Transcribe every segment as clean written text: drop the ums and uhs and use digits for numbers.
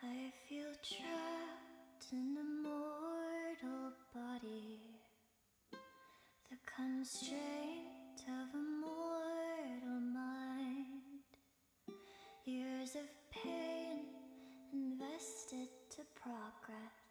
I feel trapped in a mortal body, the constraint of a mortal mind. Years of pain invested to progress.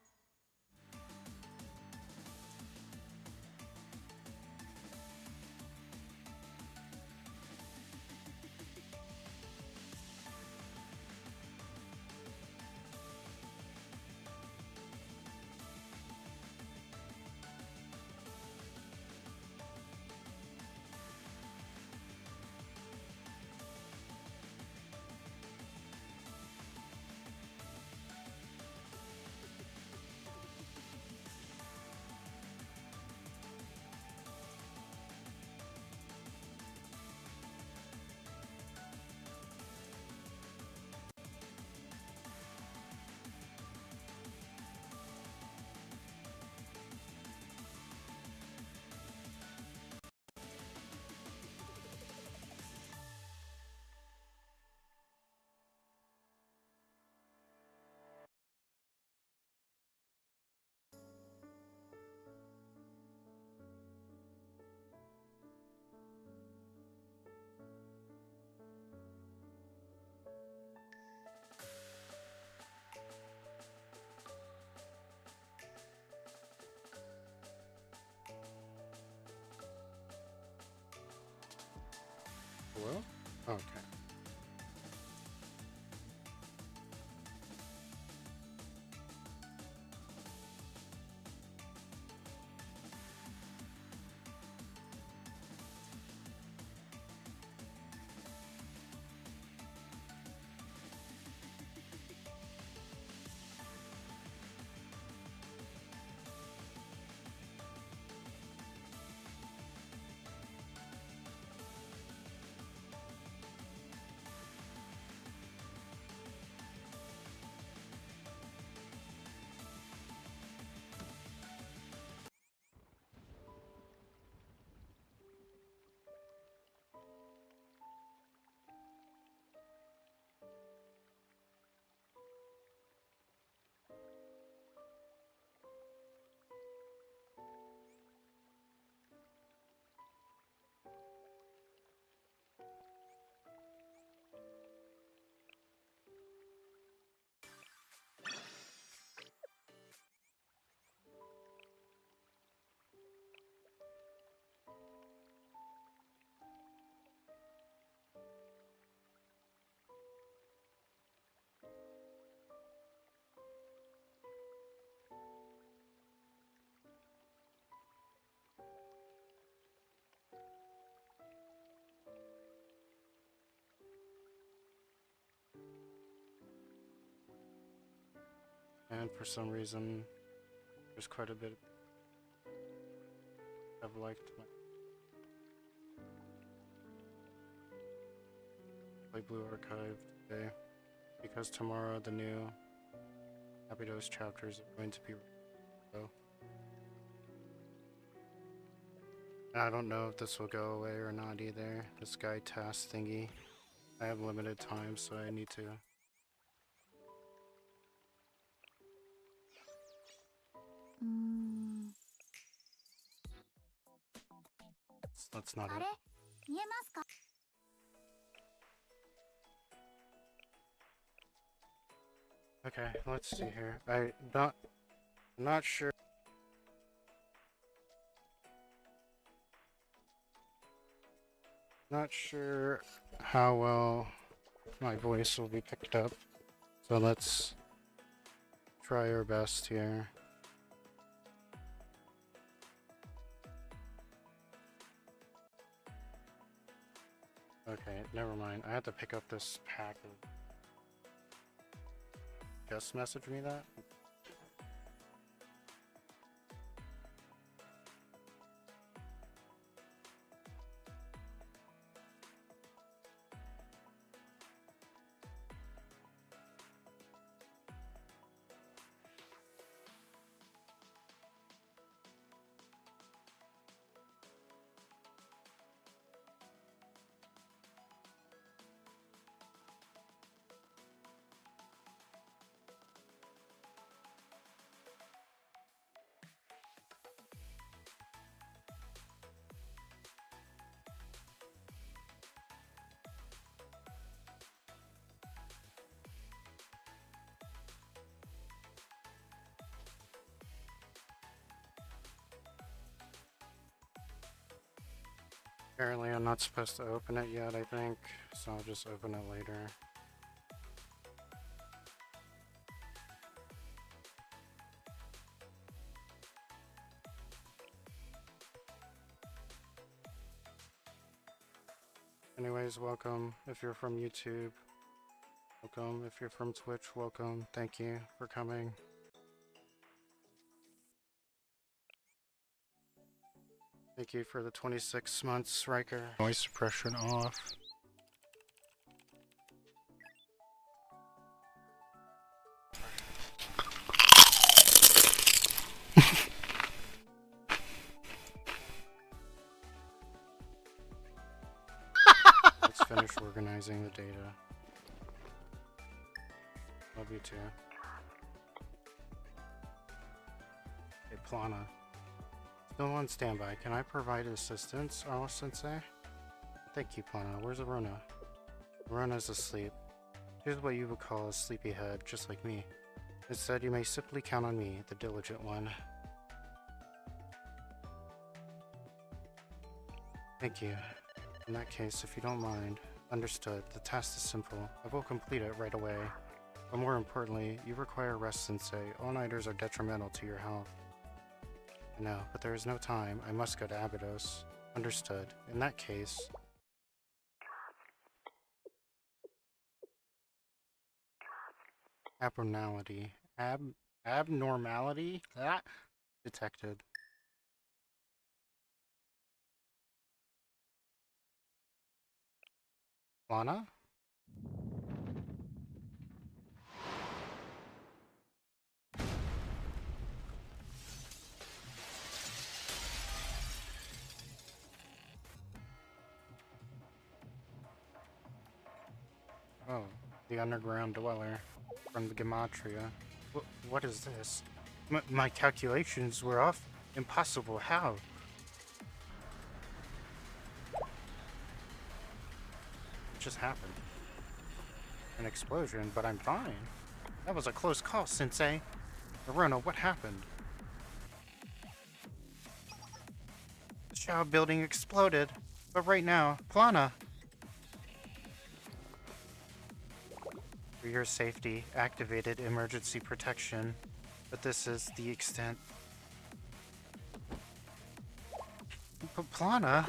And for some reason, there's quite a bit I've liked my Play Blue Archive today, because tomorrow the new Happy Dose chapters are going to be so. I don't know if this will go away or not either. This guy task thingy. I have limited time, so I need to. That's not it. Okay, let's see here. I'm not sure. Not sure how well my voice will be picked up. So let's try our best here. Okay, never mind. I had to pick up this pack of... Just message me that? Apparently I'm not supposed to open it yet, I think, so I'll just open it later. Anyways, welcome. If you're from YouTube, welcome. If you're from Twitch, welcome. Thank you for coming. Thank you for the 26 months, Riker. Noise suppression off. Let's finish organizing the data. Love you too. Hey, Plana. Still on standby. Can I provide assistance, Sensei? Thank you, Plana. Where's Arona? Arona's asleep. Here's what you would call a sleepyhead, just like me. Instead, you may simply count on me, the diligent one. Thank you. In that case, if you don't mind, understood. The task is simple. I will complete it right away. But more importantly, you require rest, Sensei. All-nighters are detrimental to your health. I know, but there is no time. I must go to Abydos. Understood. In that case... Abnormality. Abnormality? That detected. Lana? Oh, the underground dweller from the Gematria. What is this? My calculations were off. Impossible. How? What just happened? An explosion, but I'm fine. That was a close call, Sensei. Arona, what happened? The Shao building exploded, but right now, Plana. For your safety, activated emergency protection, but this is the extent. But Plana,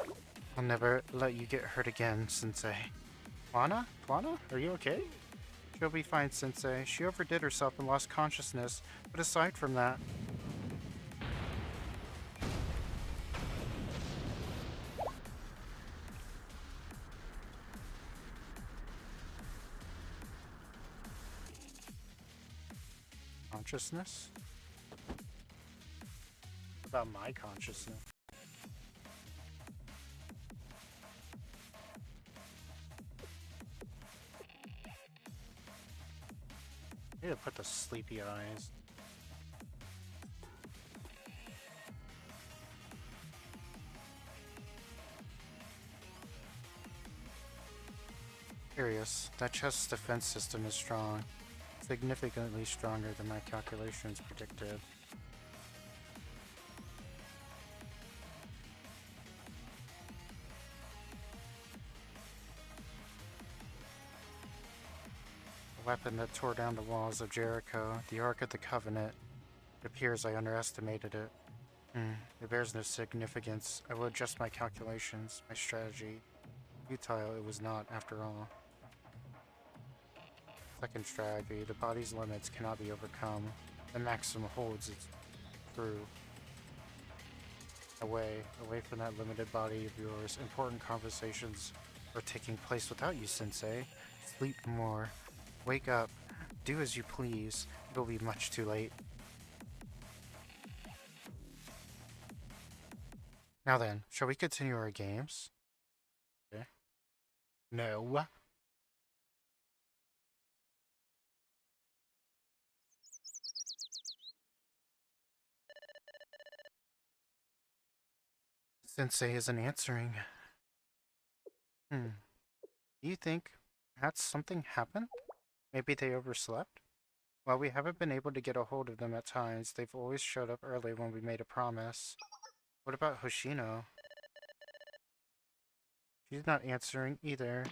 I'll never let you get hurt again, Sensei. Plana? Plana? Are you okay? She'll be fine, Sensei. She overdid herself and lost consciousness, but aside from that... Consciousness? What about my consciousness? I need to put the sleepy eyes. Curious. That chest's defense system is strong. Significantly stronger than my calculations predicted. A weapon that tore down the walls of Jericho, the Ark of the Covenant. It appears I underestimated it. It bears no significance. I will adjust my calculations, my strategy. Futile it was not, after all. Second strategy, the body's limits cannot be overcome. The maxim holds its true. Away from that limited body of yours. Important conversations are taking place without you, Sensei. Sleep more. Wake up. Do as you please. It'll be much too late. Now then, shall we continue our games? Okay. No. Sensei isn't answering. Do you think perhaps something happened? Maybe they overslept? While we haven't been able to get a hold of them at times, they've always showed up early when we made a promise. What about Hoshino? She's not answering either.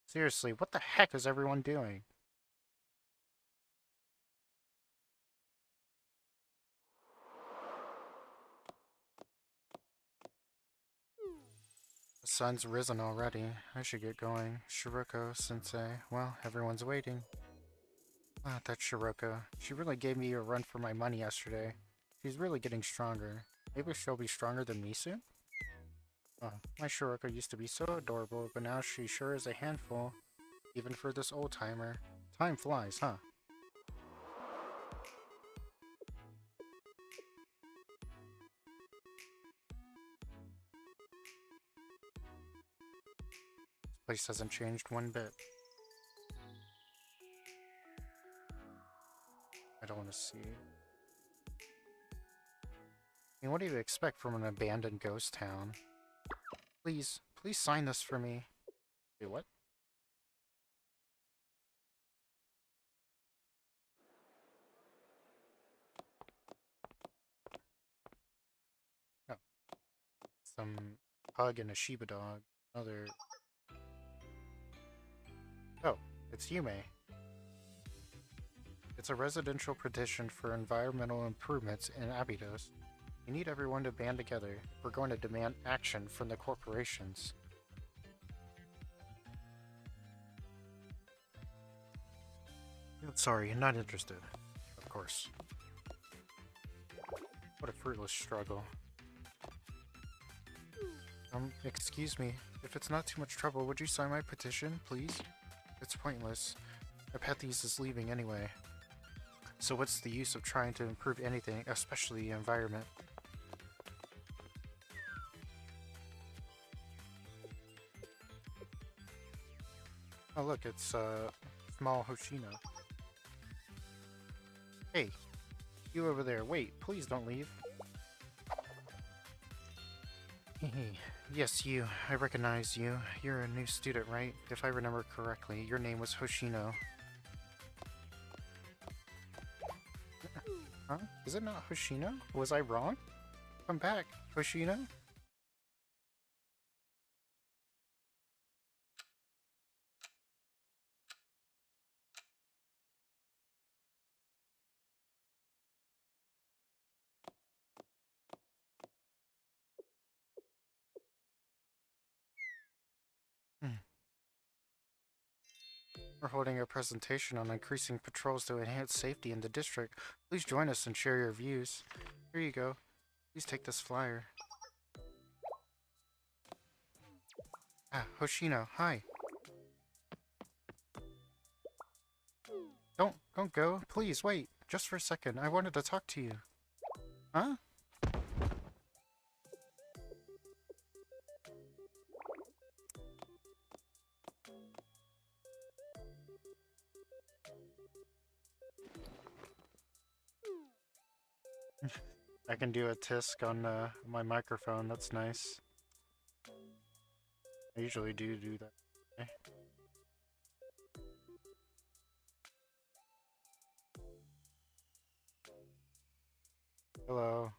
Seriously, what the heck is everyone doing? The sun's risen already. I should get going. Shiroko, Sensei. Well, everyone's waiting. Ah, that's Shiroko. She really gave me a run for my money yesterday. She's really getting stronger. Maybe she'll be stronger than me soon? Oh, my Shiroko used to be so adorable, but now she sure is a handful. Even for this old-timer. Time flies, huh? This place hasn't changed one bit. I don't want to see. I mean, what do you expect from an abandoned ghost town? Please sign this for me. Wait, what? Oh, some pug and a Shiba dog. Another... Oh, it's Yume. It's a residential petition for environmental improvements in Abydos. We need everyone to band together. We're going to demand action from the corporations. Sorry, not interested. Of course. What a fruitless struggle. Excuse me. If it's not too much trouble, would you sign my petition, please? It's pointless. Apethes is leaving anyway. So what's the use of trying to improve anything, especially the environment? Oh look, it's small Hoshino. Hey, you over there, wait, please don't leave. Yes, you. I recognize you. You're a new student, right? If I remember correctly, your name was Hoshino. Huh? Is it not Hoshino? Was I wrong? Come back, Hoshino? We're holding a presentation on increasing patrols to enhance safety in the district. Please join us and share your views. Here you go. Please take this flyer. Ah, Hoshino, hi. Don't go. Please, wait. Just for a second. I wanted to talk to you. Huh? I can do a tisk on my microphone. That's nice. I usually do that. Okay. Hello.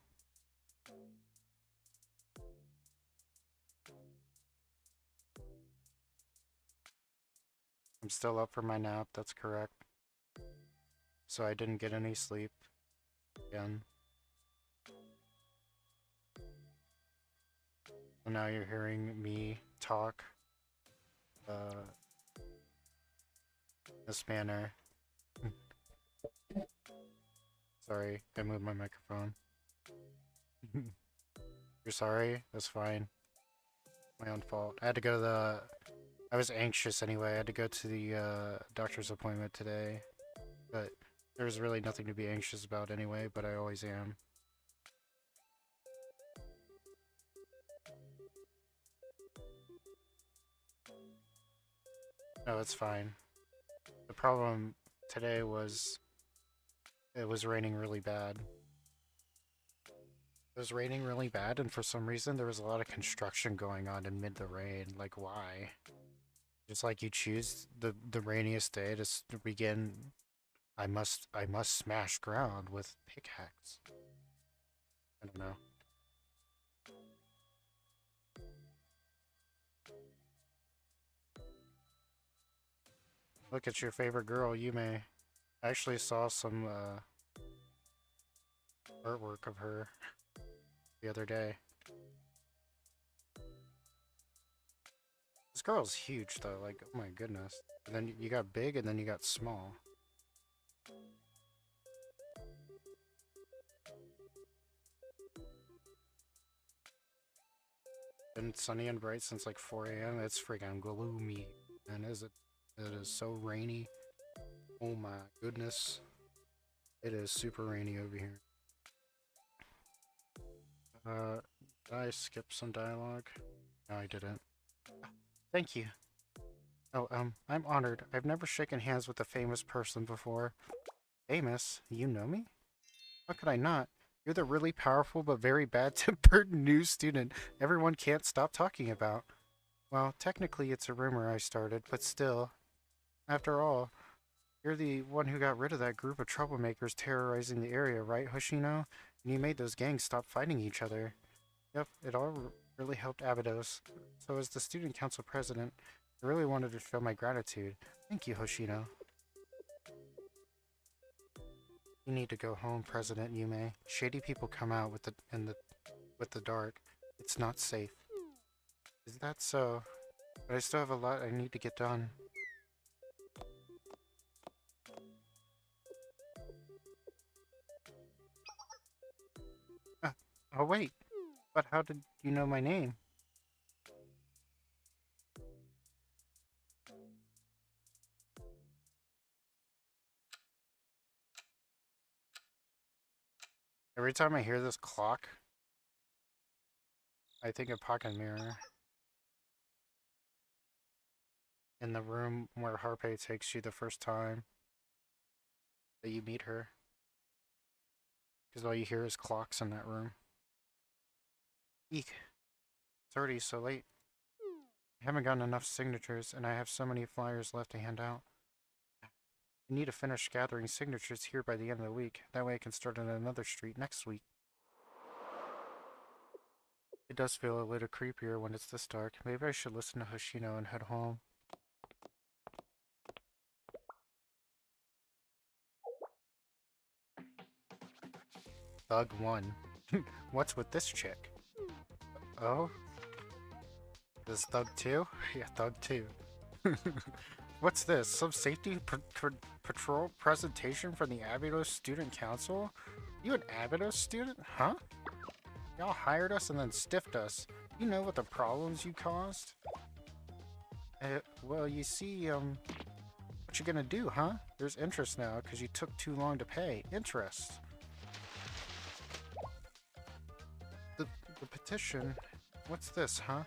I'm still up for my nap, that's correct. So I didn't get any sleep. Again. So now you're hearing me talk. This manner. Sorry, I moved my microphone. You're sorry? That's fine. My own fault. I had to go to the... I was anxious anyway. I had to go to the doctor's appointment today. But there's really nothing to be anxious about anyway, but I always am. No, it's fine. The problem today was... it was raining really bad. It was raining really bad, and for some reason there was a lot of construction going on in mid the rain. Like, why? Just like you choose the rainiest day to begin. I must smash ground with pickaxe. I don't know. Look at your favorite girl, Yume. I actually saw some artwork of her the other day. This girl's huge though, like, oh my goodness. And then you got big and then you got small. Been sunny and bright since like 4 a.m. It's freaking gloomy. And is it? It is so rainy. Oh my goodness. It is super rainy over here. Did I skip some dialogue? No, I didn't. Thank you. Oh, I'm honored. I've never shaken hands with a famous person before. Famous? You know me? How could I not? You're the really powerful but very bad-tempered new student everyone can't stop talking about. Well, technically it's a rumor I started, but still. After all, you're the one who got rid of that group of troublemakers terrorizing the area, right, Hoshino? And you made those gangs stop fighting each other. Yep, it all really helped Abydos. So as the student council president, I really wanted to show my gratitude. Thank you, Hoshino. You need to go home, President Yume. Shady people come out with the dark. It's not safe. Is that so? But I still have a lot I need to get done. Oh wait, but how did you know my name? Every time I hear this clock, I think of Pocket Mirror. In the room where Harpe takes you the first time that you meet her. Because all you hear is clocks in that room. Eek. It's already so late. I haven't gotten enough signatures, and I have so many flyers left to hand out. I need to finish gathering signatures here by the end of the week. That way I can start on another street next week. It does feel a little creepier when it's this dark. Maybe I should listen to Hoshino and head home. Thug 1. What's with this chick? Oh? This Thug 2? Yeah, Thug 2. What's this? Some safety patrol presentation from the Abydos Student Council? You an Abydos student? Huh? Y'all hired us and then stiffed us. You know what the problems you caused? Well, you see, what you gonna do, huh? There's interest now, because you took too long to pay. Interest. The petition. What's this, huh?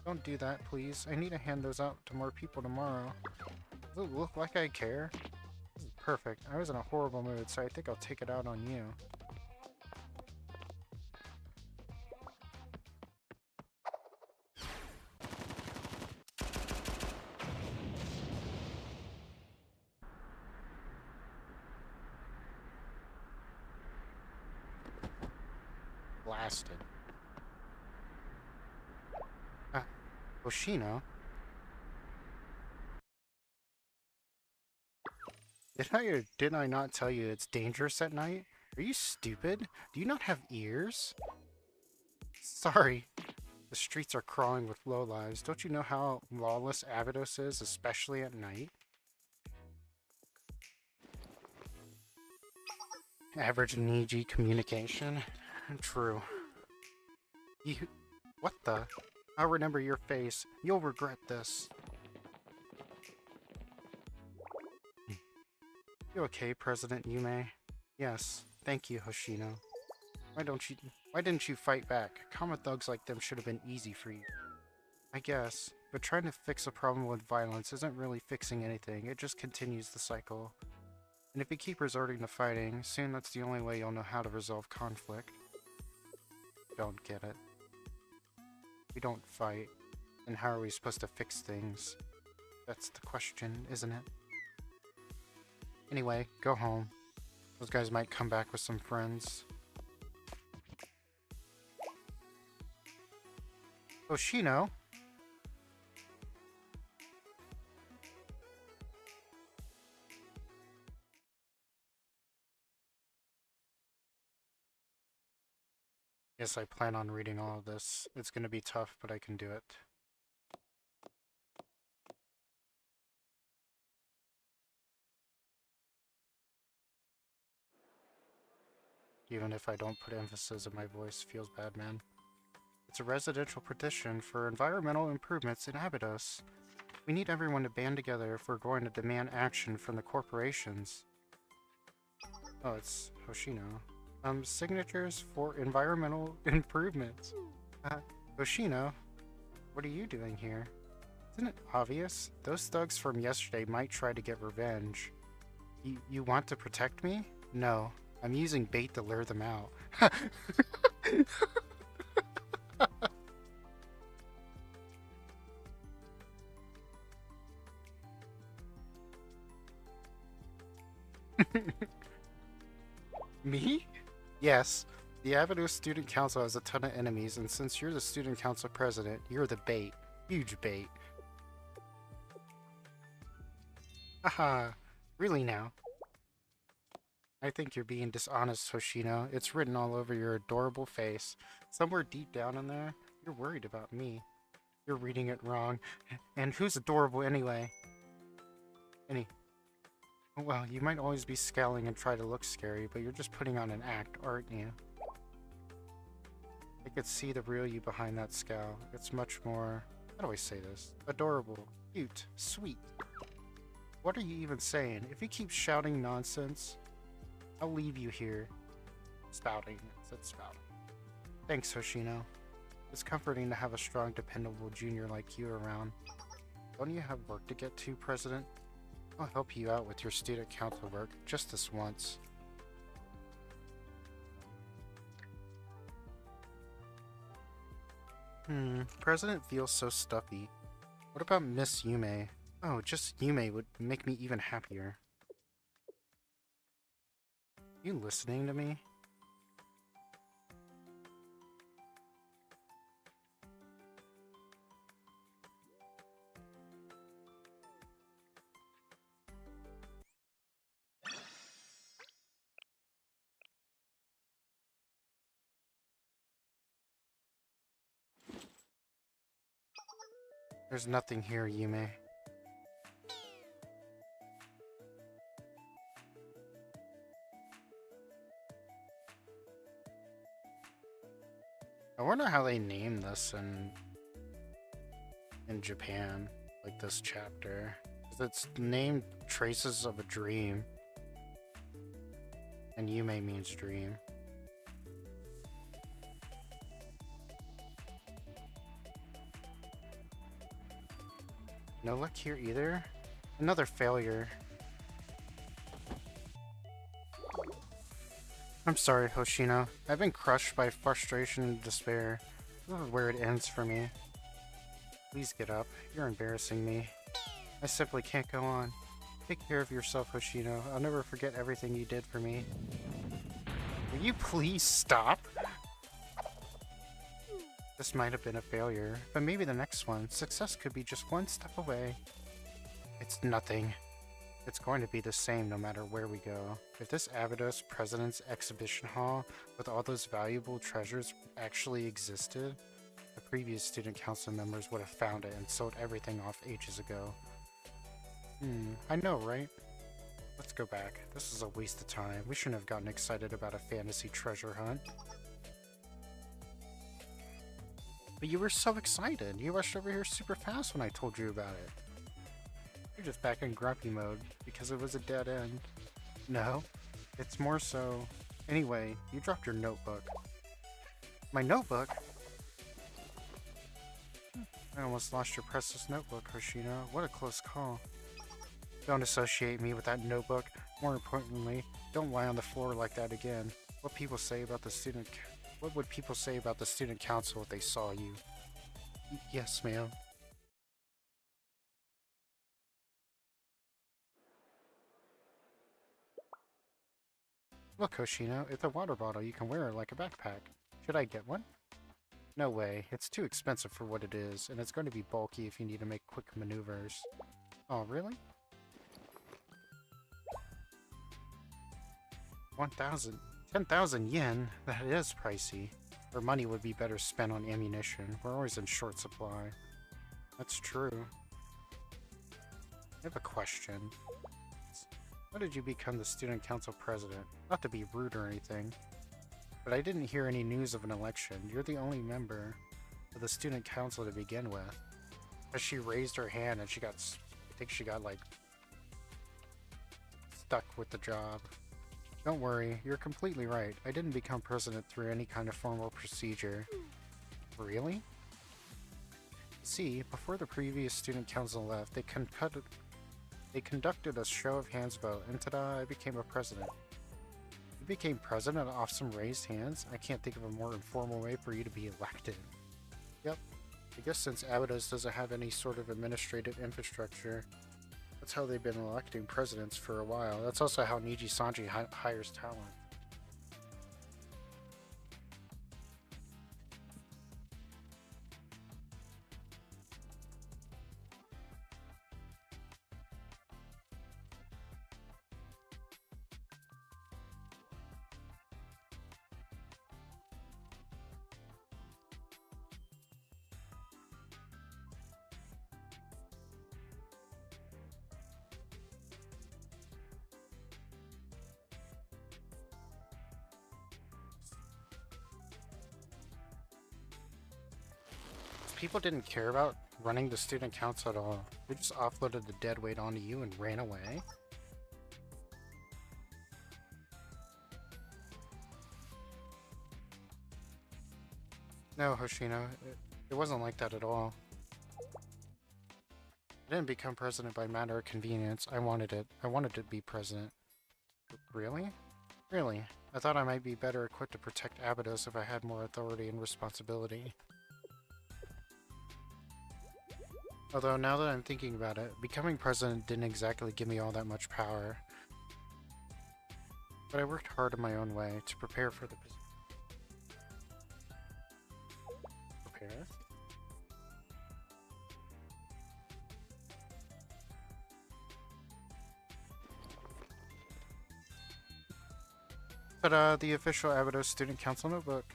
Don't do that, please. I need to hand those out to more people tomorrow. Does it look like I care? This is perfect. I was in a horrible mood, so I think I'll take it out on you. Blasted. Hoshino? Did I or did I not tell you it's dangerous at night? Are you stupid? Do you not have ears? Sorry. The streets are crawling with lowlives. Don't you know how lawless Abydos is, especially at night? Average Niji communication? True. You... What the? I'll remember your face. You'll regret this. You okay, President Yume? Yes. Thank you, Hoshino. Why didn't you fight back? Common thugs like them should have been easy for you. I guess. But trying to fix a problem with violence isn't really fixing anything. It just continues the cycle. And if you keep resorting to fighting, soon that's the only way you'll know how to resolve conflict. Don't get it. We don't fight. Then how are we supposed to fix things? That's the question, isn't it? Anyway, go home. Those guys might come back with some friends. Hoshino? Yes, I plan on reading all of this. It's gonna be tough, but I can do it. Even if I don't put emphasis in my voice, feels bad, man. It's a residential petition for environmental improvements in Abydos. We need everyone to band together if we're going to demand action from the corporations. Oh, it's Hoshino. Signatures for environmental improvements. Hoshino, what are you doing here? Isn't it obvious? Those thugs from yesterday might try to get revenge. You want to protect me? No, I'm using bait to lure them out. Me? Yes. The Avenue Student Council has a ton of enemies, and since you're the Student Council president, you're the bait. Huge bait. Haha. Really now? I think you're being dishonest, Hoshino. It's written all over your adorable face. Somewhere deep down in there, you're worried about me. You're reading it wrong. And who's adorable anyway? Well, you might always be scowling and try to look scary, but you're just putting on an act, aren't you? I could see the real you behind that scowl. It's much more... how do I say this? Adorable. Cute. Sweet. What are you even saying? If you keep shouting nonsense, I'll leave you here. Spouting. It said spouting. Thanks, Hoshino. It's comforting to have a strong, dependable junior like you around. Don't you have work to get to, President? I'll help you out with your student council work, just this once. President feels so stuffy. What about Miss Yume? Oh, just Yume would make me even happier. You listening to me? There's nothing here, Yume. I wonder how they name this in Japan, like this chapter. 'Cause it's named Traces of a Dream. And Yume means dream. No luck here either? Another failure. I'm sorry, Hoshino. I've been crushed by frustration and despair. This is where it ends for me. Please get up. You're embarrassing me. I simply can't go on. Take care of yourself, Hoshino. I'll never forget everything you did for me. Will you please stop? This might have been a failure, but maybe the next one. Success could be just one step away. It's nothing. It's going to be the same no matter where we go. If this Abydos President's Exhibition Hall with all those valuable treasures actually existed, the previous student council members would have found it and sold everything off ages ago. I know, right? Let's go back. This is a waste of time. We shouldn't have gotten excited about a fantasy treasure hunt. But you were so excited. You rushed over here super fast when I told you about it. You're just back in grumpy mode because it was a dead end. No, it's more so... Anyway, you dropped your notebook. My notebook? I almost lost your precious notebook, Hoshino. What a close call. Don't associate me with that notebook. More importantly, don't lie on the floor like that again. What would people say about the student council if they saw you? Yes, ma'am. Look, Hoshino, it's a water bottle. You can wear it like a backpack. Should I get one? No way. It's too expensive for what it is, and it's going to be bulky if you need to make quick maneuvers. Oh, really? 10,000 yen? That is pricey. Our money would be better spent on ammunition. We're always in short supply. That's true. I have a question. When did you become the student council president? Not to be rude or anything, but I didn't hear any news of an election. You're the only member of the student council to begin with. As she raised her hand and I think she got like stuck with the job. Don't worry, you're completely right. I didn't become president through any kind of formal procedure. Really? See, before the previous student council left, they conducted a show of hands vote, and ta-da, I became a president. You became president off some raised hands? I can't think of a more informal way for you to be elected. Yep. I guess since Abydos doesn't have any sort of administrative infrastructure, that's how they've been electing presidents for a while. That's also how Niji Sanji hires talent. People didn't care about running the student council at all. They just offloaded the dead weight onto you and ran away. No, Hoshino, it wasn't like that at all. I didn't become president by matter of convenience. I wanted it. I wanted to be president. Really? Really? I thought I might be better equipped to protect Abydos if I had more authority and responsibility. Although, now that I'm thinking about it, becoming president didn't exactly give me all that much power. But I worked hard in my own way to prepare for the position. Prepare? Ta-da! The official Abydos Student Council notebook.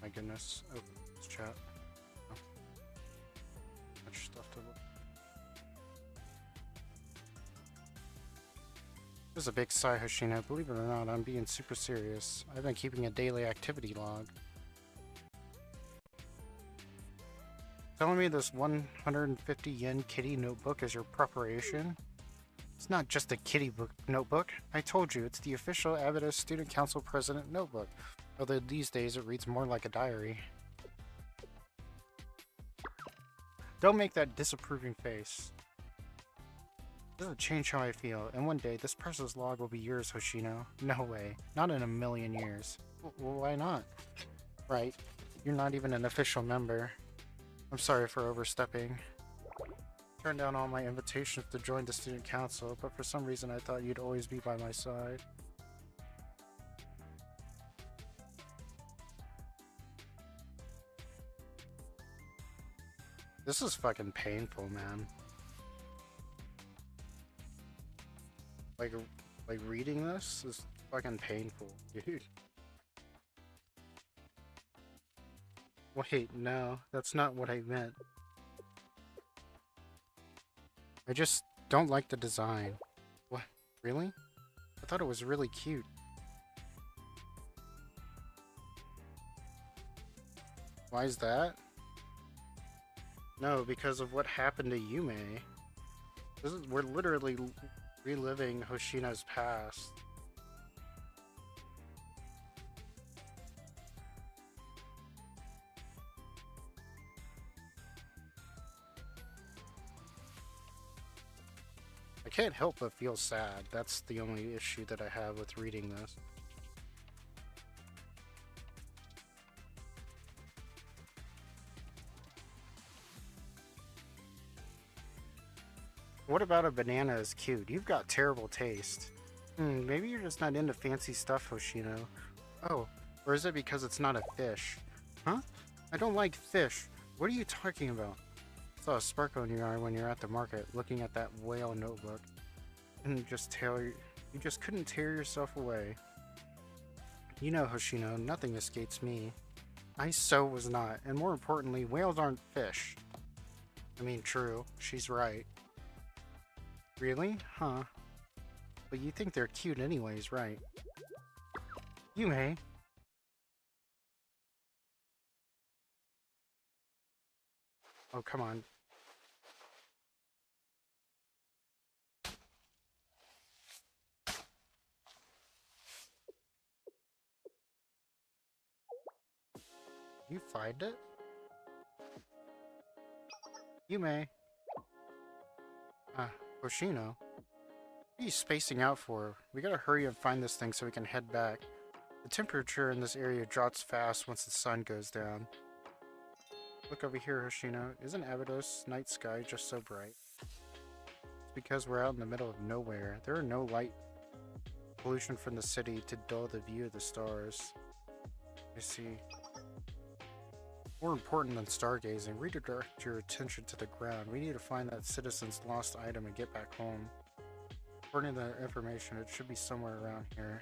My goodness. Oh, it's chat. Oh. Much stuff to look. This is a big sigh, Hoshino. Believe it or not, I'm being super serious. I've been keeping a daily activity log. Telling me this 150 yen kitty notebook is your preparation? It's not just a kitty book notebook. I told you, it's the official Avidos Student Council President notebook. Although these days it reads more like a diary. Don't make that disapproving face. It doesn't change how I feel, and one day this person's log will be yours, Hoshino. No way. Not in a million years. Why not? Right. You're not even an official member. I'm sorry for overstepping. Turned down all my invitations to join the student council, but for some reason I thought you'd always be by my side. This is fucking painful, man. Like reading this is fucking painful, dude. Wait, no, that's not what I meant. I just don't like the design. What? Really? I thought it was really cute. Why is that? No, because of what happened to Yume. We're literally reliving Hoshina's past. I can't help but feel sad. That's the only issue that I have with reading this. What about a banana is cute? You've got terrible taste. Maybe you're just not into fancy stuff, Hoshino. Oh, or is it because it's not a fish? Huh? I don't like fish. What are you talking about? I saw a sparkle in your eye when you're at the market, looking at that whale notebook. And you just couldn't tear yourself away. You know, Hoshino, nothing escapes me. I so was not, and more importantly, whales aren't fish. I mean, true, she's right. Really? Huh. But you think they're cute anyways, right? Yume. Oh, come on. You find it? Yume. Hoshino. What are you spacing out for? We gotta hurry and find this thing so we can head back. The temperature in this area drops fast once the sun goes down. Look over here, Hoshino. Isn't Avidos' night sky just so bright? It's because we're out in the middle of nowhere. There are no light pollution from the city to dull the view of the stars. I see. More important than stargazing, redirect your attention to the ground. We need to find that citizen's lost item and get back home. According to the information, it should be somewhere around here.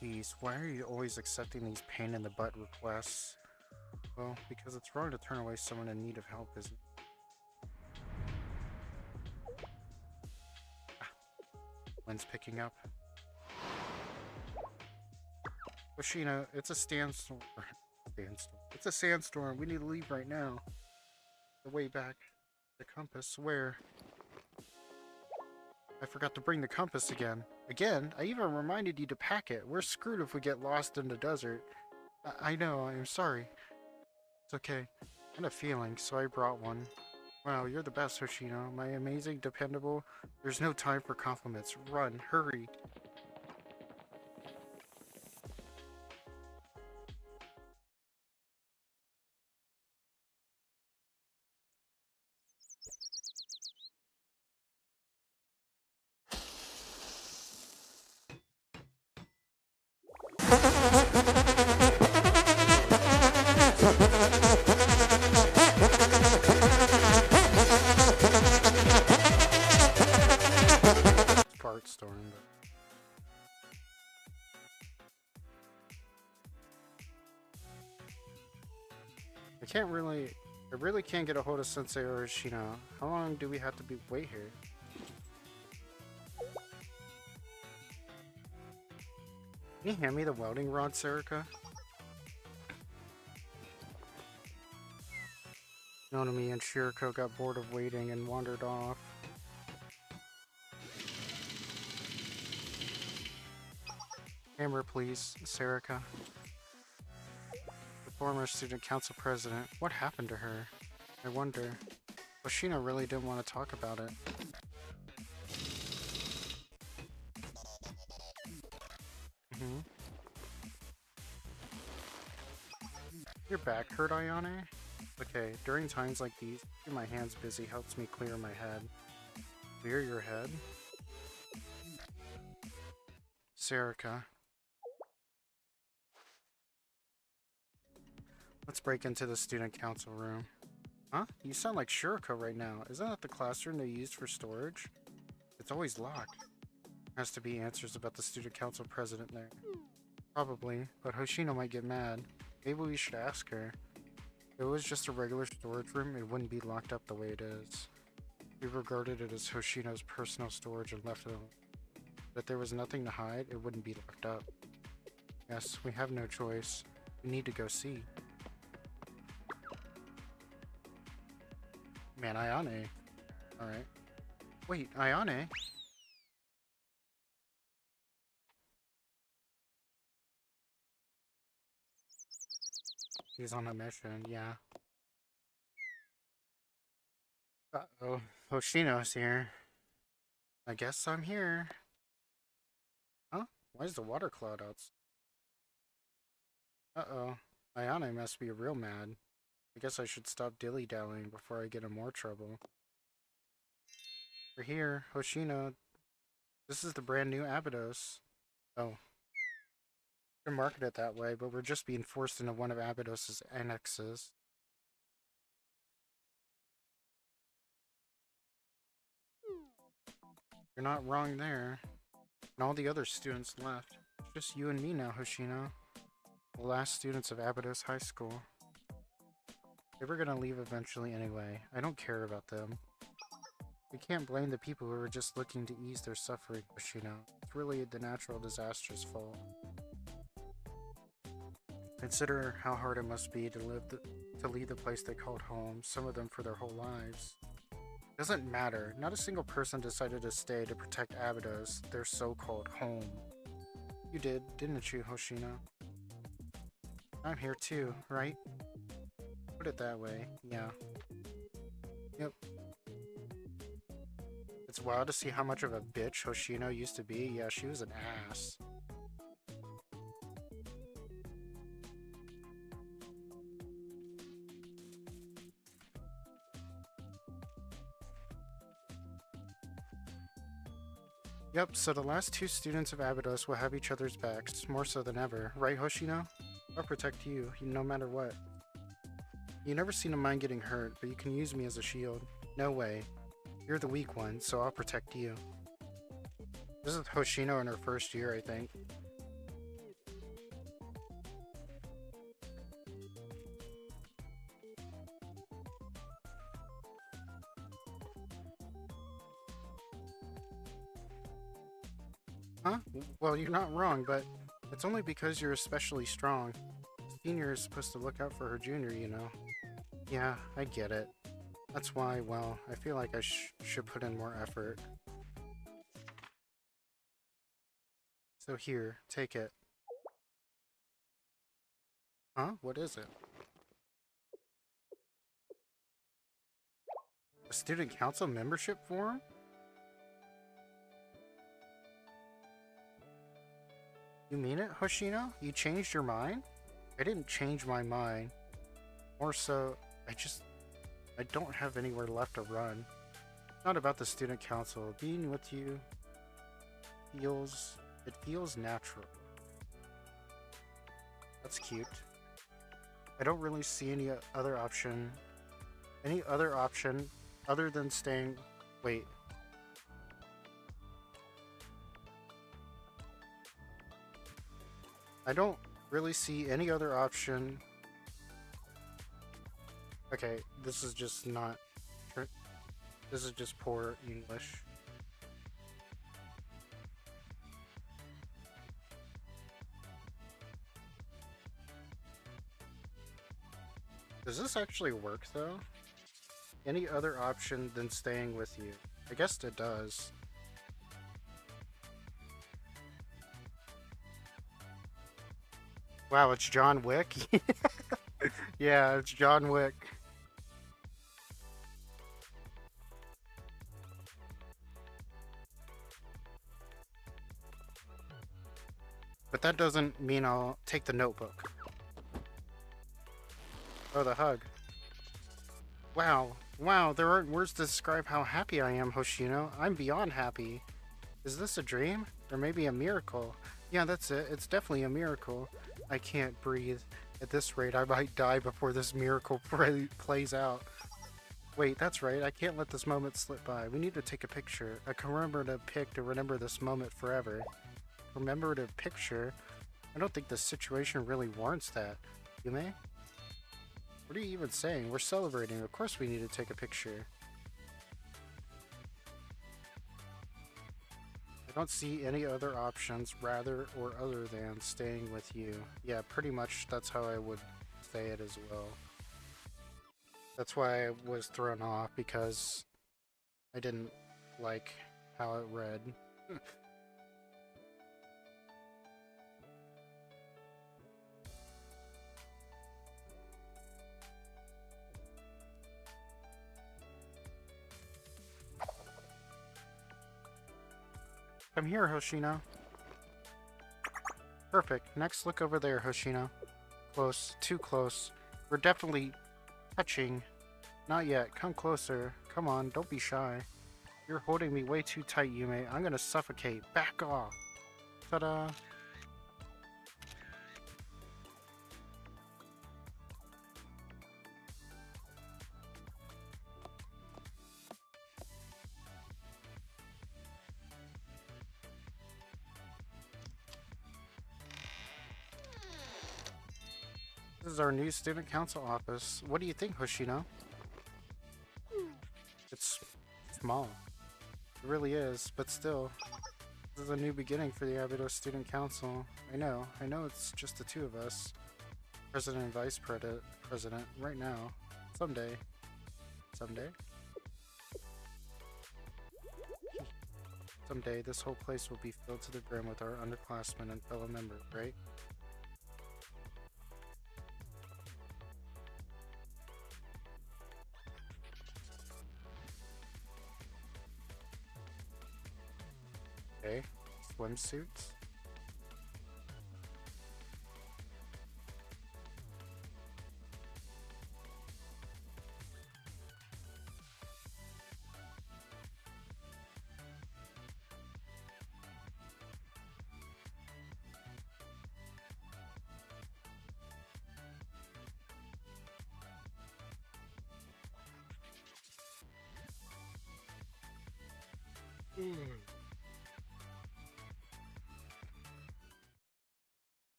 Geez, why are you always accepting these pain-in-the-butt requests? Well, because it's wrong to turn away someone in need of help, isn't it? Wind's picking up. Hoshino, it's a sandstorm. It's a sandstorm. We need to leave right now. The way back. The compass. Where? I forgot to bring the compass again. Again? I even reminded you to pack it. We're screwed if we get lost in the desert. I know. I'm sorry. It's okay. I had a feeling, so I brought one. Wow, you're the best, Hoshino. My amazing, dependable. There's no time for compliments. Run. Hurry. Fart storm, but I really can't get a hold of Sensei or Shino. How long do we have to wait here? Can you hand me the welding rod, Serica? Nonomi and Shiriko got bored of waiting and wandered off. Hammer, please, Serica. The former student council president. What happened to her? I wonder. Hoshino really didn't want to talk about it. Your back hurt, Ayane? Okay, during times like these, keeping my hands busy helps me clear my head. Clear your head? Serica. Let's break into the student council room. Huh? You sound like Shiriko right now. Isn't that the classroom they used for storage? It's always locked. Has to be answers about the student council president there. Probably, but Hoshino might get mad. Maybe we should ask her. If it was just a regular storage room, it wouldn't be locked up the way it is. We regarded it as Hoshino's personal storage and left it alone. But if there was nothing to hide, it wouldn't be locked up. Yes, we have no choice. We need to go see. Man, Ayane. Alright. Wait, Ayane? She's on a mission, yeah. Uh-oh. Hoshino's here. I guess I'm here. Huh? Why is the water cloud out? Uh-oh. Ayane must be real mad. I guess I should stop dilly-dallying before I get in more trouble. We're here. Hoshino. This is the brand new Abydos. Oh. We can market it that way, but we're just being forced into one of Abydos's annexes. You're not wrong there. And all the other students left. It's just you and me now, Hoshino. The last students of Abydos High School. They were gonna leave eventually anyway. I don't care about them. We can't blame the people who are just looking to ease their suffering, Hoshino. It's really the natural disaster's fault. Consider how hard it must be to leave the place they called home, some of them for their whole lives. Doesn't matter. Not a single person decided to stay to protect Abydos, their so-called home. You did, didn't you, Hoshino? I'm here too, right? Put it that way, yeah. Yep. It's wild to see how much of a bitch Hoshino used to be. Yeah, she was an ass. Yep, so the last two students of Abydos will have each other's backs, more so than ever. Right, Hoshino? I'll protect you, no matter what. You never seem to mind getting hurt, but you can use me as a shield. No way. You're the weak one, so I'll protect you. This is Hoshino in her first year, I think. Huh? Well, you're not wrong, but it's only because you're especially strong. Senior is supposed to look out for her junior, you know. Yeah, I get it. That's why, well, I feel like I should put in more effort. So here, take it. Huh? What is it? A student council membership form? You mean it, Hoshino? You changed your mind? I didn't change my mind. More so, I don't have anywhere left to run. It's not about the student council. Being with you feels natural. That's cute. I don't really see any other option other than staying. Wait. I don't really see any other option Okay, this is just not... This is just poor English. Does this actually work, though? Any other option than staying with you? I guess it does. Wow, it's John Wick? Yeah, it's John Wick. But that doesn't mean I'll take the notebook. Oh, the hug. Wow. Wow, there aren't words to describe how happy I am, Hoshino. I'm beyond happy. Is this a dream? Or maybe a miracle? Yeah, that's it. It's definitely a miracle. I can't breathe. At this rate, I might die before this miracle plays out. Wait, that's right. I can't let this moment slip by. We need to take a picture. A commemorative pic to remember this moment forever. Commemorative picture? I don't think the situation really warrants that. Yume? What are you even saying? We're celebrating. Of course we need to take a picture. I don't see any other options rather or other than staying with you. Yeah, pretty much that's how I would say it as well. That's why I was thrown off, because I didn't like how it read. Come here, Hoshino. Perfect. Next, look over there, Hoshino. Close. Too close. We're definitely touching. Not yet. Come closer. Come on, don't be shy. You're holding me way too tight, Yume. I'm gonna suffocate. Back off. Ta-da. This is our new student council office. What do you think, Hoshino? It's small. It really is, but still. This is a new beginning for the Abydos Student Council. I know it's just the two of us. President and Vice President, right now. Someday. Someday? Someday, this whole place will be filled to the brim with our underclassmen and fellow members, right? Okay. Swimsuits?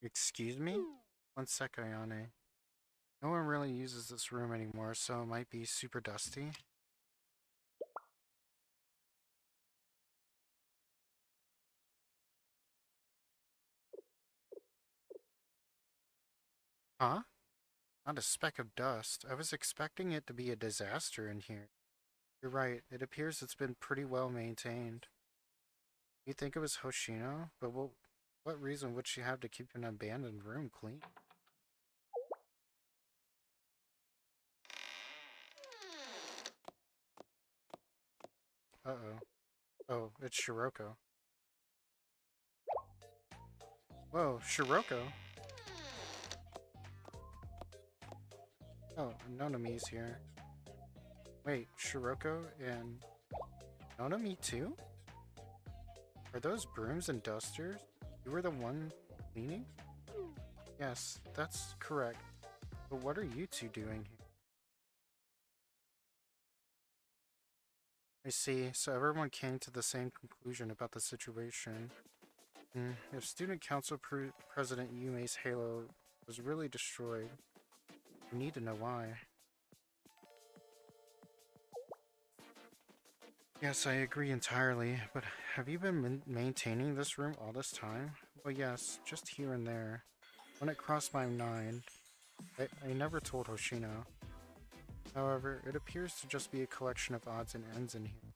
Excuse me? One sec, Ayane. No one really uses this room anymore, so it might be super dusty. Huh? Not a speck of dust. I was expecting it to be a disaster in here. You're right, it appears it's been pretty well maintained. You think it was Hoshino? But what reason would she have to keep an abandoned room clean? Uh-oh. Oh, it's Shiroko. Whoa, Shiroko? Oh, Nonami's here. Wait, Shiroko and Nonami too? Are those brooms and dusters? You were the one cleaning? Yes, that's correct. But what are you two doing here? I see, so everyone came to the same conclusion about the situation. If Student Council President Yume's halo was really destroyed, we need to know why. Yes, I agree entirely, but have you been maintaining this room all this time? Well, yes, just here and there. When it crossed my mind, I never told Hoshino. However, it appears to just be a collection of odds and ends in here.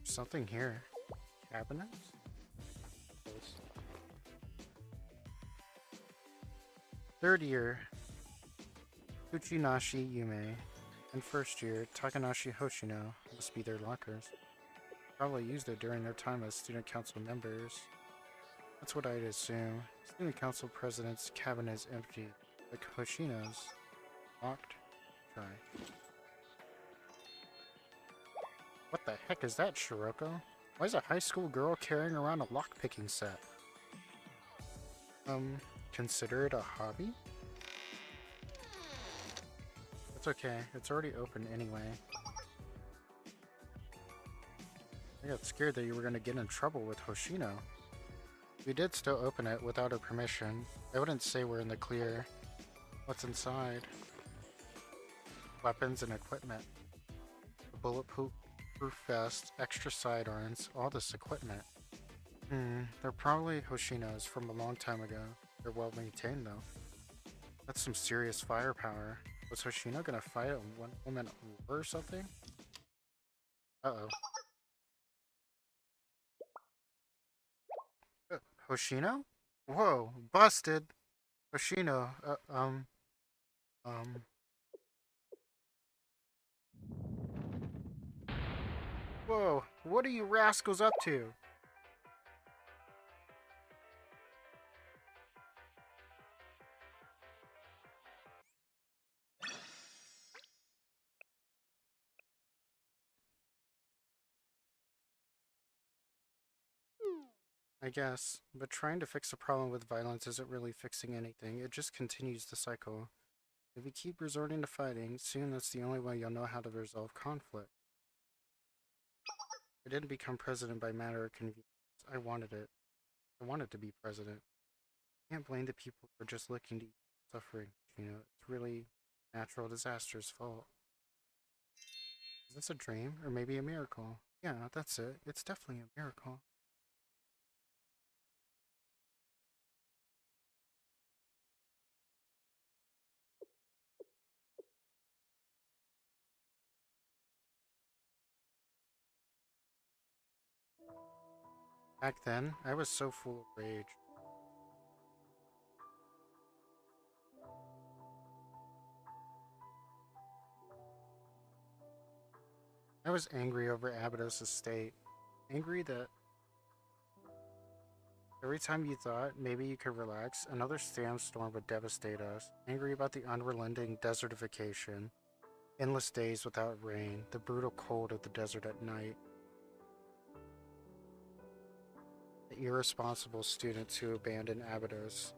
Something here. Cabinets? Third year, Uchinashi Yume, and first year, Takanashi Hoshino, must be their lockers. Probably used it during their time as student council members. That's what I'd assume. Student council president's cabin is empty, like Hoshino's. Locked. Try. What the heck is that, Shiroko? Why is a high school girl carrying around a lockpicking set? Consider it a hobby? It's okay, it's already open anyway. I got scared that you were gonna get in trouble with Hoshino. We did still open it without her permission. I wouldn't say we're in the clear. What's inside? Weapons and equipment. A bulletproof vest, extra sidearms, all this equipment. They're probably Hoshino's from a long time ago. They're well maintained though. That's some serious firepower. Was Hoshino gonna fight a one-woman war or something? Uh-oh. Hoshino? Whoa, busted! Hoshino, Whoa, what are you rascals up to? I guess, but trying to fix a problem with violence isn't really fixing anything, it just continues the cycle. If you keep resorting to fighting, soon that's the only way you'll know how to resolve conflict. I didn't become president by matter of convenience. I wanted it. I wanted to be president. I can't blame the people for just looking to ease suffering. You know, it's really natural disaster's fault. Is this a dream or maybe a miracle? Yeah, that's it. It's definitely a miracle. Back then, I was so full of rage. I was angry over Abydos' state. Angry that every time you thought maybe you could relax, another sandstorm would devastate us. Angry about the unrelenting desertification, endless days without rain, the brutal cold of the desert at night, the irresponsible students who abandoned Abydos,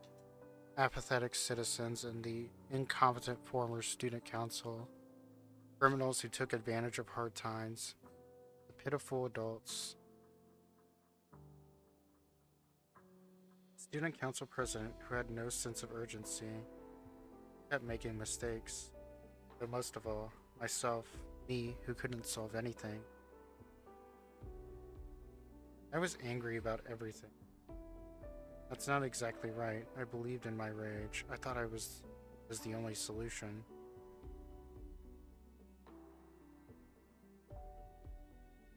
apathetic citizens, and the incompetent former student council, criminals who took advantage of hard times, the pitiful adults. Student council president who had no sense of urgency, kept making mistakes. But most of all, myself, me, who couldn't solve anything. I was angry about everything. That's not exactly right. I believed in my rage. I thought I was the only solution.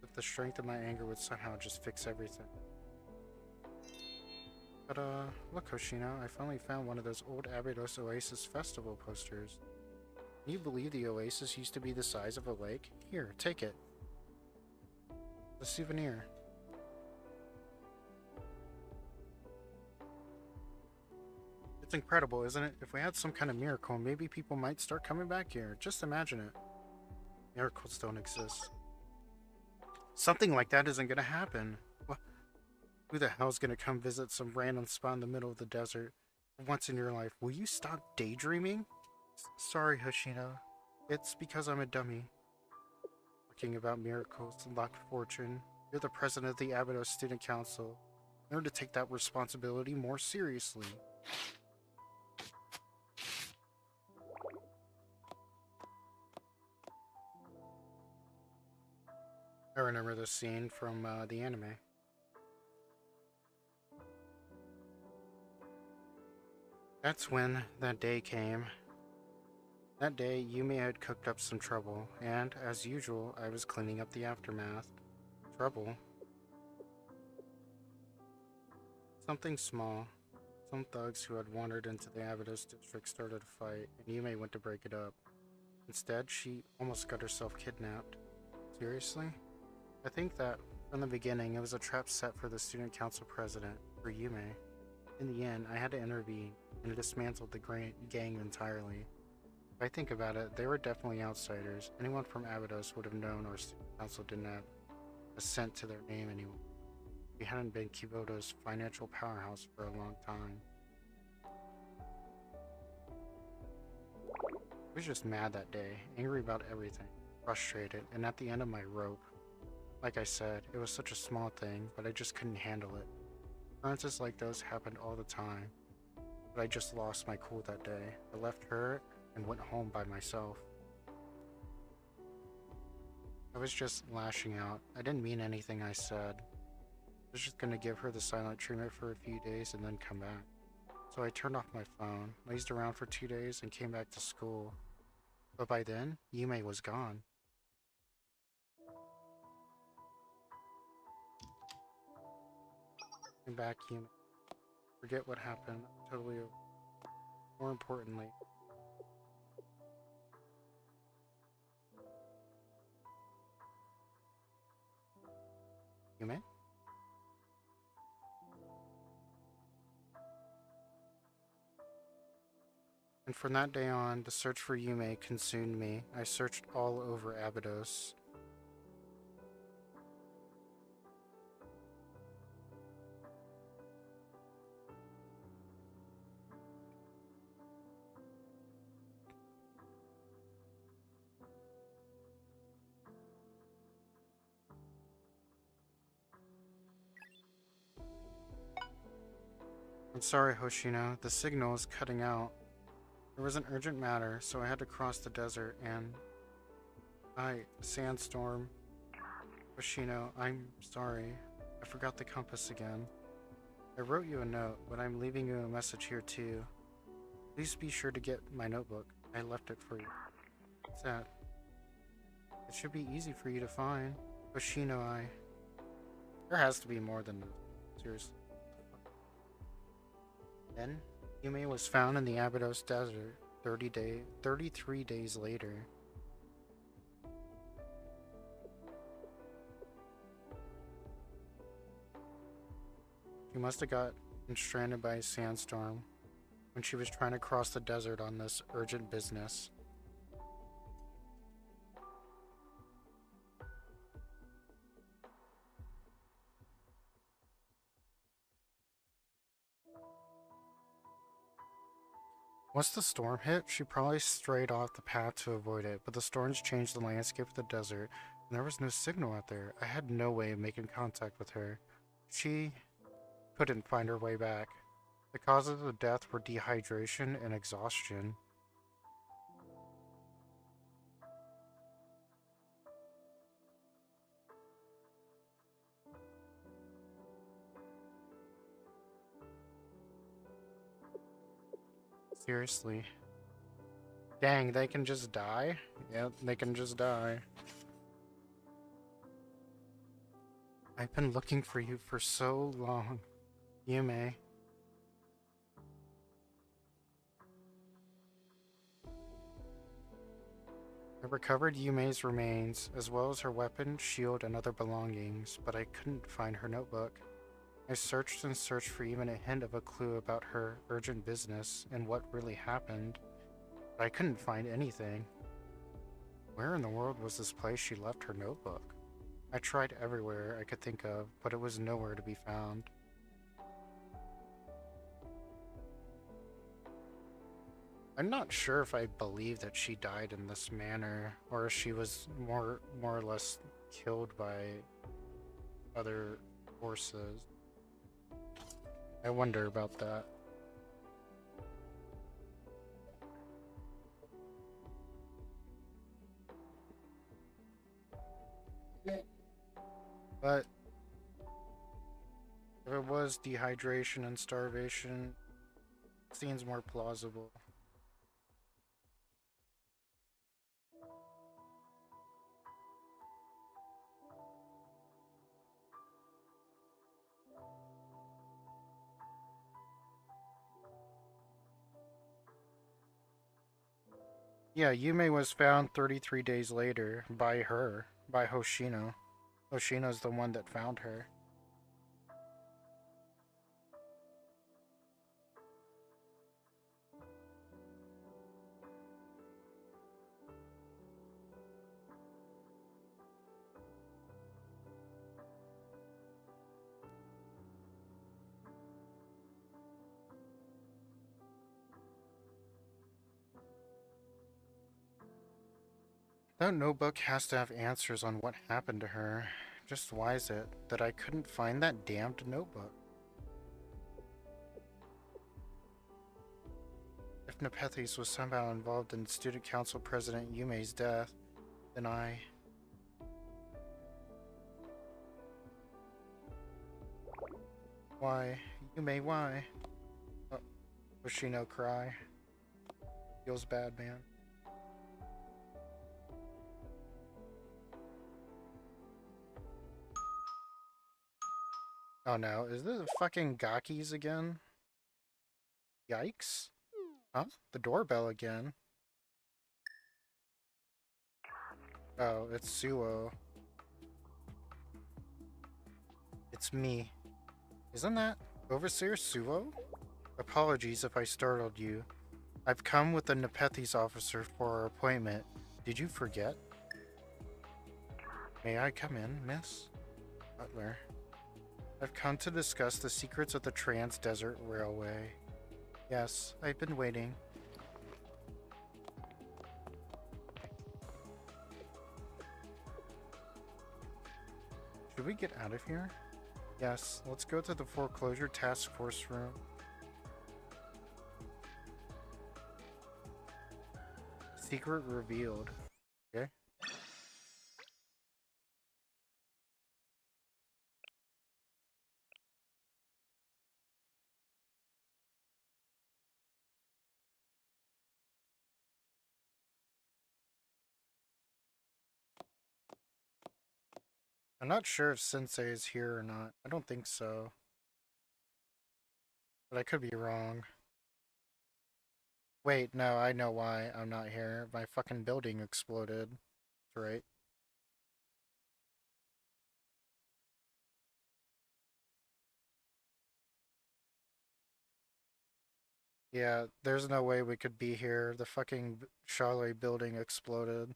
That the strength of my anger would somehow just fix everything. But look Hoshino, I finally found one of those old Abydos Oasis festival posters. Can you believe the oasis used to be the size of a lake? Here, take it. The souvenir. It's incredible, isn't it? If we had some kind of miracle, maybe people might start coming back here. Just imagine it. Miracles don't exist. Something like that isn't gonna happen. What? Who the hell's gonna come visit some random spot in the middle of the desert once in your life? Will you stop daydreaming? Sorry, Hoshino. It's because I'm a dummy. Talking about miracles, luck, fortune. You're the president of the Abydos Student Council. Learn to take that responsibility more seriously. I remember this scene from the anime. That's when that day came. That day, Yume had cooked up some trouble, and, as usual, I was cleaning up the aftermath. Trouble? Something small. Some thugs who had wandered into the Abydos district started a fight, and Yume went to break it up. Instead, she almost got herself kidnapped. Seriously? I think that, from the beginning, it was a trap set for the student council president, for Yume. In the end, I had to intervene, and dismantled the gang entirely. If I think about it, they were definitely outsiders. Anyone from Abydos would have known our student council didn't have a cent to their name anymore. We hadn't been Kiboto's financial powerhouse for a long time. I was just mad that day, angry about everything, frustrated, and at the end of my rope. Like I said, it was such a small thing, but I just couldn't handle it. Occurrences like those happened all the time, but I just lost my cool that day. I left her and went home by myself. I was just lashing out. I didn't mean anything I said. I was just gonna give her the silent treatment for a few days and then come back. So I turned off my phone, lazed around for 2 days, and came back to school. But by then, Yume was gone. Came back, Yume. Forget what happened. Totally over. More importantly, Yume? And from that day on, the search for Yume consumed me. I searched all over Abydos. I'm sorry, Hoshino. The signal is cutting out. There was an urgent matter, so I had to cross the desert and... sandstorm. Hoshino, I'm sorry. I forgot the compass again. I wrote you a note, but I'm leaving you a message here too. Please be sure to get my notebook. I left it for you. What's that? It should be easy for you to find. Hoshino, There has to be more than this. Seriously. Then, Yume was found in the Abydos desert 33 days later. She must have got stranded by a sandstorm when she was trying to cross the desert on this urgent business. Once the storm hit, she probably strayed off the path to avoid it, but the storms changed the landscape of the desert, and there was no signal out there. I had no way of making contact with her. She couldn't find her way back. The causes of death were dehydration and exhaustion. Seriously. Dang, they can just die? Yep, they can just die. I've been looking for you for so long, Yume. I recovered Yume's remains, as well as her weapon, shield, and other belongings, but I couldn't find her notebook. I searched and searched for even a hint of a clue about her urgent business and what really happened, but I couldn't find anything. Where in the world was this place she left her notebook? I tried everywhere I could think of, but it was nowhere to be found. I'm not sure if I believe that she died in this manner, or if she was more or less killed by other forces. I wonder about that. But if it was dehydration and starvation, it seems more plausible. Yeah, Yume was found 33 days later by her, by Hoshino. Hoshino's the one that found her. That notebook has to have answers on what happened to her. Just why is it that I couldn't find that damned notebook? If Nepenthes was somehow involved in Student Council President Yume's death, then Why? Yume, why? Oh, Hoshino cry. Feels bad, man. Oh no, is this the fucking Gakis again? Yikes. Huh? The doorbell again. Oh, it's Suo. It's me. Isn't that Overseer Suo? Apologies if I startled you. I've come with the Nepenthes officer for our appointment. Did you forget? May I come in, miss? Butler. I've come to discuss the secrets of the Trans-Desert Railway. Yes, I've been waiting. Should we get out of here? Yes, let's go to the foreclosure task force room. Secret revealed. Okay. I'm not sure if Sensei is here or not. I don't think so. But I could be wrong. Wait, no, I know why I'm not here. My fucking building exploded. That's right. Yeah, there's no way we could be here. The fucking chalet building exploded.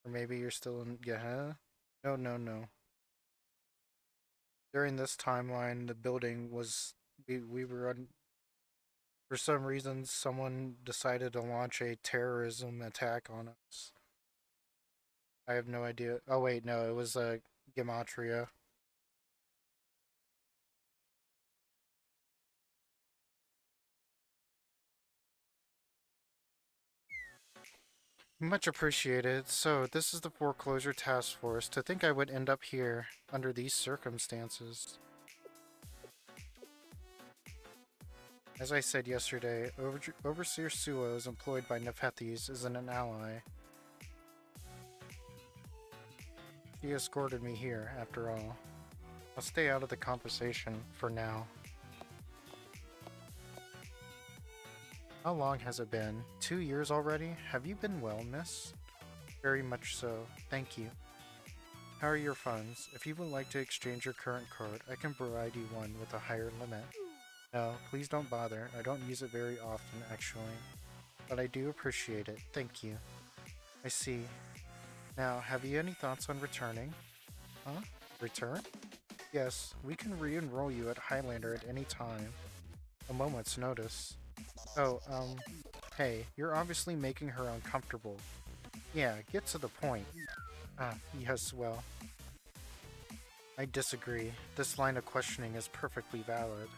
Or maybe you're still in Gehenna? No, no, no. During this timeline, the building was... We were on... For some reason, someone decided to launch a terrorism attack on us. I have no idea. Oh wait, no, it was Gematria. Much appreciated. So, this is the foreclosure task force. To think I would end up here under these circumstances. As I said yesterday, Overseer Suo is employed by Nepenthes as an ally. He escorted me here, after all. I'll stay out of the conversation for now. How long has it been? 2 years already? Have you been well, miss? Very much so. Thank you. How are your funds? If you would like to exchange your current card, I can provide you one with a higher limit. No, please don't bother. I don't use it very often, actually. But I do appreciate it. Thank you. I see. Now, have you any thoughts on returning? Huh? Return? Yes, we can re-enroll you at Highlander at any time. A moment's notice. Oh, hey, you're obviously making her uncomfortable. Yeah, get to the point. Ah, yes, well. I disagree. This line of questioning is perfectly valid.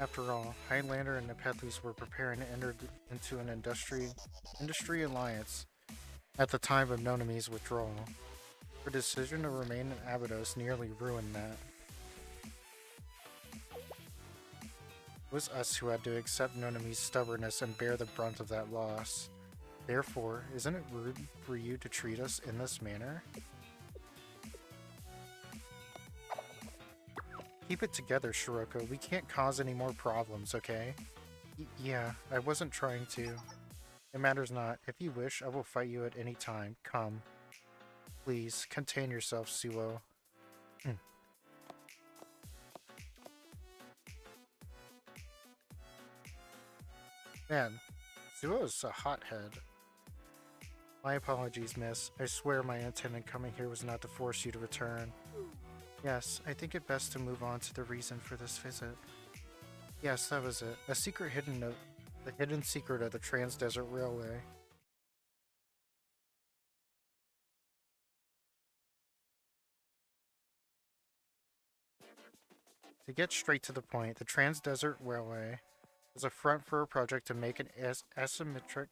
After all, Highlander and Nepethys were preparing to enter into an industry alliance at the time of Nonami's withdrawal. Her decision to remain in Abydos nearly ruined that. It was us who had to accept Nonami's stubbornness and bear the brunt of that loss. Therefore, isn't it rude for you to treat us in this manner? Keep it together, Shiroko. We can't cause any more problems, okay? Yeah, I wasn't trying to. It matters not. If you wish, I will fight you at any time. Come. Please, contain yourself, Suo. Man, Suo's a hothead. My apologies, miss. I swear my intent in coming here was not to force you to return. Yes, I think it best to move on to the reason for this visit. Yes, that was it. A secret hidden note. The hidden secret of the Trans-Desert Railway. To get straight to the point, the Trans-Desert Railway was a front for a project to make an asymmetric,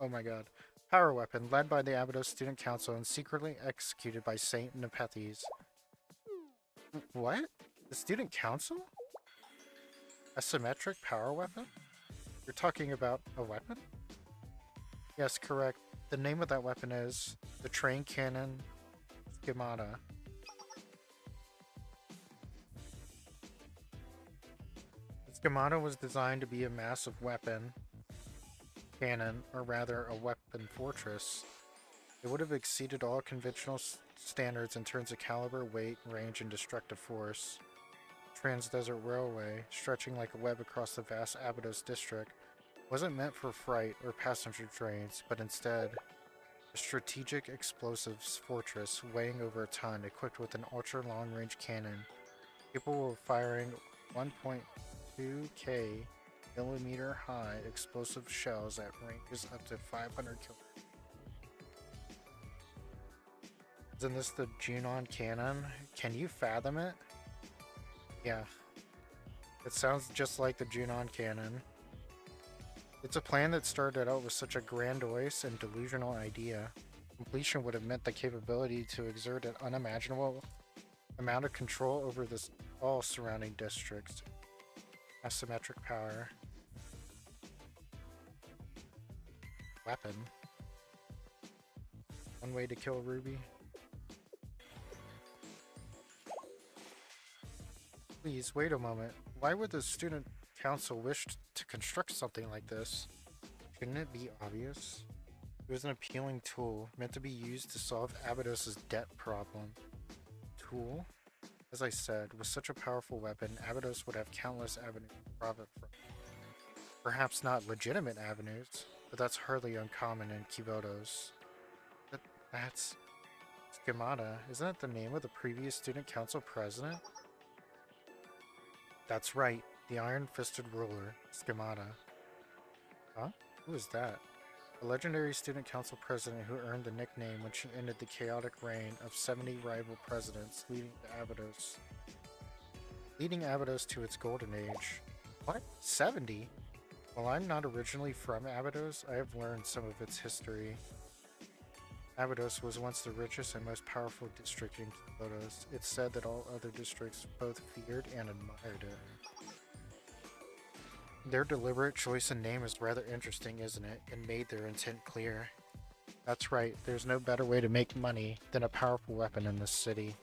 oh my god, power weapon led by the Abydos Student Council and secretly executed by Saint Nepethys. What? The Student Council? A symmetric power weapon? You're talking about a weapon? Yes, correct. The name of that weapon is the Train Cannon Schemata. The Schemata was designed to be a massive weapon cannon, or rather a weapon fortress. It would have exceeded all conventional standards in terms of caliber, weight, range, and destructive force. Trans-Desert Railway, stretching like a web across the vast Abydos district, wasn't meant for freight or passenger trains, but instead a strategic explosives fortress weighing over a ton, equipped with an ultra-long-range cannon, capable of firing 1.2k millimeter high explosive shells at ranges up to 500 kilometers. Isn't this the Junon cannon? Can you fathom it? Yeah. It sounds just like the Junon cannon. It's a plan that started out with such a grandiose and delusional idea. Completion would have meant the capability to exert an unimaginable amount of control over all surrounding districts. Asymmetric power. Weapon. One way to kill Ruby. Please, wait a moment. Why would the student council wish to construct something like this? Shouldn't it be obvious? It was an appealing tool, meant to be used to solve Abydos' debt problem. Tool? As I said, with such a powerful weapon, Abydos would have countless avenues to profit from. Perhaps not legitimate avenues, but that's hardly uncommon in Kibotos. That's Schemata. Isn't that the name of the previous student council president? That's right, the iron-fisted ruler, Schemata. Huh? Who is that? A legendary student council president who earned the nickname when she ended the chaotic reign of 70 rival presidents, leading Abydos to its golden age. What? 70? While I'm not originally from Abydos, I have learned some of its history. Abydos was once the richest and most powerful district in Kibotos. It's said that all other districts both feared and admired it. Their deliberate choice in name is rather interesting, isn't it? And made their intent clear. That's right, there's no better way to make money than a powerful weapon in this city.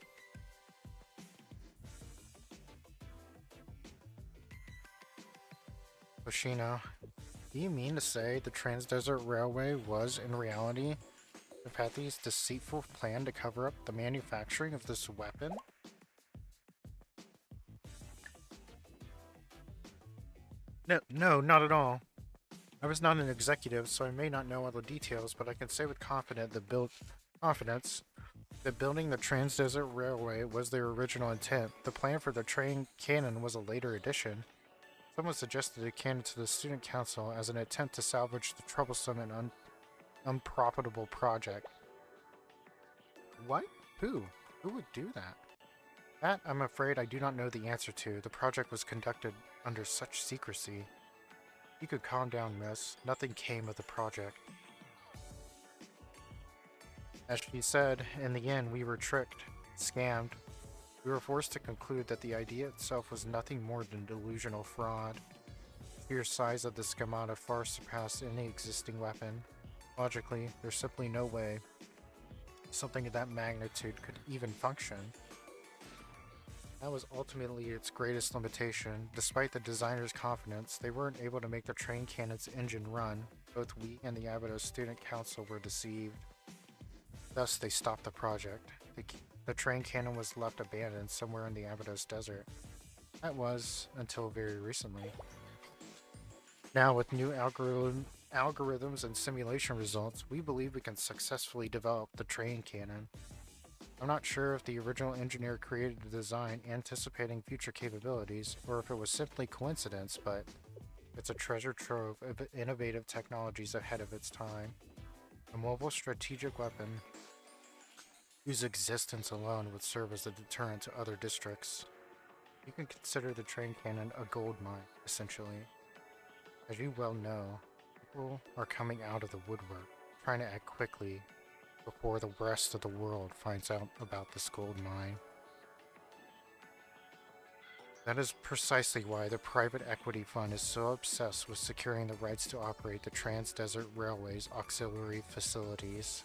Hoshino, Do you mean to say the Trans-Desert Railway was, in reality, Nepathi's deceitful plan to cover up the manufacturing of this weapon? No, not at all. I was not an executive, so I may not know all the details, but I can say with confidence that building the Trans-Desert Railway was their original intent. The plan for the train cannon was a later addition. Someone suggested a cannon to the student council as an attempt to salvage the troublesome and unprofitable project. What? Who? Who would do that? That, I'm afraid, I do not know the answer to. The project was conducted under such secrecy. You could calm down, miss. Nothing came of the project. As she said, in the end we were tricked, scammed. We were forced to conclude that the idea itself was nothing more than delusional fraud. The sheer size of the schemata far surpassed any existing weapon. Logically, there's simply no way something of that magnitude could even function. That was ultimately its greatest limitation. Despite the designer's confidence, they weren't able to make the train cannon's engine run. Both we and the Abydos Student Council were deceived. Thus, they stopped the project. The train cannon was left abandoned somewhere in the Abydos Desert. That was, until very recently. Now, with new algorithms and simulation results, we believe we can successfully develop the train cannon. I'm not sure if the original engineer created the design anticipating future capabilities, or if it was simply coincidence, but it's a treasure trove of innovative technologies ahead of its time. A mobile strategic weapon whose existence alone would serve as a deterrent to other districts. You can consider the train cannon a gold mine, essentially. As you well know, people are coming out of the woodwork, trying to act quickly before the rest of the world finds out about this gold mine. That is precisely why the private equity fund is so obsessed with securing the rights to operate the Trans-Desert Railway's auxiliary facilities.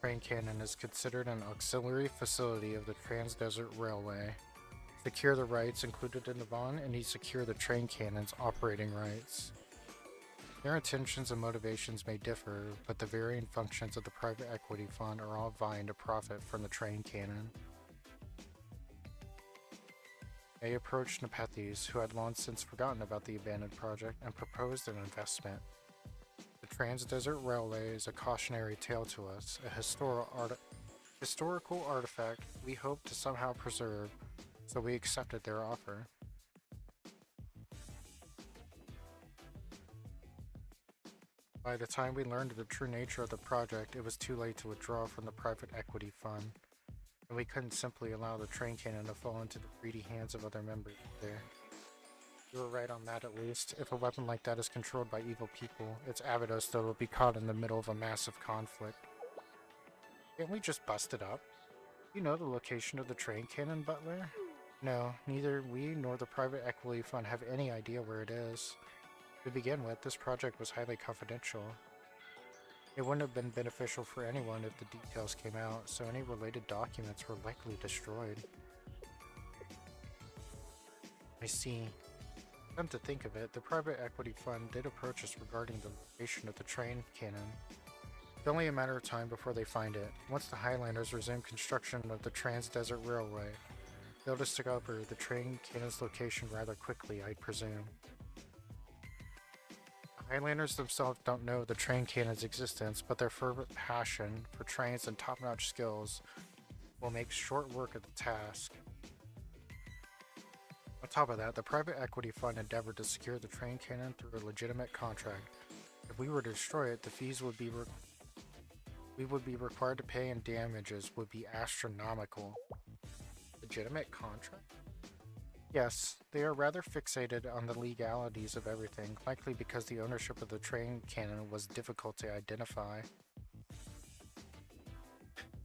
Train cannon is considered an auxiliary facility of the Trans-Desert Railway. To secure the rights included in the bond, and to secure the train cannon's operating rights. Their intentions and motivations may differ, but the varying functions of the private equity fund are all vying to profit from the train cannon. They approached Nepenthes, who had long since forgotten about the abandoned project, and proposed an investment. The Trans-Desert Railway is a cautionary tale to us, a historical artifact we hope to somehow preserve, so we accepted their offer. By the time we learned the true nature of the project, it was too late to withdraw from the private equity fund, and we couldn't simply allow the train cannon to fall into the greedy hands of other members there. You were right on that, at least. If a weapon like that is controlled by evil people, it's Abydos that will be caught in the middle of a massive conflict. Can't we just bust it up? You know the location of the train cannon, Butler? No, neither we nor the private equity fund have any idea where it is. To begin with, this project was highly confidential. It wouldn't have been beneficial for anyone if the details came out, so any related documents were likely destroyed. I see. Come to think of it, the private equity fund did approach us regarding the location of the train cannon. It's only a matter of time before they find it. Once the Highlanders resume construction of the Trans-Desert Railway, they'll discover the train cannon's location rather quickly, I presume. Highlanders themselves don't know the train cannon's existence, but their fervent passion for trains and top-notch skills will make short work of the task. On top of that, the private equity fund endeavored to secure the train cannon through a legitimate contract. If we were to destroy it, the fees we would be required to pay, and damages would be astronomical. Legitimate contract? Yes, they are rather fixated on the legalities of everything, likely because the ownership of the train cannon was difficult to identify.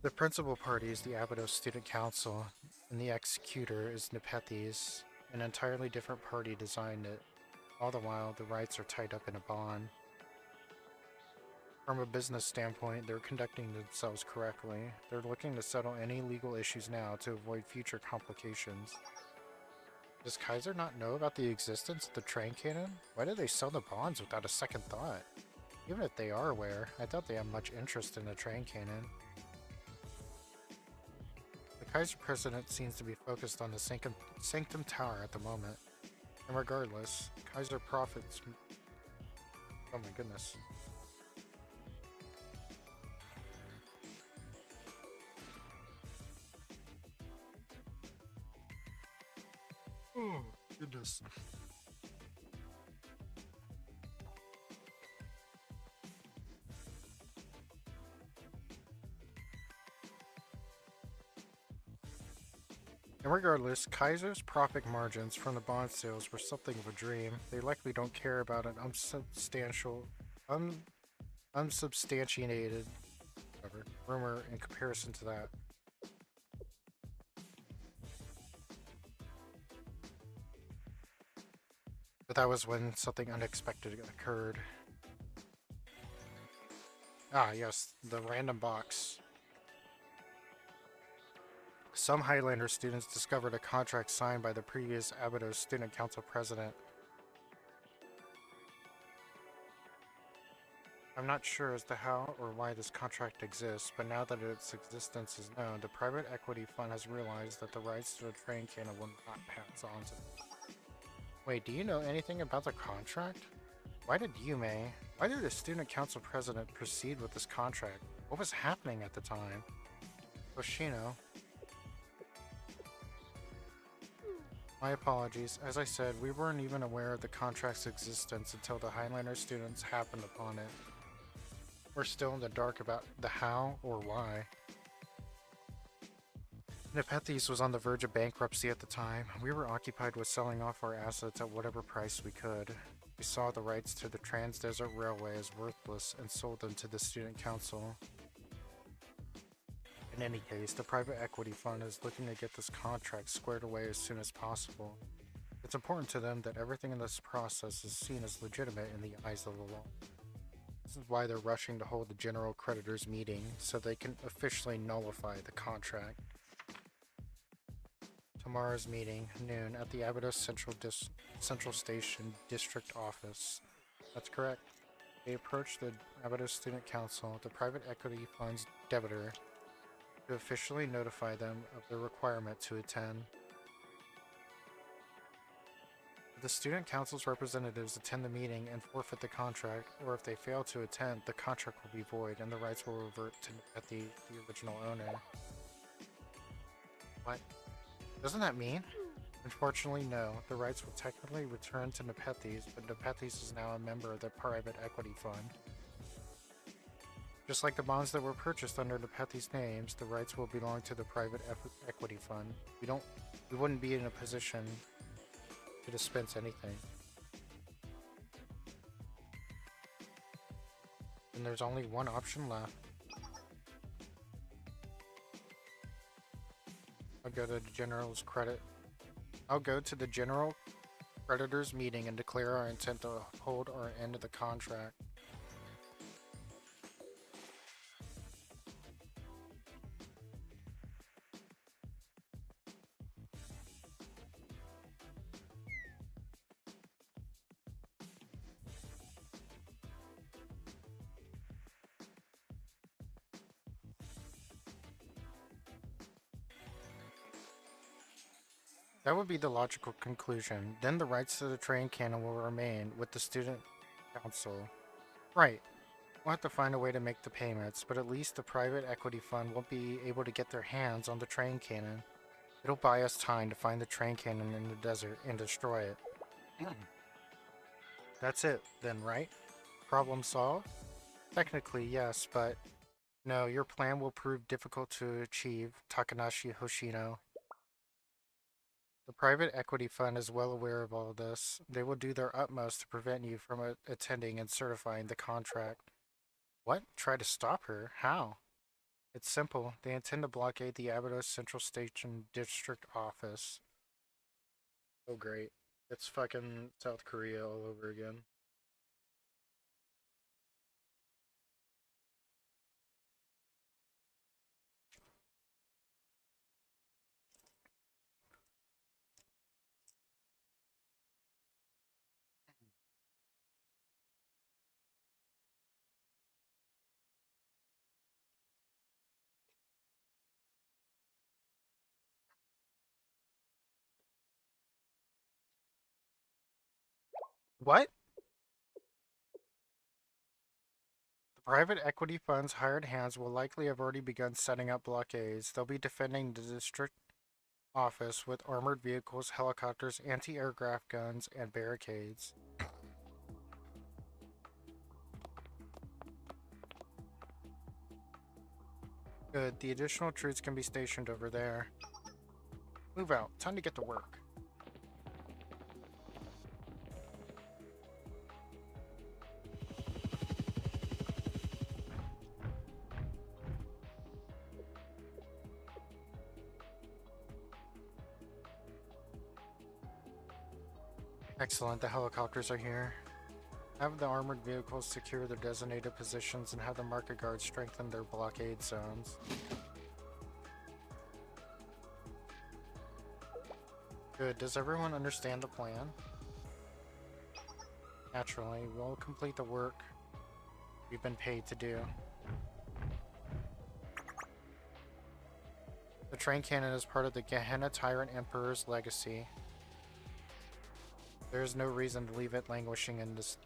The principal party is the Abydos Student Council, and the executor is Nepenthes. An entirely different party designed it. All the while, the rights are tied up in a bond. From a business standpoint, they're conducting themselves correctly. They're looking to settle any legal issues now to avoid future complications. Does Kaiser not know about the existence of the train cannon? Why did they sell the bonds without a second thought? Even if they are aware, I doubt they have much interest in the train cannon. The Kaiser president seems to be focused on the Sanctum Tower at the moment. And regardless, Kaiser profits... Oh my goodness. Oh, goodness. And regardless, Kaiser's profit margins from the bond sales were something of a dream. They likely don't care about an unsubstantiated rumor in comparison to that. But that was when something unexpected occurred. Ah, yes, the random box. Some Highlander students discovered a contract signed by the previous Abydos Student Council president. I'm not sure as to how or why this contract exists, but now that its existence is known, the private equity fund has realized that the rights to the train cannon will not pass on to them. Wait, do you know anything about the contract? Why did the student council president proceed with this contract? What was happening at the time? Hoshino. My apologies. As I said, we weren't even aware of the contract's existence until the Highlander students happened upon it. We're still in the dark about the how or why. Nepenthes was on the verge of bankruptcy at the time. We were occupied with selling off our assets at whatever price we could. We saw the rights to the Trans-Desert Railway as worthless and sold them to the Student Council. In any case, the private equity fund is looking to get this contract squared away as soon as possible. It's important to them that everything in this process is seen as legitimate in the eyes of the law. This is why they're rushing to hold the general creditors meeting, so they can officially nullify the contract. Tomorrow's meeting, noon, at the Abydos Central Station District Office. That's correct. They approached the Abydos Student Council, the private equity fund's debitor, to officially notify them of the requirement to attend. If the Student Council's representatives attend the meeting and forfeit the contract, or if they fail to attend, the contract will be void and the rights will revert to the original owner. What? Doesn't that mean? Unfortunately, no. The rights will technically return to Nepenthes, but Nepenthes is now a member of the private equity fund. Just like the bonds that were purchased under Nepenthes' names, the rights will belong to the private equity fund. We wouldn't be in a position to dispense anything. And there's only one option left. I'll go to the general creditors meeting and declare our intent to uphold our end of the contract. That would be the logical conclusion. Then the rights to the train cannon will remain with the student council. Right. We'll have to find a way to make the payments, but at least the private equity fund won't be able to get their hands on the train cannon. It'll buy us time to find the train cannon in the desert and destroy it. That's it, then, right? Problem solved? Technically, yes, but... No, your plan will prove difficult to achieve, Takanashi Hoshino. The private equity fund is well aware of all this. They will do their utmost to prevent you from attending and certifying the contract. What? Try to stop her? How? It's simple. They intend to blockade the Abydos Central Station District Office. Oh great. It's fucking South Korea all over again. What? The private equity fund's hired hands will likely have already begun setting up blockades. They'll be defending the district office with armored vehicles, helicopters, anti-aircraft guns, and barricades. Good, the additional troops can be stationed over there. Move out, time to get to work. Excellent, the helicopters are here. Have the armored vehicles secure their designated positions and have the market guards strengthen their blockade zones. Good, does everyone understand the plan? Naturally, we'll complete the work we've been paid to do. The train cannon is part of the Gehenna Tyrant Emperor's legacy. There is no reason to leave it languishing in this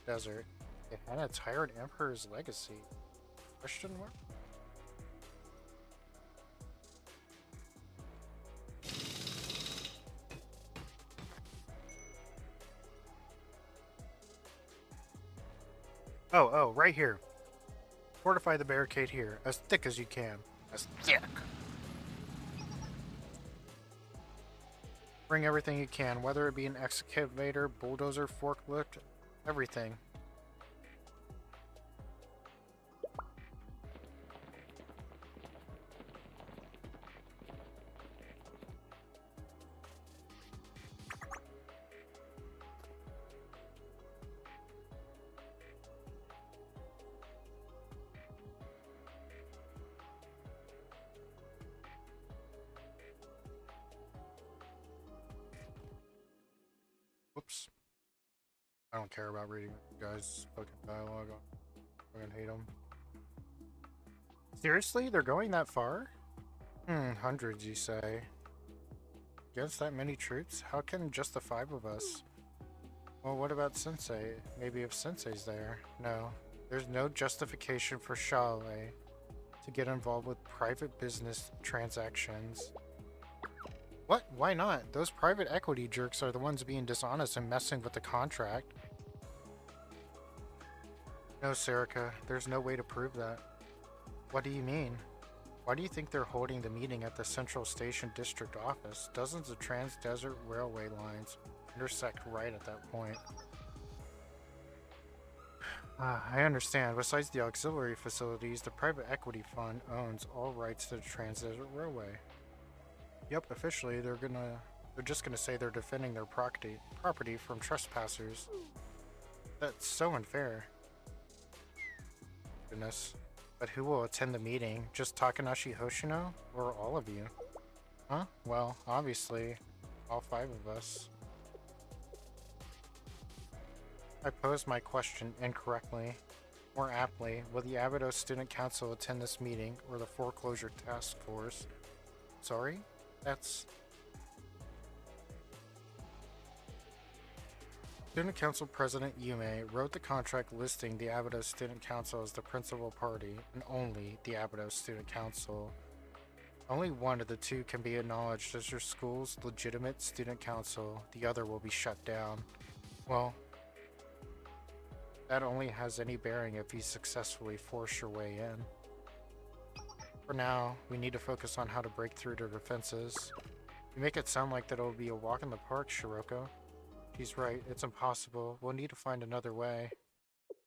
desert. Gehenna Tyrant Emperor's legacy? Question mark? Oh, right here. Fortify the barricade here, as thick as you can. As thick. Bring everything you can, whether it be an excavator, bulldozer, forklift, everything. Whoops. I don't care about reading you guys' fucking dialogue. I fucking hate them. Seriously? They're going that far? Hundreds, you say? Against that many troops? How can just the 5 of us? Well, what about Sensei? Maybe if Sensei's there. No. There's no justification for Shale to get involved with private business transactions. What? Why not? Those private equity jerks are the ones being dishonest and messing with the contract. No, Serica, there's no way to prove that. What do you mean? Why do you think they're holding the meeting at the Central Station District Office? Dozens of Trans-Desert Railway lines intersect right at that point. I understand. Besides the auxiliary facilities, the private equity fund owns all rights to the Trans-Desert Railway. Yep, officially they're just gonna say they're defending their property from trespassers. That's so unfair. Goodness. But who will attend the meeting? Just Takanashi Hoshino? Or all of you? Huh? Well, obviously, all 5 of us. I posed my question incorrectly. More aptly, will the Abydos Student Council attend this meeting, or the Foreclosure Task Force? Sorry? That's... Student Council President Yume wrote the contract listing the Abydos Student Council as the principal party, and only the Abydos Student Council. Only one of the 2 can be acknowledged as your school's legitimate student council. The other will be shut down. Well, that only has any bearing if you successfully force your way in. For now, we need to focus on how to break through their defenses. You make it sound like that it'll be a walk in the park, Shiroko. She's right, it's impossible. We'll need to find another way.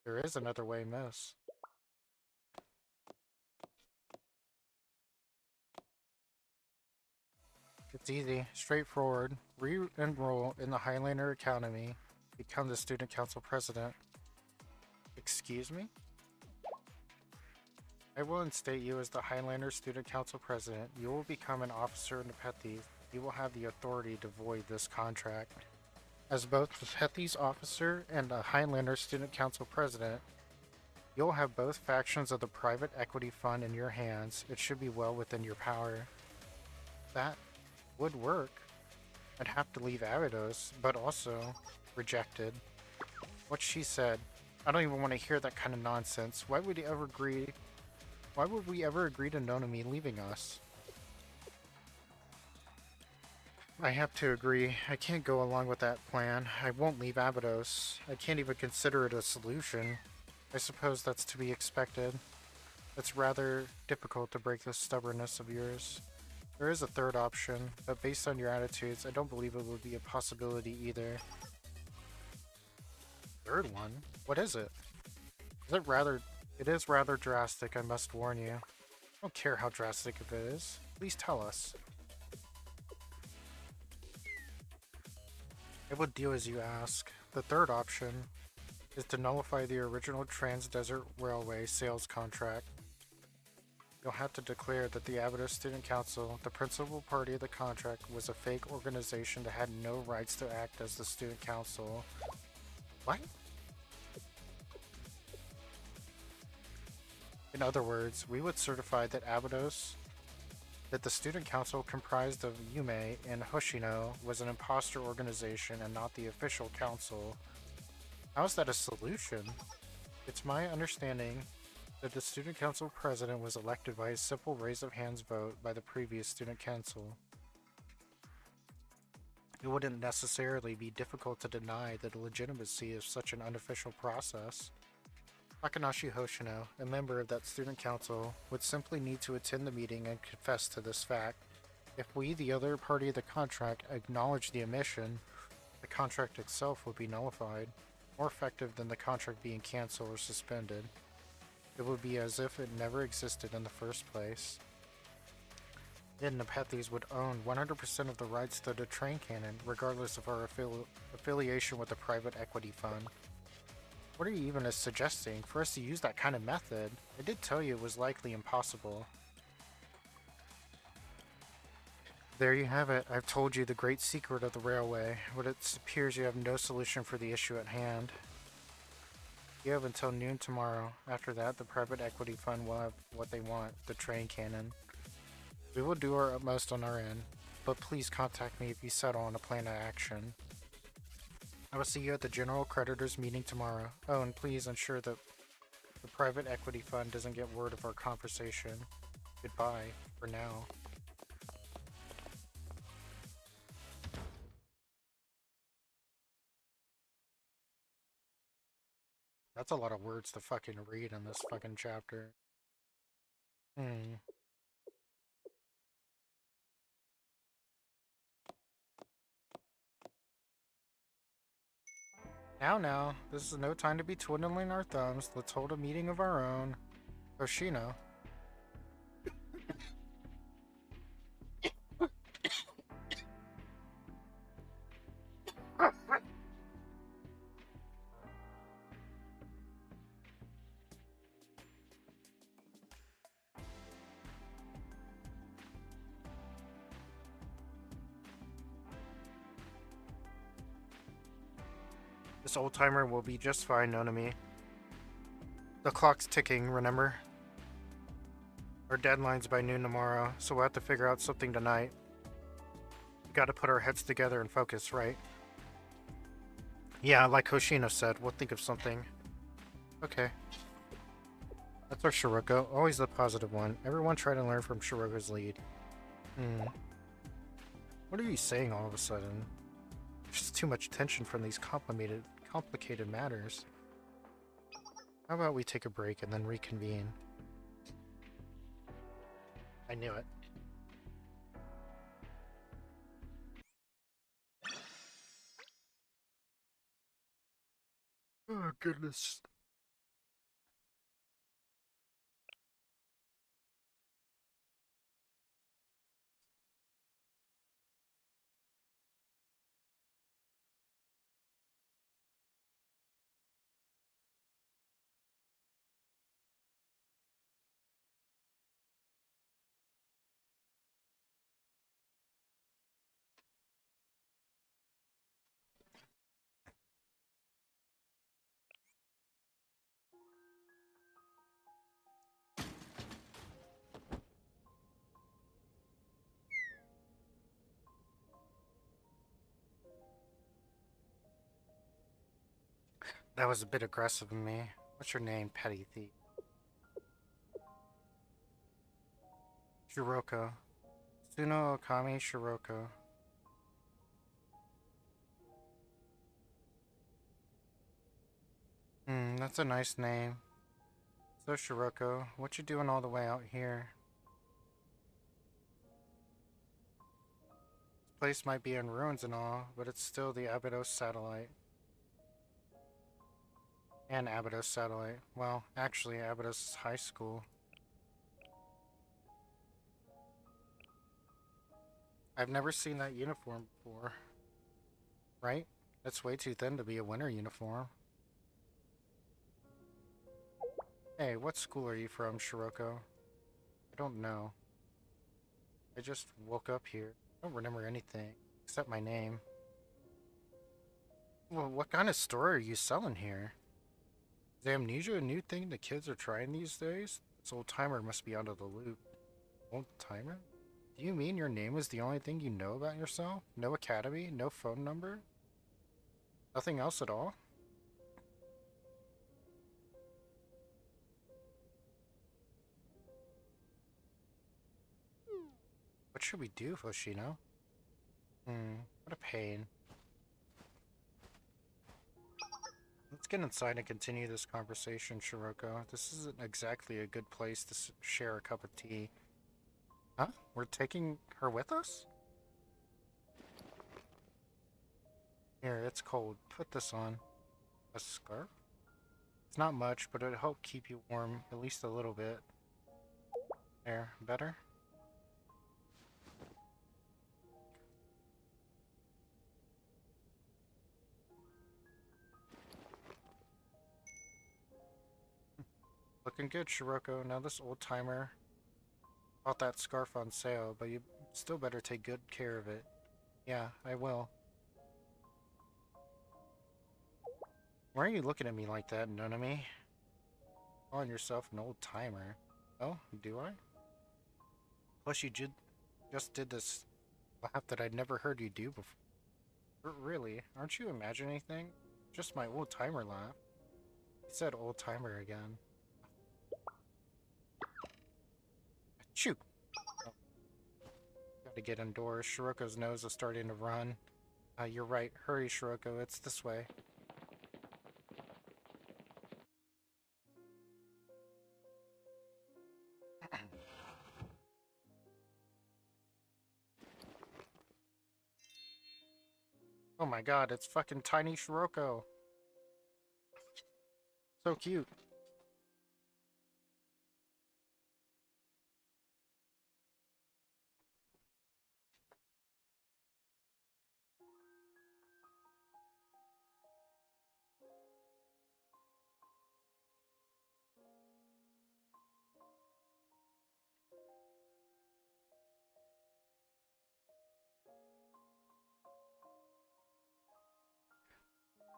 There is another way, miss. It's easy, straightforward. Re-enroll in the Highlander Academy. Become the Student Council President. Excuse me? I will instate you as the Highlander Student Council President. You will become an officer in the Pethies. You will have the authority to void this contract. As both the Pethies officer and the Highlander Student Council President, you'll have both factions of the private equity fund in your hands. It should be well within your power. That would work. I'd have to leave Abydos, but also Rejected. What she said. I don't even want to hear that kind of nonsense. Why would we ever agree to Nonami leaving us? I have to agree. I can't go along with that plan. I won't leave Abydos. I can't even consider it a solution. I suppose that's to be expected. It's rather difficult to break this stubbornness of yours. There is a third option, but based on your attitudes, I don't believe it would be a possibility either. Third one? What is it? It is rather drastic, I must warn you. I don't care how drastic it is. Please tell us. I will do as you ask. The third option is to nullify the original Trans-Desert Railway sales contract. You'll have to declare that the Abydos Student Council, the principal party of the contract, was a fake organization that had no rights to act as the Student Council. What? In other words, we would certify that that the Student Council comprised of Yume and Hoshino was an imposter organization and not the official council. How is that a solution? It's my understanding that the Student Council president was elected by a simple raise of hands vote by the previous Student Council. It wouldn't necessarily be difficult to deny the legitimacy of such an unofficial process. Takanashi Hoshino, a member of that student council, would simply need to attend the meeting and confess to this fact. If we, the other party of the contract, acknowledge the omission, the contract itself would be nullified, more effective than the contract being cancelled or suspended. It would be as if it never existed in the first place. Then the Nepethys would own 100% of the rights to the train cannon, regardless of our affiliation with a private equity fund. What are you even suggesting? For us to use that kind of method? I did tell you it was likely impossible. There you have it. I've told you the great secret of the railway, but it appears you have no solution for the issue at hand. You have until noon tomorrow. After that, the private equity fund will have what they want, the train cannon. We will do our utmost on our end, but please contact me if you settle on a plan of action. I will see you at the General Creditors meeting tomorrow. Oh, and please ensure that the private equity fund doesn't get word of our conversation. Goodbye, for now. That's a lot of words to fucking read in this fucking chapter. Now, this is no time to be twiddling our thumbs. Let's hold a meeting of our own. Hoshino. This old timer will be just fine, Nonami. The clock's ticking, remember? Our deadline's by noon tomorrow, so we'll have to figure out something tonight. We gotta put our heads together and focus, right? Yeah, like Hoshino said, we'll think of something. Okay. That's our Shiroko, always the positive one. Everyone try to learn from Shiroko's lead. What are you saying all of a sudden? Just too much tension from these complicated matters. How about we take a break and then reconvene? I knew it. Oh, goodness. That was a bit aggressive of me. What's your name, petty thief? Shiroko. Suno Okami Shiroko. That's a nice name. So Shiroko, what you doing all the way out here? This place might be in ruins and all, but it's still the Abydos satellite. And Abydos satellite. Well, actually, Abydos is high school. I've never seen that uniform before. Right? That's way too thin to be a winter uniform. Hey, what school are you from, Shiroko? I don't know. I just woke up here. I don't remember anything, except my name. Well, what kind of store are you selling here? Is amnesia a new thing the kids are trying these days? This old timer must be out of the loop. Old timer? Do you mean your name is the only thing you know about yourself? No academy? No phone number? Nothing else at all? What should we do, Hoshino? What a pain. Let's get inside and continue this conversation, Shiroko. This isn't exactly a good place to share a cup of tea. Huh? We're taking her with us? Here, it's cold. Put this on. A scarf? It's not much, but it'll help keep you warm, at least a little bit. There, better? Looking good, Shiroko. Now this old timer bought that scarf on sale, but you still better take good care of it. Yeah, I will. Why are you looking at me like that, Nonami? Calling yourself an old timer. Oh, do I? Plus you just did this laugh that I'd never heard you do before. Really? Aren't you imagining anything? Just my old timer laugh. You said old timer again. Shoot! Oh. Gotta get indoors. Shiroko's nose is starting to run. You're right. Hurry, Shiroko. It's this way. Oh my god, it's fucking tiny Shiroko. So cute.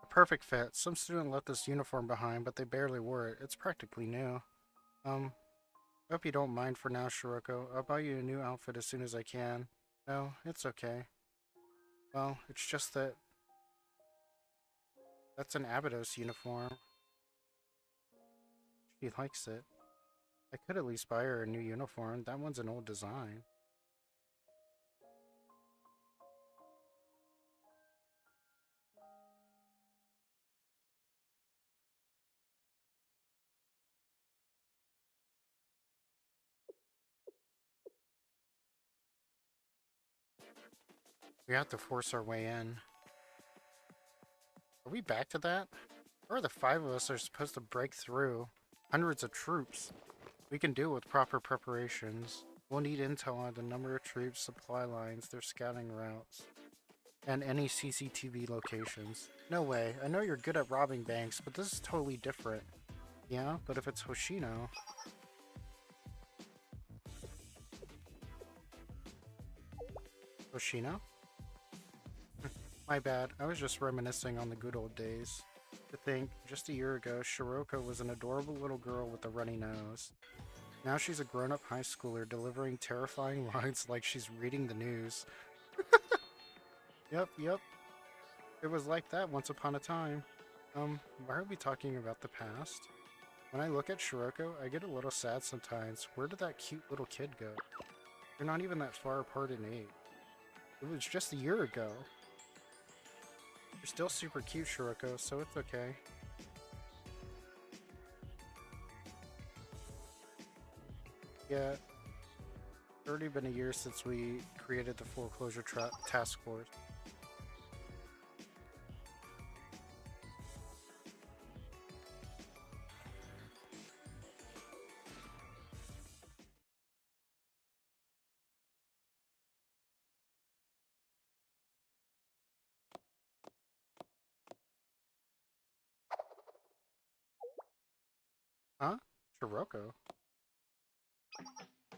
A perfect fit. Some student left this uniform behind, but they barely wore it. It's practically new. Hope you don't mind for now, Shiroko. I'll buy you a new outfit as soon as I can. No, it's okay. Well, it's just that that's an Abydos uniform. She likes it. I could at least buy her a new uniform. That one's an old design. We have to force our way in. Are we back to that? Or the five of us are supposed to break through? Hundreds of troops. We can do it with proper preparations. We'll need intel on the number of troops, supply lines, their scouting routes, and any CCTV locations. No way. I know you're good at robbing banks, but this is totally different. Yeah, but if it's Hoshino... Hoshino? My bad. I was just reminiscing on the good old days. To think, just a year ago, Shiroko was an adorable little girl with a runny nose. Now she's a grown-up high schooler delivering terrifying lines like she's reading the news. Yep. It was like that once upon a time. Why are we talking about the past? When I look at Shiroko, I get a little sad sometimes. Where did that cute little kid go? You're not even that far apart in age. It was just a year ago. You're still super cute, Shiroko, so it's okay. Yeah, it's already been a year since we created the foreclosure task force. Huh? Shiroko?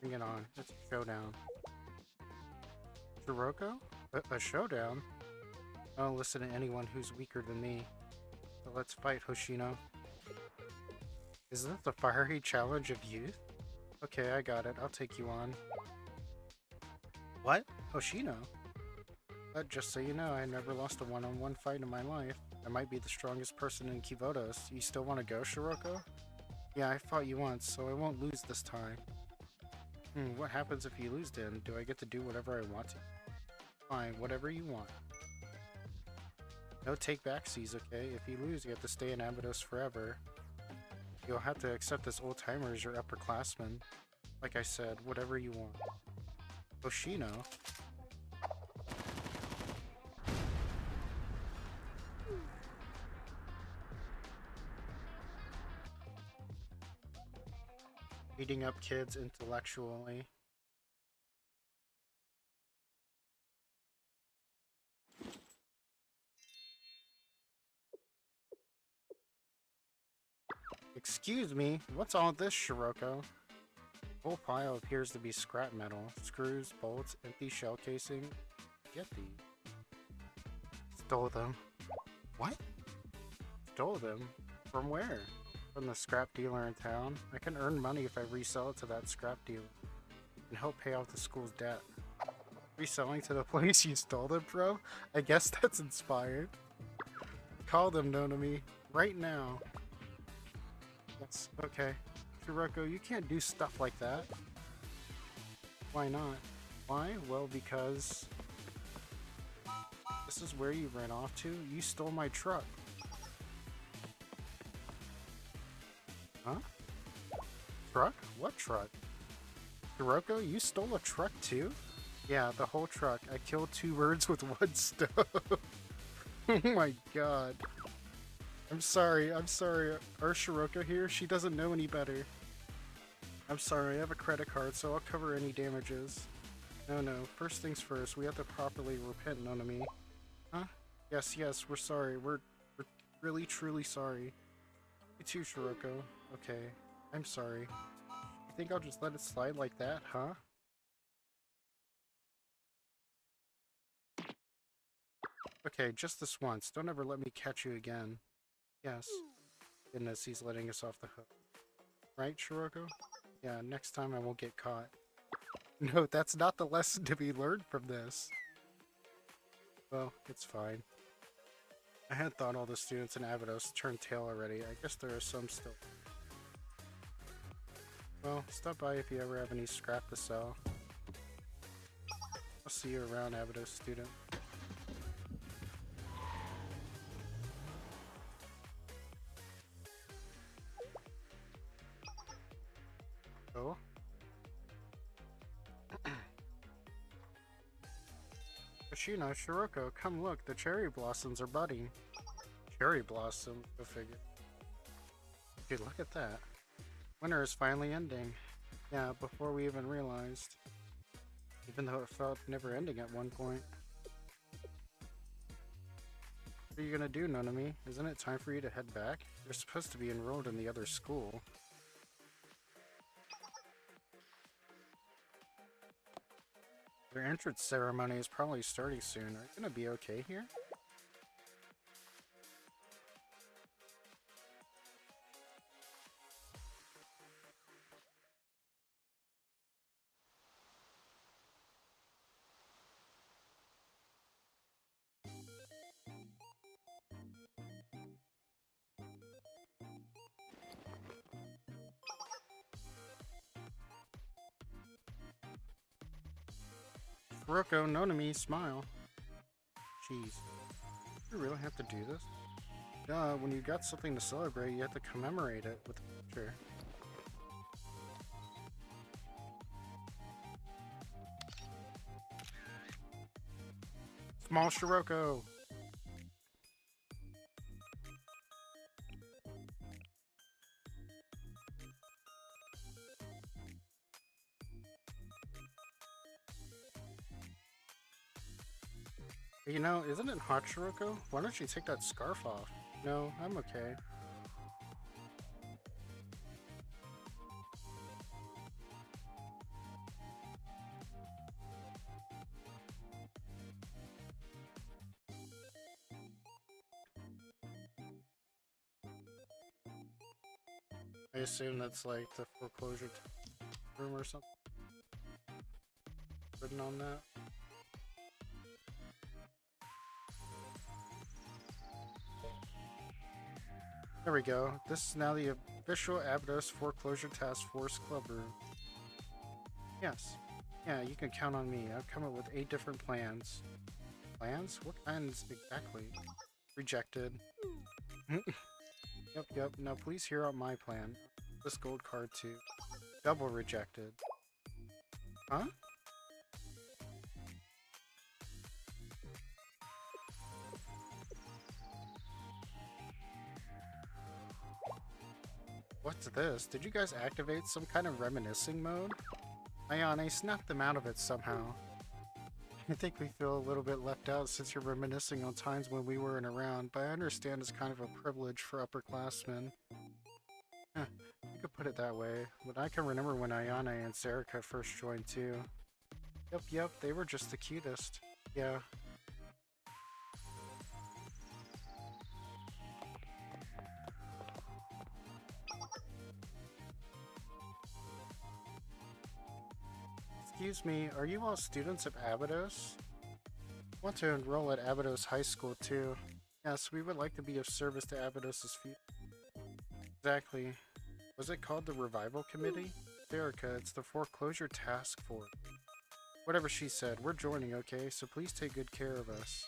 Bring it on. It's a showdown. Shiroko? A showdown? I don't listen to anyone who's weaker than me. So let's fight, Hoshino. Is this the fiery challenge of youth? Okay, I got it. I'll take you on. What? Hoshino? Just so you know, I never lost a one-on-one fight in my life. I might be the strongest person in Kivodos. You still want to go, Shiroko? Yeah, I fought you once, so I won't lose this time. What happens if you lose then? Do I get to do whatever I want to? Fine, whatever you want. No take-backsies, okay? If you lose, you have to stay in Abydos forever. You'll have to accept this old-timer as your upperclassman. Like I said, whatever you want. Hoshino? Beating up kids intellectually. Excuse me, what's all this, Shiroko? The whole pile appears to be scrap metal. Screws, bolts, empty shell casing. Get these. Stole them. What? Stole them? From where? From the scrap dealer in town. I can earn money if I resell it to that scrap dealer and help pay off the school's debt. Reselling to the place you stole them from? I guess that's inspired. Call them, Nonami. Right now. That's okay. Shiroko, you can't do stuff like that. Why not? Why? Well, because this is where you ran off to? You stole my truck. Huh? Truck? What truck? Shiroko, you stole a truck too? Yeah, the whole truck. I killed 2 birds with 1 stone. Oh my god. I'm sorry. Our Shiroko here, she doesn't know any better. I'm sorry, I have a credit card, so I'll cover any damages. No, first things first, we have to properly repent, Nonami. Huh? Yes, we're sorry. We're really, truly sorry. You too, Shiroko. Okay, I'm sorry. You think I'll just let it slide like that, huh? Okay, just this once. Don't ever let me catch you again. Yes. Goodness, he's letting us off the hook. Right, Shiroko? Yeah, next time I won't get caught. No, that's not the lesson to be learned from this. Well, it's fine. I had thought all the students in Abydos turned tail already. I guess there are some still. Well, stop by if you ever have any scrap to sell. I'll see you around, Abydos student. Oh? Hoshino, Shiroko, come look, the cherry blossoms are budding. Cherry blossom, go figure. Dude, look at that. Winter is finally ending. Yeah, before we even realized. Even though it felt never ending at one point. What are you gonna do, Nonami? Isn't it time for you to head back? You're supposed to be enrolled in the other school. Your entrance ceremony is probably starting soon. Are you gonna be okay here? Roko, Nonami, smile. Jeez. You really have to do this? Yeah, when you got something to celebrate, you have to commemorate it with a picture. Small Shiroko! You know, isn't it hot, Shiroko? Why don't you take that scarf off? No, I'm okay. I assume that's like the foreclosure room or something written on that. There we go. This is now the official Abydos Foreclosure Task Force Club room. Yes. Yeah, you can count on me. I've come up with 8 different plans. Plans? What kinds exactly? Rejected. Yep. Now please hear out my plan. This gold card too. Double rejected. Huh? What's this? Did you guys activate some kind of reminiscing mode? Ayane, snap them out of it somehow. I think we feel a little bit left out since you're reminiscing on times when we weren't around, but I understand it's kind of a privilege for upperclassmen. You could put it that way, but I can remember when Ayane and Serica first joined too. Yep, they were just the cutest. Yeah. Excuse me, are you all students of Abydos? Want to enroll at Abydos High School too. Yes, we would like to be of service to Abydos' future. Exactly. Was it called the Revival Committee? Erica, it's the Foreclosure Task Force. Whatever she said, we're joining, okay? So please take good care of us.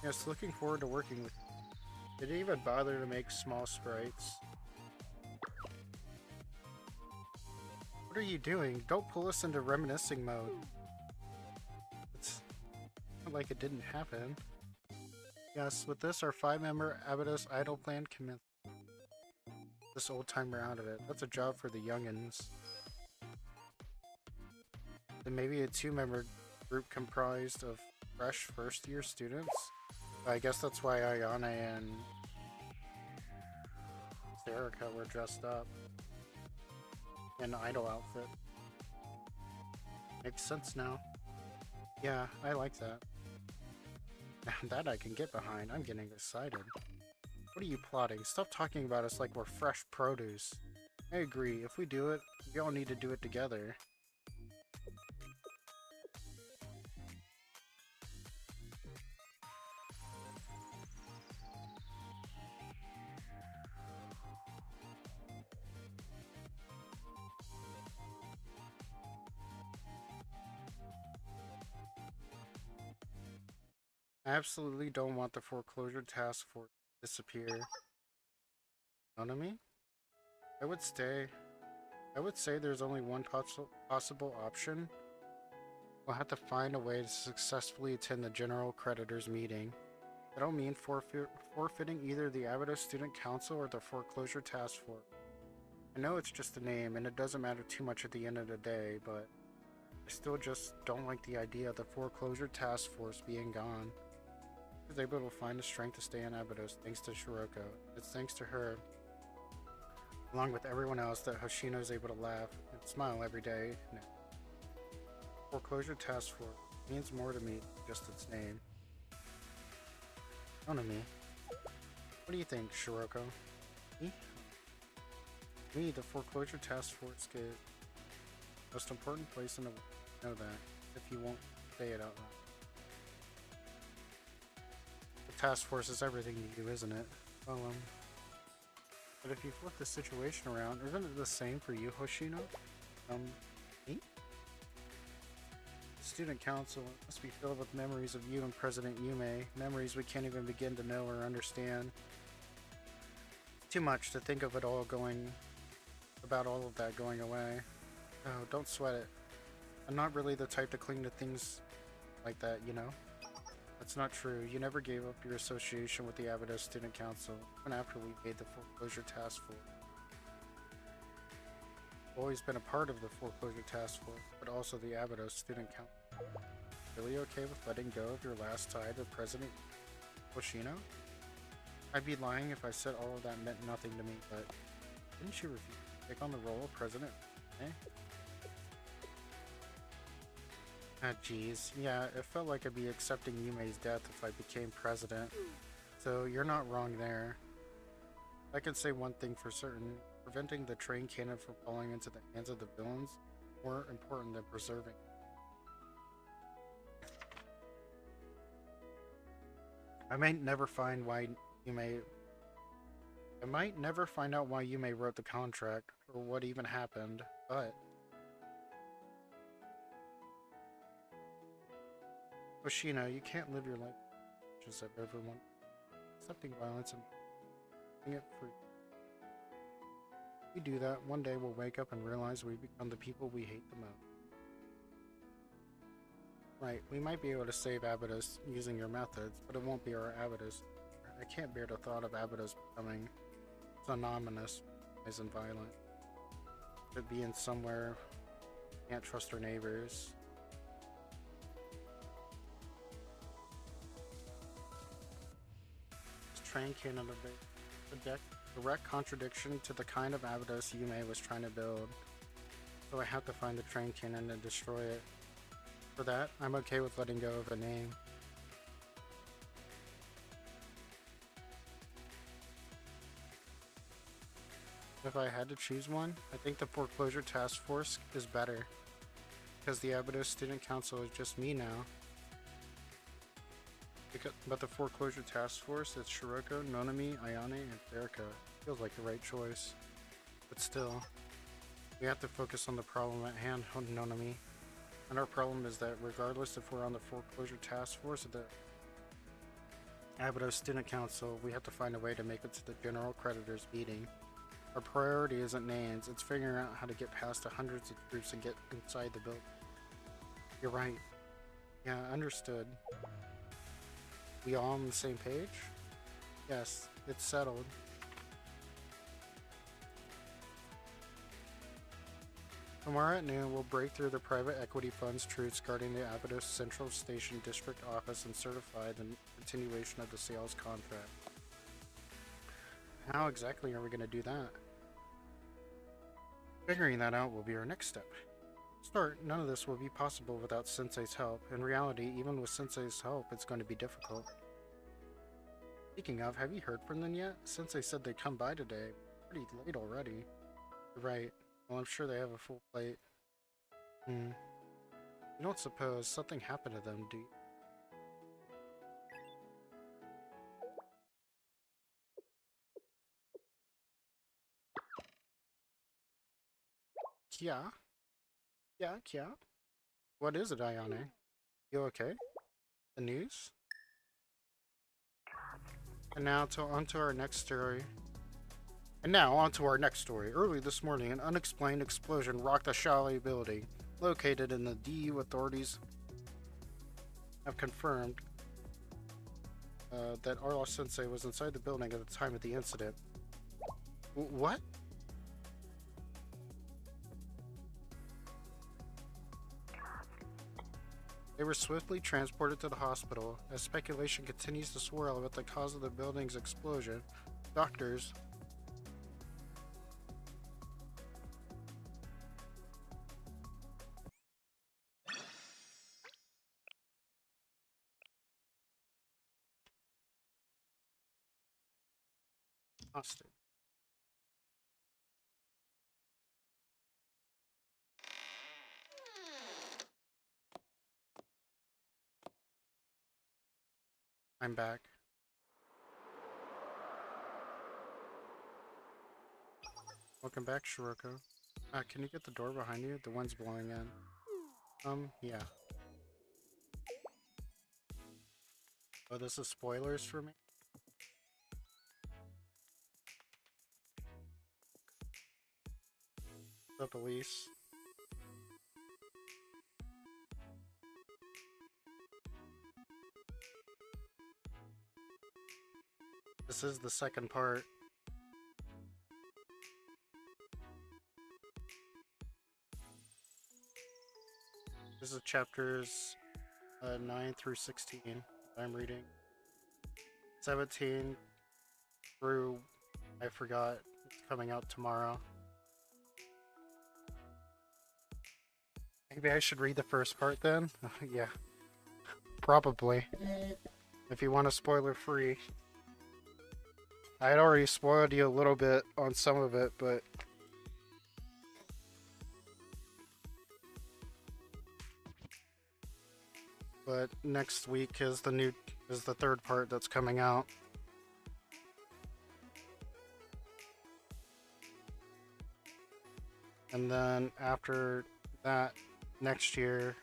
Yes, looking forward to working with you. Did it even bother to make small sprites? What are you doing? Don't pull us into reminiscing mode. It's not like it didn't happen. Yes, with this, our 5-member Abydos Idol plan commences. This old timer out of it. That's a job for the youngins. Then maybe a 2-member group comprised of fresh first-year students? I guess that's why Ayane and Serica were dressed up in an idol outfit. Makes sense now. Yeah, I like that. Now that I can get behind, I'm getting excited. What are you plotting? Stop talking about us like we're fresh produce. I agree, if we do it, we all need to do it together. I absolutely don't want the foreclosure task force to disappear. You know what I mean? I would stay. I would say there's only one possible option. We'll have to find a way to successfully attend the general creditors meeting. I don't mean forfeiting either the Abydos Student Council or the foreclosure task force. I know it's just a name and it doesn't matter too much at the end of the day, but I still just don't like the idea of the foreclosure task force being gone. I was able to find the strength to stay in Abydos thanks to Shiroko. It's thanks to her, along with everyone else, that Hoshino is able to laugh and smile every day now. Foreclosure Task Force means more to me than just its name. Onami, what do you think, Shiroko? Me, the Foreclosure Task Force gave the most important place in the world. Know that, if you won't say it out loud. The task force is everything you do, isn't it? Well, but if you flip the situation around, isn't it the same for you, Hoshino? Me? Student council must be filled with memories of you and President Yume, memories we can't even begin to know or understand. Too much to think of it all going about all of that going away. Oh, don't sweat it. I'm not really the type to cling to things like that, you know? That's not true. You never gave up your association with the Abydos Student Council, even after we made the foreclosure task force. I've always been a part of the foreclosure task force, but also the Abydos Student Council. Really okay with letting go of your last tie to President Hoshino? I'd be lying if I said all of that meant nothing to me, but didn't you refuse to take on the role of President? Eh? Ah, jeez. Yeah, it felt like I'd be accepting Yume's death if I became president. So you're not wrong there. I can say one thing for certain. Preventing the train cannon from falling into the hands of the villains is more important than preserving. I might never find out why Yume wrote the contract, or what even happened, but Hoshino, you can't live your life just of everyone. Accepting violence and making it free. If we do that, one day we'll wake up and realize we've become the people we hate the most. Right, we might be able to save Abydos using your methods, but it won't be our Abydos. I can't bear the thought of Abydos becoming synonymous and violent. Could be in somewhere, can't trust our neighbors. Train cannon a direct contradiction to the kind of Abydos Yume was trying to build. So I have to find the train cannon and destroy it. For that, I'm okay with letting go of a name. If I had to choose one, I think the Foreclosure Task Force is better. Because the Abydos Student Council is just me now. But the Foreclosure Task Force, it's Shiroko, Nonami, Ayane, and Erika. Feels like the right choice. But still, we have to focus on the problem at hand, Nonami. And our problem is that regardless if we're on the Foreclosure Task Force or the Abydos Student Council, we have to find a way to make it to the General Creditors meeting. Our priority isn't names, it's figuring out how to get past the hundreds of troops and get inside the building. You're right. Yeah, understood. We all on the same page? Yes, it's settled. Tomorrow at noon, we'll break through the private equity fund's troops guarding the Abydos Central Station District Office and certify the continuation of the sales contract. How exactly are we going to do that? Figuring that out will be our next step. Start, none of this will be possible without Sensei's help. In reality, even with Sensei's help, it's going to be difficult. Speaking of, have you heard from them yet? Sensei said they'd come by today. Pretty late already. You're right. Well, I'm sure they have a full plate. You don't suppose something happened to them, do you? Kia? Yeah, Kia? What is it, Ayane? You okay? The news? And now onto our next story. Early this morning, an unexplained explosion rocked the chalet building, located in the DU. Authorities have confirmed that Arlo Sensei was inside the building at the time of the incident. What? They were swiftly transported to the hospital. As speculation continues to swirl about the cause of the building's explosion, doctors hostage. I'm back. Welcome back, Shiroko. Can you get the door behind you? The wind's blowing in. Yeah. Oh, this is spoilers for me? The police. This is the second part. This is chapters 9 through 16 I'm reading. 17 through, I forgot, it's coming out tomorrow. Maybe I should read the first part then? Yeah, probably. If you want a spoiler free. I had already spoiled you a little bit on some of it, but next week is the third part that's coming out. And then after that, next year,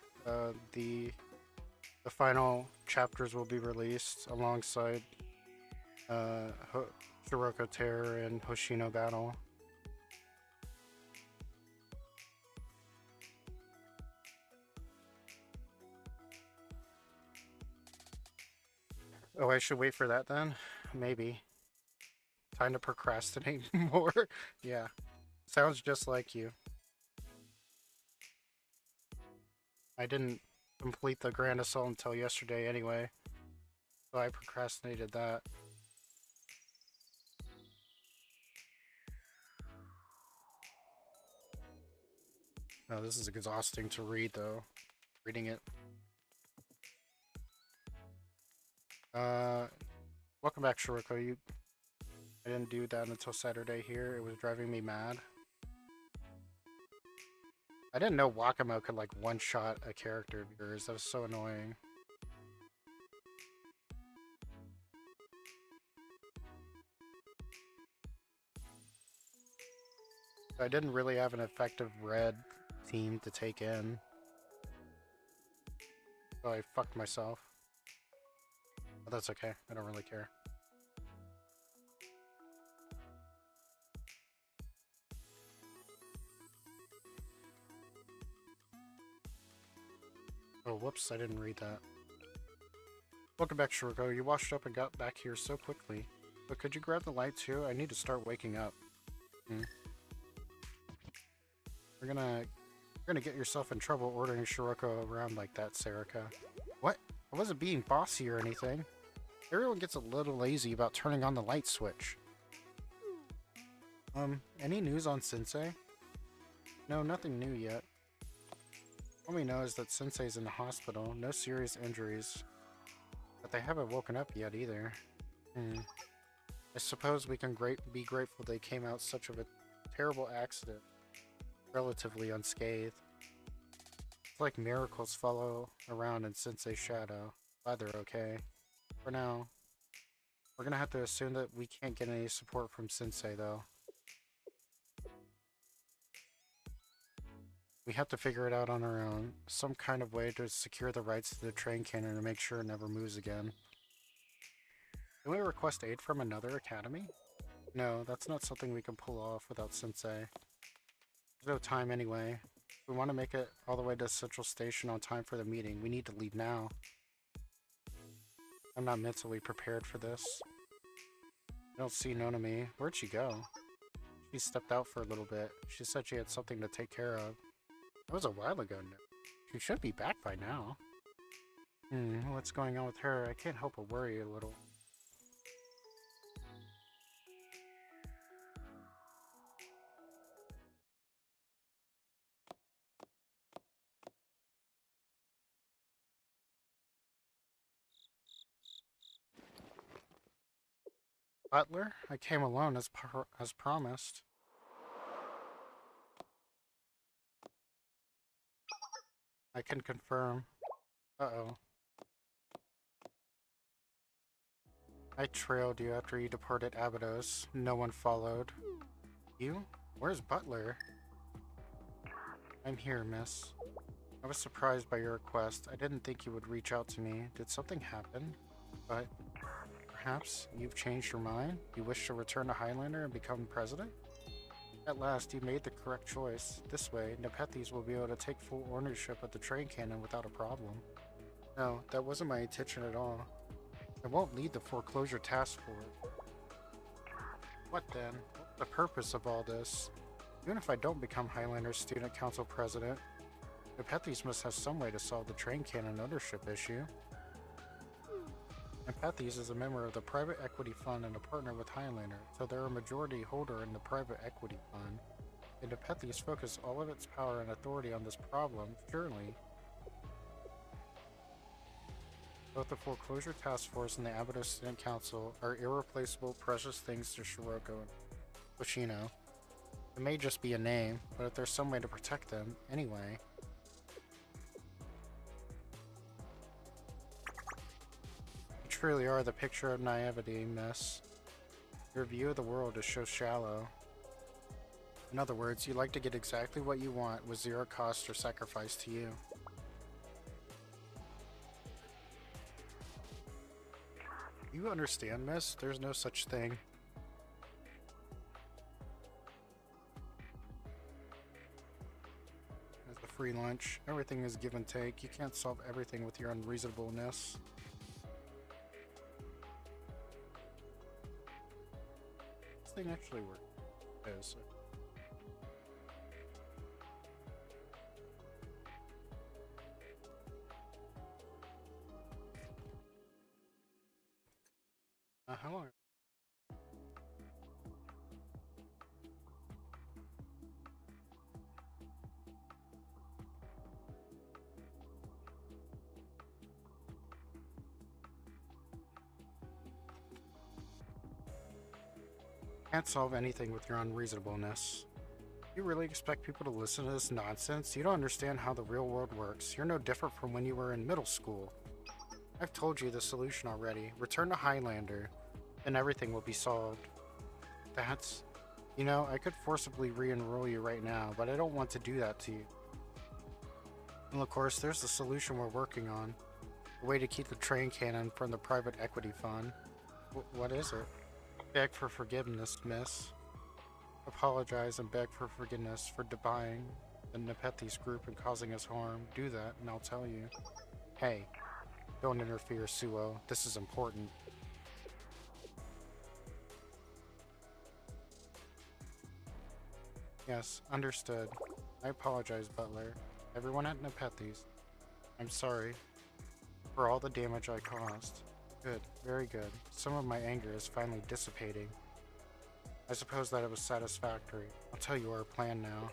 the final chapters will be released alongside Shiroko Terror and Hoshino Battle. Oh, I should wait for that then? Maybe. Time to procrastinate more? Yeah. Sounds just like you. I didn't complete the Grand Assault until yesterday anyway, so I procrastinated that. Oh, this is exhausting to read though. Reading it. Welcome back, Shiroko. I didn't do that until Saturday here. It was driving me mad. I didn't know Wakamo could like one-shot a character of yours. That was so annoying. I didn't really have an effective red team to take in. So I fucked myself. But that's okay. I don't really care. Oh, whoops, I didn't read that. Welcome back, Shiroko. You washed up and got back here so quickly. But could you grab the light too? I need to start waking up. You're gonna get yourself in trouble ordering Shiroko around like that, Serika. What? I wasn't being bossy or anything. Everyone gets a little lazy about turning on the light switch. Any news on Sensei? No, nothing new yet. All we know is that Sensei's in the hospital, no serious injuries. But they haven't woken up yet either. I suppose we can be grateful they came out such of a terrible accident, relatively unscathed. It's like miracles follow around in Sensei's shadow. Glad they're okay. For now, we're gonna have to assume that we can't get any support from Sensei though. We have to figure it out on our own. Some kind of way to secure the rights to the train cannon and make sure it never moves again. Can we request aid from another academy? No, that's not something we can pull off without Sensei. There's no time anyway. If we want to make it all the way to Central Station on time for the meeting, we need to leave now. I'm not mentally prepared for this. I don't see Nonami. Where'd she go? She stepped out for a little bit. She said she had something to take care of. That was a while ago now. She should be back by now. What's going on with her? I can't help but worry a little. Butler? I came alone as promised. I can confirm. Uh-oh. I trailed you after you departed Abydos. No one followed. You? Where's Butler? I'm here, miss. I was surprised by your request. I didn't think you would reach out to me. Did something happen? But perhaps you've changed your mind? You wish to return to Highlander and become president? At last, you made the correct choice. This way, Nepenthes will be able to take full ownership of the train cannon without a problem. No, that wasn't my intention at all. I won't lead the foreclosure task force. What then? What's the purpose of all this? Even if I don't become Highlander's student council president, Nepenthes must have some way to solve the train cannon ownership issue. Nepenthes is a member of the private equity fund and a partner with Highlander, so they're a majority holder in the private equity fund. And Nepenthes focus all of its power and authority on this problem, surely. Both the Foreclosure Task Force and the Abydos Student Council are irreplaceable, precious things to Shiroko and Hoshino. It may just be a name, but if there's some way to protect them, anyway. You truly are the picture of naivety, miss. Your view of the world is so shallow. In other words, you like to get exactly what you want with zero cost or sacrifice to you. You understand, miss? There's no such thing. As the free lunch, everything is give and take. You can't solve everything with your unreasonableness. This thing actually works. Yes. How long? Can't solve anything with your unreasonableness. You really expect people to listen to this nonsense? You don't understand how the real world works. You're no different from when you were in middle school. I've told you the solution already. Return to Highlander, and everything will be solved. That's... You know, I could forcibly re-enroll you right now, but I don't want to do that to you. Well, of course, there's the solution we're working on. A way to keep the train cannon from the private equity fund. What is it? Beg for forgiveness, miss. Apologize and beg for forgiveness for defying the Nepenthes group and causing us harm. Do that, and I'll tell you. Hey, don't interfere, Suo. This is important. Yes, understood. I apologize, Butler. Everyone at Nepenthes. I'm sorry for all the damage I caused. Good, very good. Some of my anger is finally dissipating. I suppose that it was satisfactory. I'll tell you our plan now.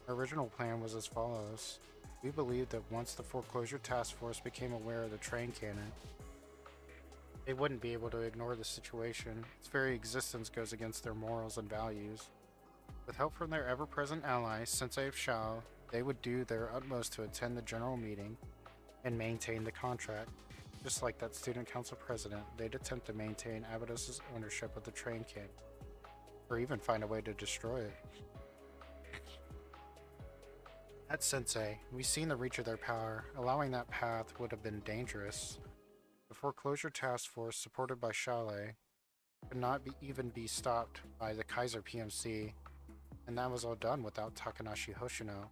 Our original plan was as follows. We believed that once the Foreclosure Task Force became aware of the train cannon, they wouldn't be able to ignore the situation. Its very existence goes against their morals and values. With help from their ever-present ally, Sensei Shao, they would do their utmost to attend the general meeting and maintain the contract. Just like that student council president, they'd attempt to maintain Abydos' ownership of the train cannon, or even find a way to destroy it. At Sensei, we've seen the reach of their power. Allowing that path would have been dangerous. The Foreclosure Task Force, supported by Shale, could not even be stopped by the Kaiser PMC, and that was all done without Takanashi Hoshino.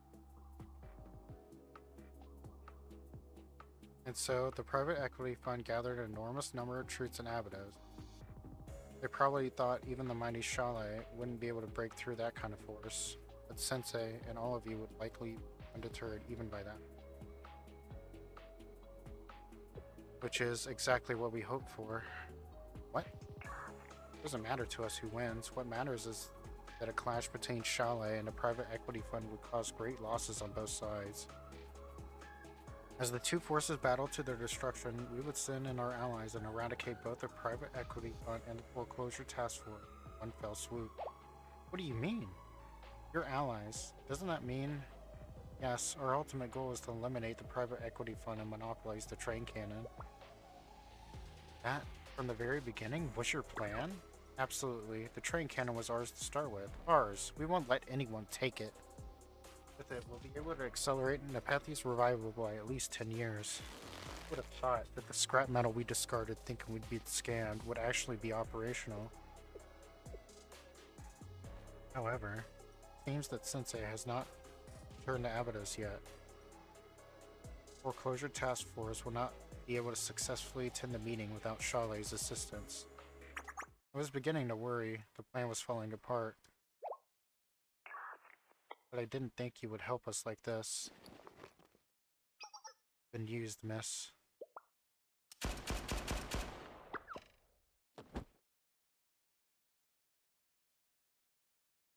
And so, the private equity fund gathered an enormous number of troops in Abydos. They probably thought even the mighty Shale wouldn't be able to break through that kind of force, but Sensei and all of you would likely be undeterred even by that. Which is exactly what we hoped for. What? It doesn't matter to us who wins. What matters is that a clash between Shale and a private equity fund would cause great losses on both sides. As the two forces battle to their destruction, we would send in our allies and eradicate both the private equity fund and the Foreclosure Task Force in one fell swoop. What do you mean? Your allies. Doesn't that mean... Yes, our ultimate goal is to eliminate the private equity fund and monopolize the train cannon. That, from the very beginning, was your plan? Absolutely. The train cannon was ours to start with. Ours. We won't let anyone take it. With it, we'll be able to accelerate Nepenthes' revival by at least 10 years. Would have thought that the scrap metal we discarded thinking we'd be scammed would actually be operational. However, it seems that Sensei has not returned to Abydos yet. Foreclosure Task Force will not be able to successfully attend the meeting without Shale's assistance. I was beginning to worry the plan was falling apart, but I didn't think you would help us like this. Been used, miss.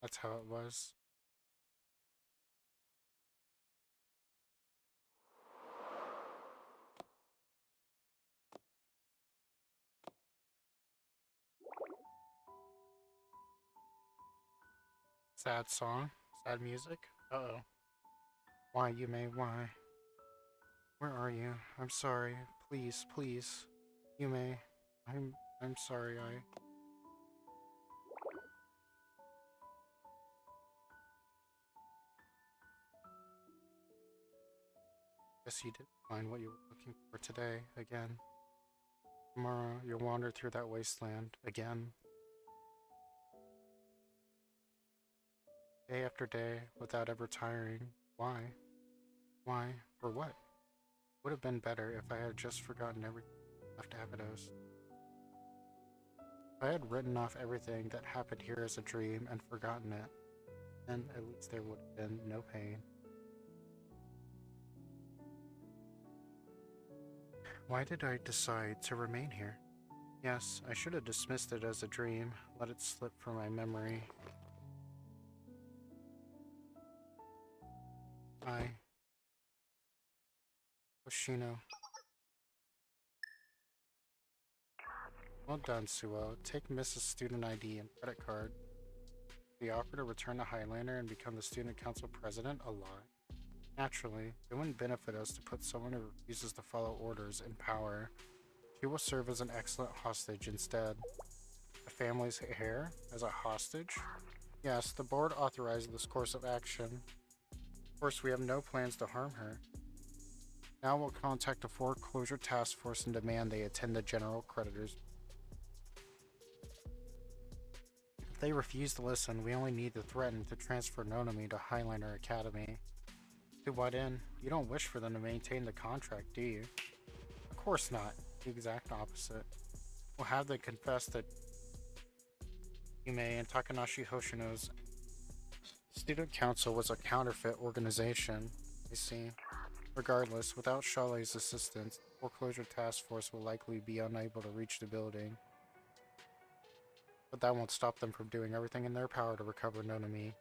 That's how it was. Sad song? Sad music? Uh-oh. Why, Yume, why? Where are you? I'm sorry. Please, please. Yume. I'm sorry, guess you didn't find what you were looking for today, again. Tomorrow, you'll wander through that wasteland, again. Day after day, without ever tiring. Why? Why? For what? Would have been better if I had just forgotten everything left Abydos. If I had written off everything that happened here as a dream and forgotten it, then at least there would have been no pain. Why did I decide to remain here? Yes, I should have dismissed it as a dream, let it slip from my memory. Hoshino. Well done, Suo. Take Mrs. Student ID and credit card. The offer to return to Highlander and become the Student Council President a lie? Naturally, it wouldn't benefit us to put someone who refuses to follow orders in power. She will serve as an excellent hostage instead. The family's heir? As a hostage? Yes, the board authorized this course of action. Of course, we have no plans to harm her. Now we'll contact the Foreclosure Task Force and demand they attend the general creditors. If they refuse to listen, we only need to threaten to transfer Nonomi to Highlander Academy. To what end? You don't wish for them to maintain the contract, do you? Of course not. The exact opposite. We'll have them confess that Yume and Takanashi Hoshino's student council was a counterfeit organization. I see. Regardless, without Shale's assistance, the Foreclosure Task Force will likely be unable to reach the building. But that won't stop them from doing everything in their power to recover Nonomi.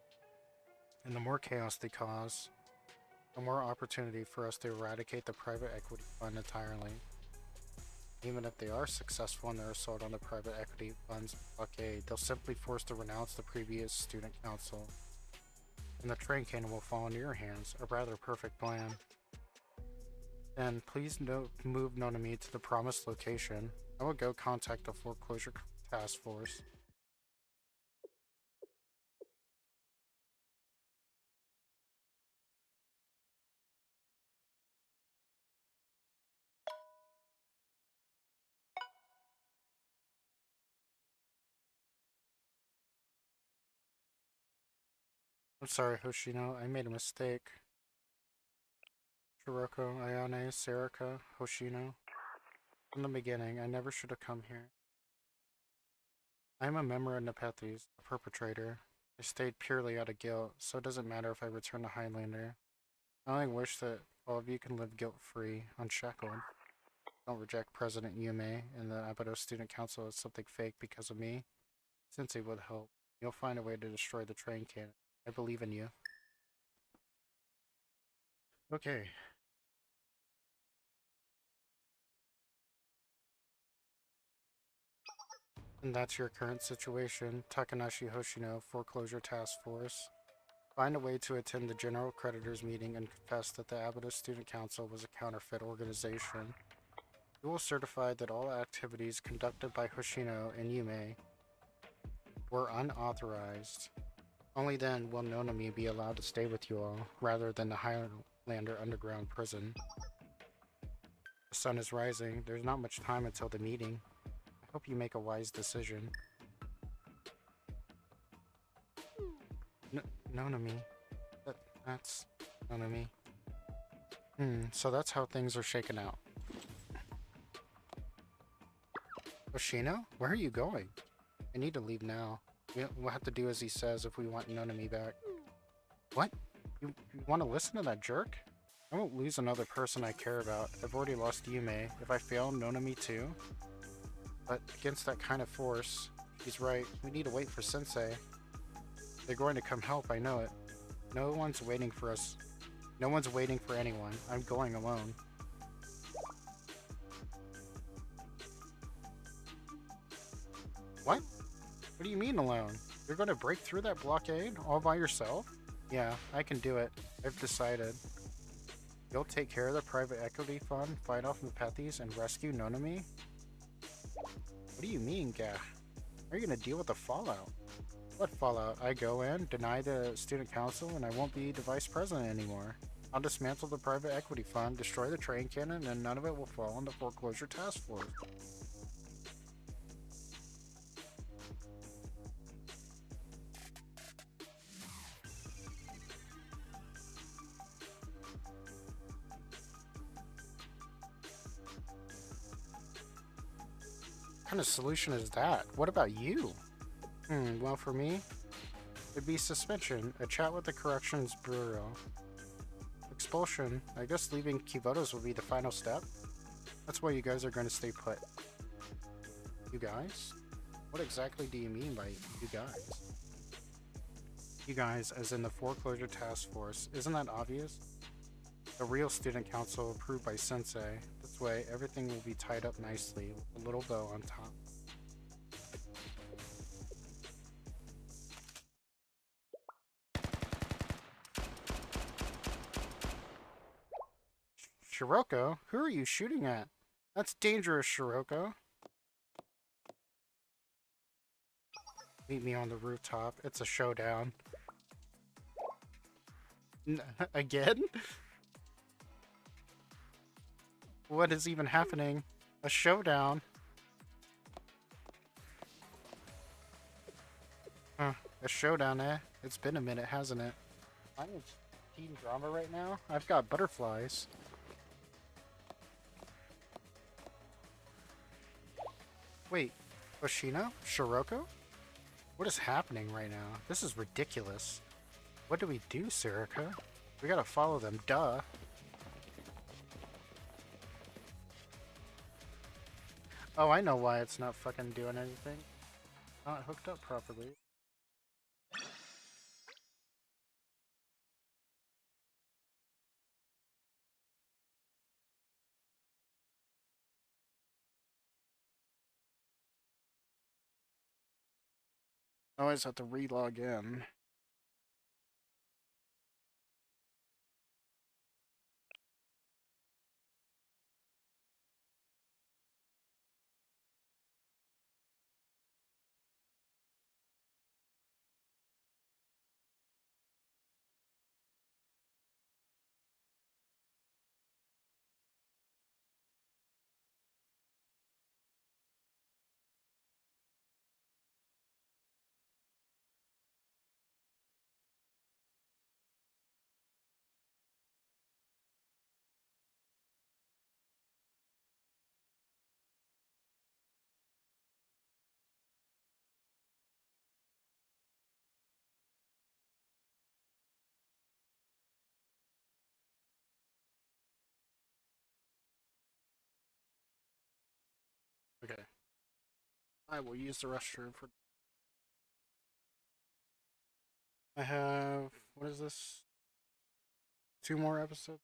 And the more chaos they cause, the more opportunity for us to eradicate the private equity fund entirely. Even if they are successful in their assault on the private equity fund's blockade, they'll simply force to renounce the previous student council. And the train cannon will fall into your hands, a rather perfect plan. Then please move Nonomi to the promised location. I will go contact the Foreclosure Task Force. I'm sorry, Hoshino, I made a mistake. Shiroko, Ayane, Sarika, Hoshino. From the beginning, I never should have come here. I am a member of Nepethes, a perpetrator. I stayed purely out of guilt, so it doesn't matter if I return to Highlander. I only wish that all of you can live guilt-free, unshackled. Don't reject President Yume and the Abydos Student Council as something fake because of me. Sensei would help. You'll find a way to destroy the train cannon. I believe in you. Okay. And that's your current situation. Takanashi Hoshino, Foreclosure Task Force. Find a way to attend the General Creditors meeting and confess that the Abydos Student Council was a counterfeit organization. You will certify that all activities conducted by Hoshino and Yume were unauthorized. Only then will Nonomi be allowed to stay with you all, rather than the Highlander underground prison. The sun is rising. There's not much time until the meeting. I hope you make a wise decision. N Nonami. That's Nonami. So that's how things are shaken out. Oshino? Where are you going? I need to leave now. We'll have to do as he says if we want Nonami back. What? You want to listen to that jerk? I won't lose another person I care about. I've already lost Yume. If I fail, Nonami too? But against that kind of force, he's right. We need to wait for Sensei. They're going to come help, I know it. No one's waiting for us. No one's waiting for anyone. I'm going alone. What? What do you mean alone? You're going to break through that blockade all by yourself? Yeah, I can do it. I've decided. You'll take care of the private equity fund, fight off Mepethes, and rescue Nonami? What do you mean, Gah? How are you going to deal with the fallout? What fallout? I go in, deny the student council, and I won't be the vice president anymore. I'll dismantle the private equity fund, destroy the train cannon, and none of it will fall on the foreclosure task force. What kind of solution is that? What about you? Well for me, it'd be suspension, a chat with the corrections bureau. Expulsion, I guess leaving Kivoto's will be the final step? That's why you guys are going to stay put. You guys? What exactly do you mean by you guys? You guys, as in the foreclosure task force, isn't that obvious? The real student council approved by Sensei. This way, everything will be tied up nicely with a little bow on top. Shiroko? Who are you shooting at? That's dangerous, Shiroko. Meet me on the rooftop. It's a showdown. Again? What is even happening? A showdown? Huh. A showdown, eh? It's been a minute, hasn't it? I'm in teen drama right now. I've got butterflies. Wait, Oshino? Shiroko? What is happening right now? This is ridiculous. What do we do, Sarika? We gotta follow them, duh. Oh, I know why it's not fucking doing anything. Not hooked up properly. I always have to re-log in. Okay. I will use the restroom for... I have... What is this? 2 more episodes?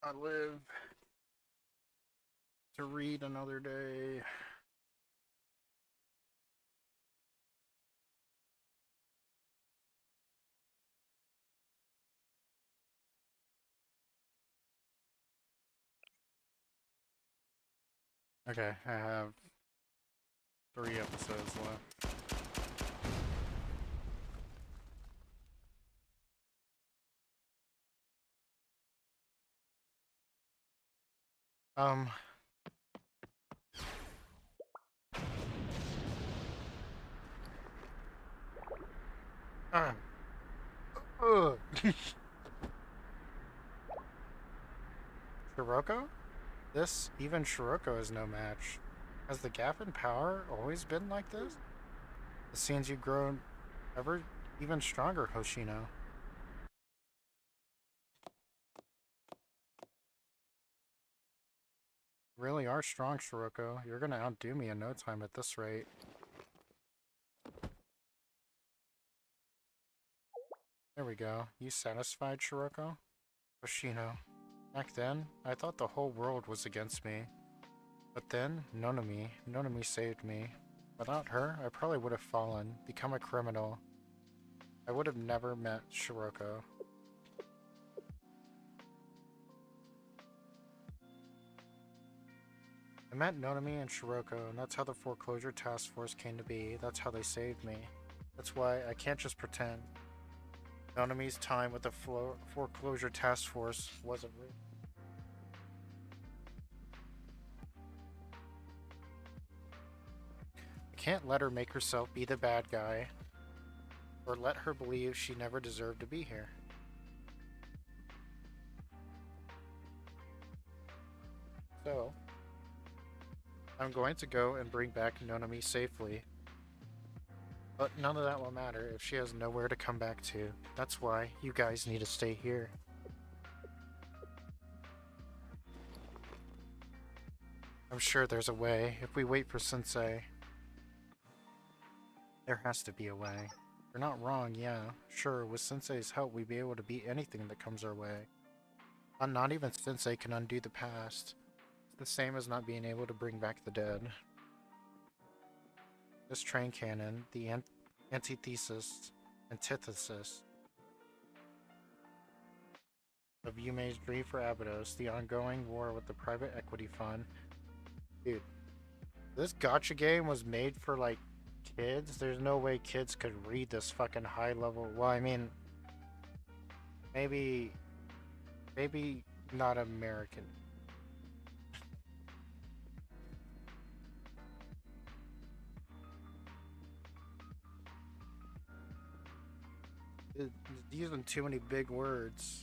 I live to read another day. Okay, I have 3 episodes left. Um. Shiroko? Even Shiroko is no match. Has the gap in power always been like this? It seems you've grown ever even stronger, Hoshino. Really are strong, Shiroko. You're gonna outdo me in no time at this rate. There we go. You satisfied, Shiroko? Hoshino. Back then, I thought the whole world was against me. But then, Nonami saved me. Without her, I probably would have fallen, become a criminal. I would have never met Shiroko. I met Nonami and Shiroko, and that's how the foreclosure task force came to be. That's how they saved me. That's why I can't just pretend. Nonami's time with the foreclosure task force wasn't real. I can't let her make herself be the bad guy, or let her believe she never deserved to be here. So, I'm going to go and bring back Nonami safely. But none of that will matter if she has nowhere to come back to. That's why you guys need to stay here. I'm sure there's a way if we wait for Sensei. There has to be a way. You're not wrong, yeah. Sure, with Sensei's help we'd be able to beat anything that comes our way. Not even Sensei can undo the past. It's the same as not being able to bring back the dead. This train cannon, the antithesis of Yume's dream for Abydos, the ongoing war with the private equity fund. Dude, this gacha game was made for, like, kids? There's no way kids could read this fucking high level. Well, I mean, maybe not American. It's using too many big words.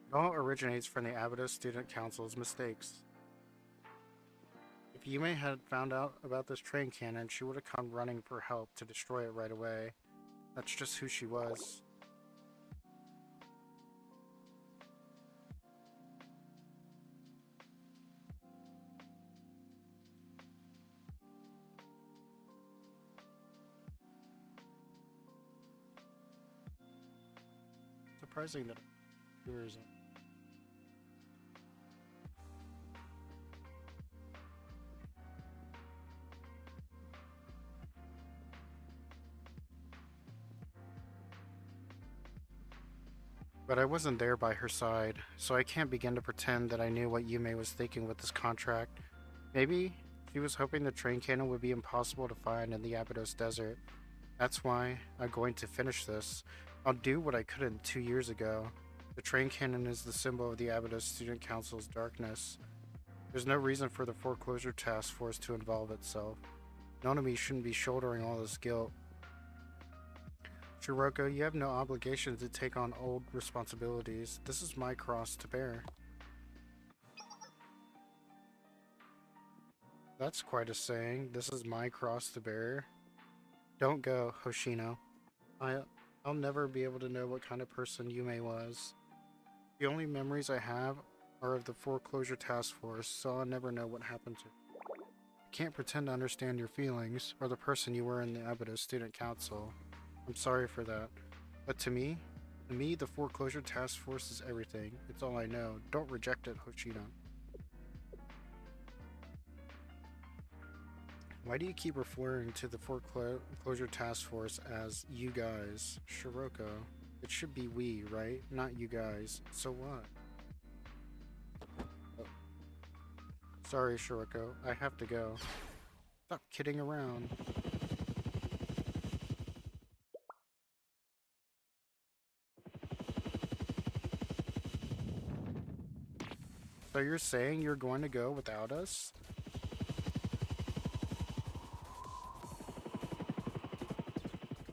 It all originates from the Abydos Student Council's mistakes. If Yume had found out about this train cannon, she would have come running for help to destroy it right away. That's just who she was. Surprising that there isn't. But I wasn't there by her side, so I can't begin to pretend that I knew what Yume was thinking with this contract. Maybe she was hoping the train cannon would be impossible to find in the Abydos desert. That's why I'm going to finish this. I'll do what I couldn't 2 years ago. The train cannon is the symbol of the Abydos Student Council's darkness. There's no reason for the foreclosure task force to involve itself. Nonami shouldn't be shouldering all this guilt. Shiroko, you have no obligation to take on old responsibilities. This is my cross to bear. That's quite a saying. This is my cross to bear. Don't go, Hoshino. I'll never be able to know what kind of person Yume was. The only memories I have are of the foreclosure task force, so I'll never know what happened to you. I can't pretend to understand your feelings, or the person you were in the Abydos Student Council. I'm sorry for that. But to me, the foreclosure task force is everything. It's all I know. Don't reject it, Hoshino. Why do you keep referring to the foreclosure task force as you guys? Shiroko. It should be we, right? Not you guys. So what? Oh. Sorry, Shiroko. I have to go. Stop kidding around. So you're saying you're going to go without us?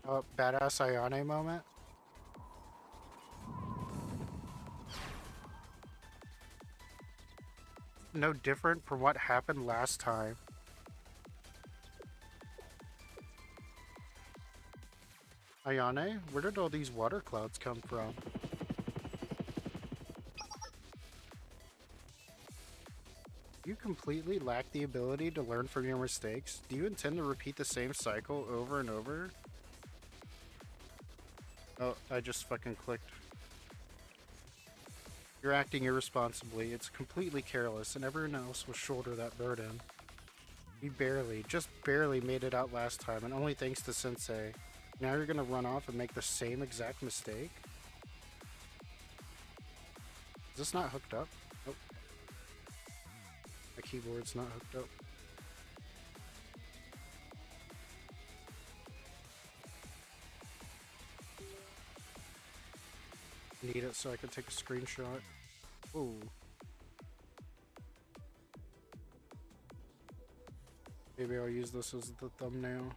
Oh, badass Ayane moment? No different from what happened last time. Ayane, where did all these water clouds come from? You completely lack the ability to learn from your mistakes. Do you intend to repeat the same cycle over and over? Oh, I just fucking clicked. You're acting irresponsibly. It's completely careless, and everyone else will shoulder that burden. You barely, just barely made it out last time, and only thanks to Sensei. Now you're gonna run off and make the same exact mistake? Is this not hooked up? Nope. My keyboard's not hooked up. Need it so I can take a screenshot. Ooh. Maybe I'll use this as the thumbnail.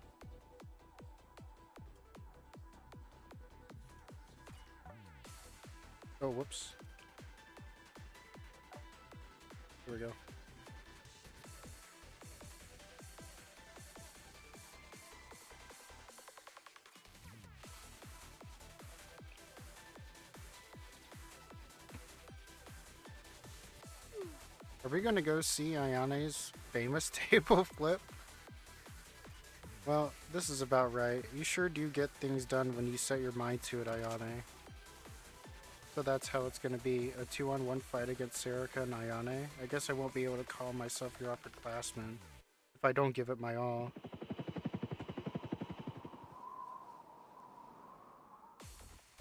Oh, whoops. Here we go. Are we gonna go see Ayane's famous table flip? Well, this is about right. You sure do get things done when you set your mind to it, Ayane. So that's how it's gonna be, a 2-on-1 fight against Sarika and Ayane. I guess I won't be able to call myself your upperclassman if I don't give it my all.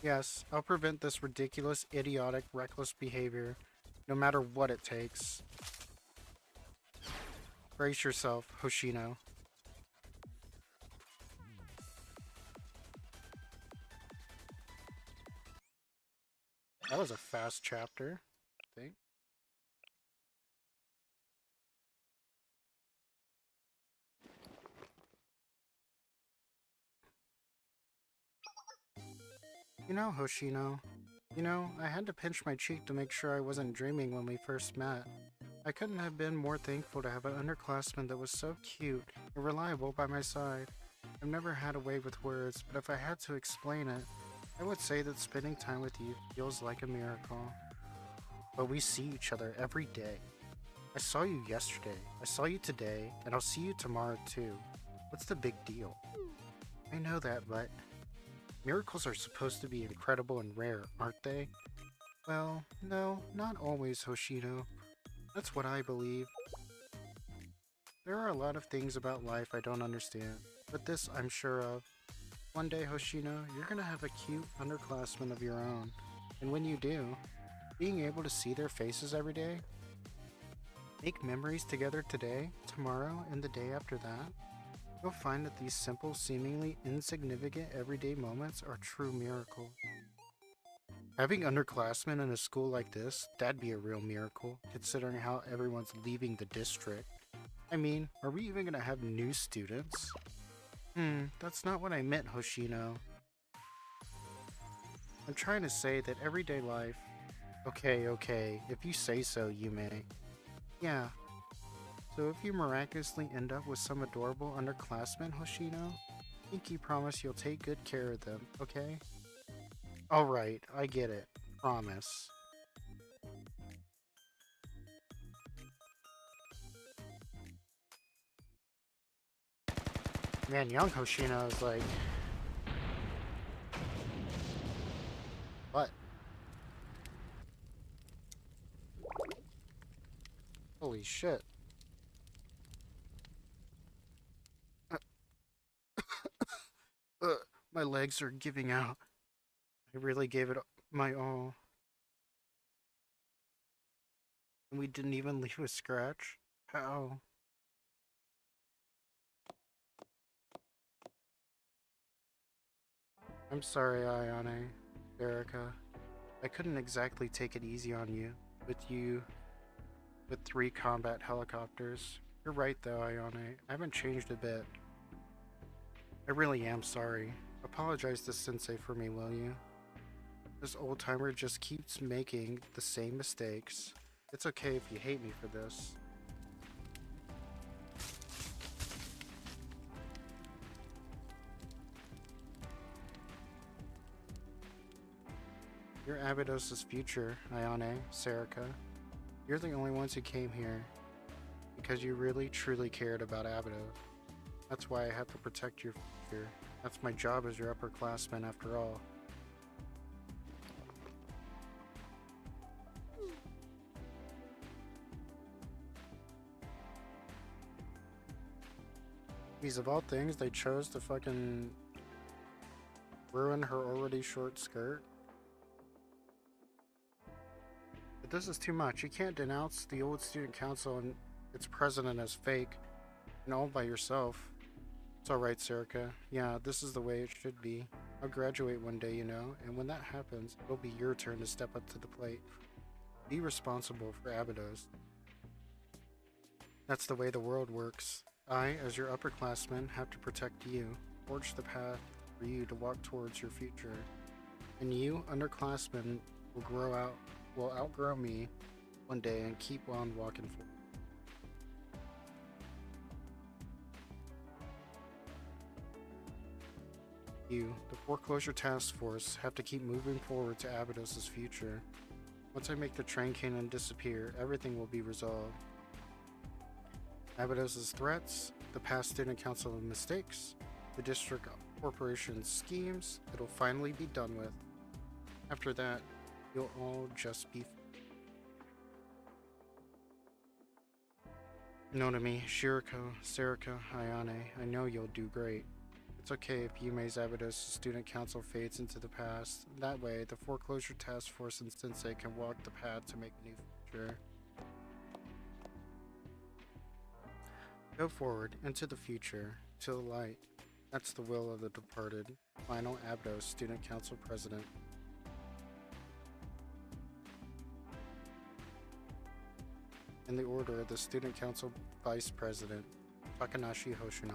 Yes, I'll prevent this ridiculous, idiotic, reckless behavior, no matter what it takes. Brace yourself, Hoshino. That was a fast chapter, I think. You know, Hoshino, I had to pinch my cheek to make sure I wasn't dreaming when we first met. I couldn't have been more thankful to have an underclassman that was so cute and reliable by my side. I've never had a way with words, but if I had to explain it, I would say that spending time with you feels like a miracle. But we see each other every day. I saw you yesterday, I saw you today, and I'll see you tomorrow too. What's the big deal? I know that, but miracles are supposed to be incredible and rare, aren't they? Well, no, not always, Hoshino. That's what I believe. There are a lot of things about life I don't understand, but this I'm sure of. One day, Hoshino, you're gonna have a cute underclassman of your own. And when you do, being able to see their faces every day, make memories together today, tomorrow, and the day after that, you'll find that these simple, seemingly insignificant everyday moments are true miracles. Having underclassmen in a school like this, that'd be a real miracle, considering how everyone's leaving the district. I mean, are we even gonna have new students? That's not what I meant, Hoshino. I'm trying to say that everyday life... Okay, if you say so, Yume. Yeah. So if you miraculously end up with some adorable underclassmen, Hoshino, pinky promise you'll take good care of them, okay? Alright, I get it. Promise. Man, young Hoshino is like... What? Holy shit. My legs are giving out. I really gave it my all. And we didn't even leave a scratch? How? I'm sorry, Ayane, Erica. I couldn't exactly take it easy on you, with 3 combat helicopters. You're right though, Ayane. I haven't changed a bit. I really am sorry. Apologize to Sensei for me, will you? This old timer just keeps making the same mistakes. It's okay if you hate me for this. You're Abydos' future, Ayane, Serica. You're the only ones who came here because you really truly cared about Abydos. That's why I have to protect your future. That's my job as your upperclassman after all. These of all things, they chose to fucking ruin her already short skirt. But this is too much. You can't denounce the old student council and its president as fake and all by yourself. It's alright, Serica. Yeah, this is the way it should be. I'll graduate one day, you know, and when that happens, it'll be your turn to step up to the plate. Be responsible for Abydos. That's the way the world works. I, as your upperclassman, have to protect you, forge the path for you to walk towards your future. And you, underclassmen, will outgrow me one day and keep on walking forward. You, the Foreclosure Task Force, have to keep moving forward to Abydos' future. Once I make the train cannon disappear, everything will be resolved. Abydos' threats, the past student council mistakes, the district corporation's schemes, it'll finally be done with. After that, you'll all just be Nonami, Shiriko, Serica, Ayane, I know you'll do great. It's okay if Yume's Abydos student council fades into the past. That way, the Foreclosure Task Force and Sensei can walk the path to make a new future. Go forward, into the future, to the light. That's the will of the departed, final Abydos Student Council President. In the order of the Student Council Vice President, Takanashi Hoshino.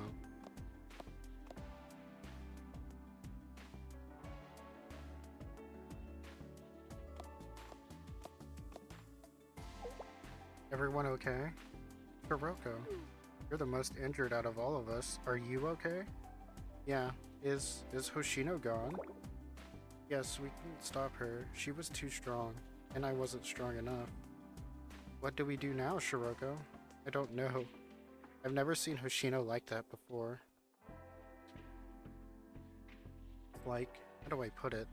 Everyone okay? Kuroko, you're the most injured out of all of us. Are you okay? Yeah. Is Hoshino gone? Yes, we couldn't stop her. She was too strong, and I wasn't strong enough. What do we do now, Shiroko? I don't know. I've never seen Hoshino like that before. Like, how do I put it?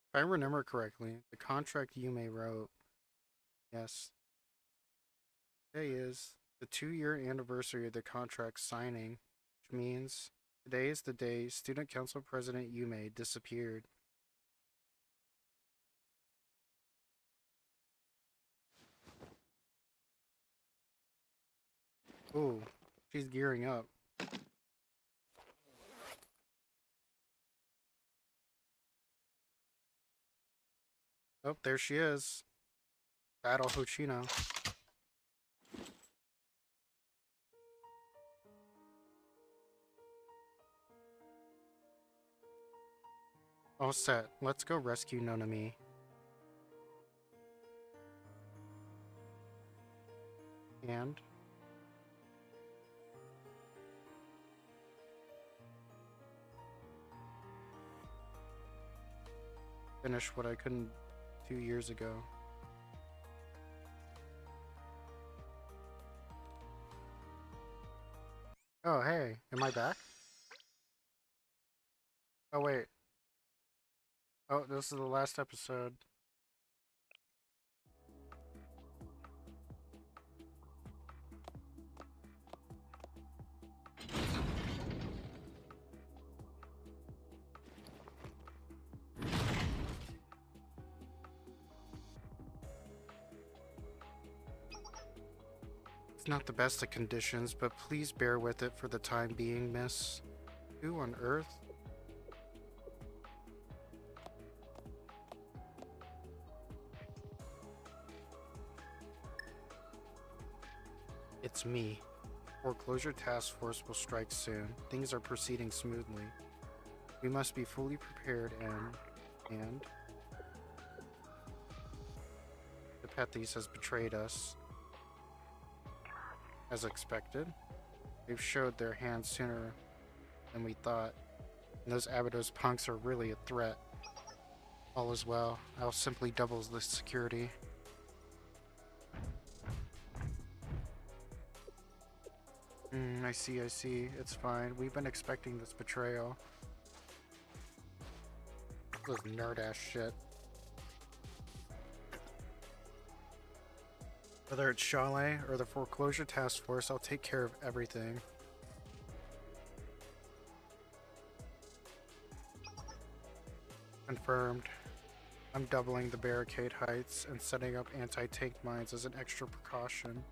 If I remember correctly, the contract Yume wrote, yes, today is the 2-year anniversary of the contract signing, which means today is the day Student Council President Yume disappeared. Ooh, she's gearing up. Oh, there she is. Battle Hoshino. All set. Let's go rescue Nonami. And? Finish what I couldn't 2 years ago. Oh, hey, am I back? Oh, wait. Oh, this is the last episode. It's not the best of conditions, but please bear with it for the time being, miss. Who on earth? It's me. Foreclosure Task Force will strike soon. Things are proceeding smoothly. We must be fully prepared and... The Pethies has betrayed us. As expected. They've showed their hands sooner than we thought. And those Abydos punks are really a threat. All is well. I'll simply double the security. I see. It's fine. We've been expecting this betrayal. This nerd-ass shit. Whether it's Chalet or the Foreclosure Task Force, I'll take care of everything. Confirmed. I'm doubling the barricade heights and setting up anti-tank mines as an extra precaution.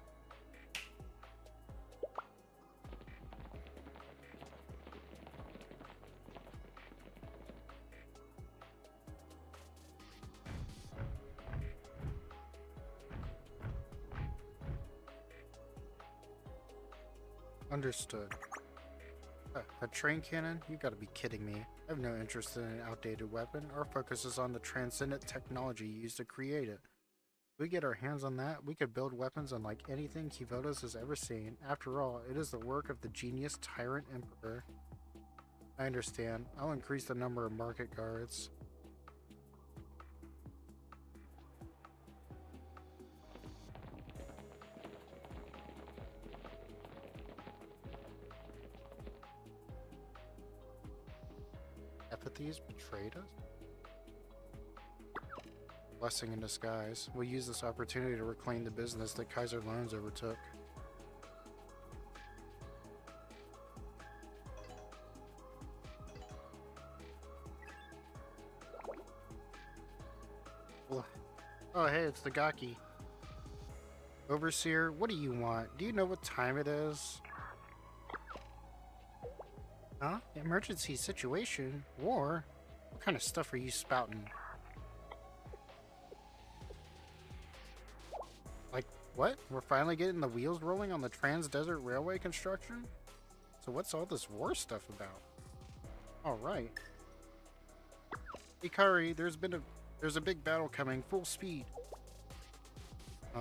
Understood. A train cannon? You gotta be kidding me. I have no interest in an outdated weapon. Our focus is on the transcendent technology used to create it. If we get our hands on that, we could build weapons unlike anything Kivotos has ever seen. After all, it is the work of the genius Tyrant Emperor. I understand. I'll increase the number of market guards. Apathies betrayed us? Blessing in disguise. We'll use this opportunity to reclaim the business that Kaiser Loans overtook. Oh hey, it's the Gaki. Overseer, what do you want? Do you know what time it is? Huh? Emergency situation? War? What kind of stuff are you spouting? Like, what? We're finally getting the wheels rolling on the Trans-Desert Railway construction? So what's all this war stuff about? Alright. Ikari, there's a big battle coming, full speed. Huh?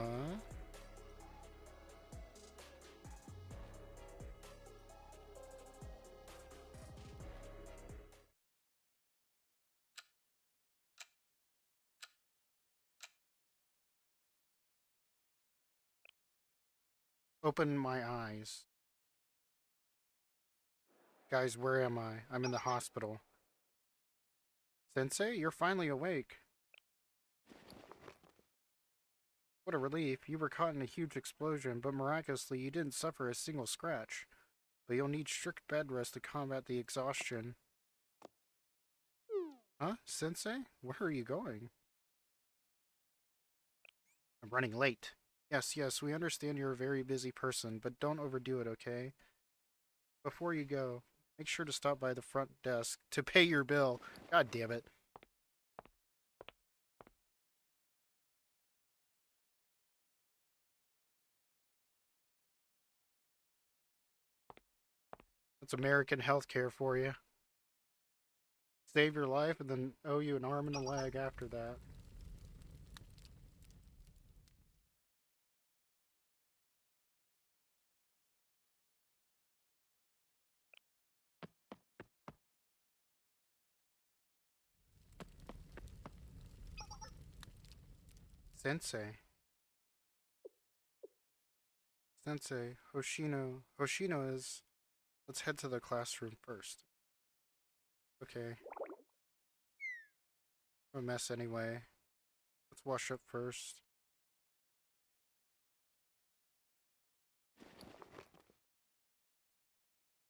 Open my eyes. Guys, where am I? I'm in the hospital. Sensei, you're finally awake. What a relief. You were caught in a huge explosion, but miraculously you didn't suffer a single scratch. But you'll need strict bed rest to combat the exhaustion. Huh? Sensei? Where are you going? I'm running late. Yes, we understand you're a very busy person, but don't overdo it, okay? Before you go, make sure to stop by the front desk to pay your bill. God damn it. That's American healthcare for you. Save your life and then owe you an arm and a leg after that. Sensei. Sensei. Hoshino. Hoshino is... Let's head to the classroom first. Okay. I'm a mess anyway. Let's wash up first.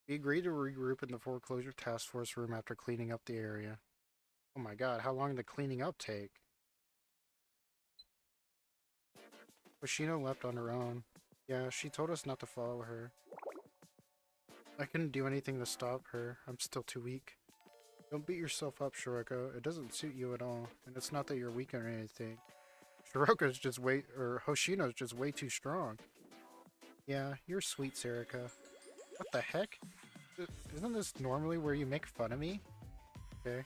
We agreed to regroup in the foreclosure task force room after cleaning up the area. Oh my god, how long did the cleaning up take? Hoshino left on her own. Yeah, she told us not to follow her. I couldn't do anything to stop her. I'm still too weak. Don't beat yourself up, Shiroko. It doesn't suit you at all. And it's not that you're weak or anything. Shiroko's just Hoshino's just way too strong. Yeah, you're sweet, Sarika. What the heck? Isn't this normally where you make fun of me? Okay.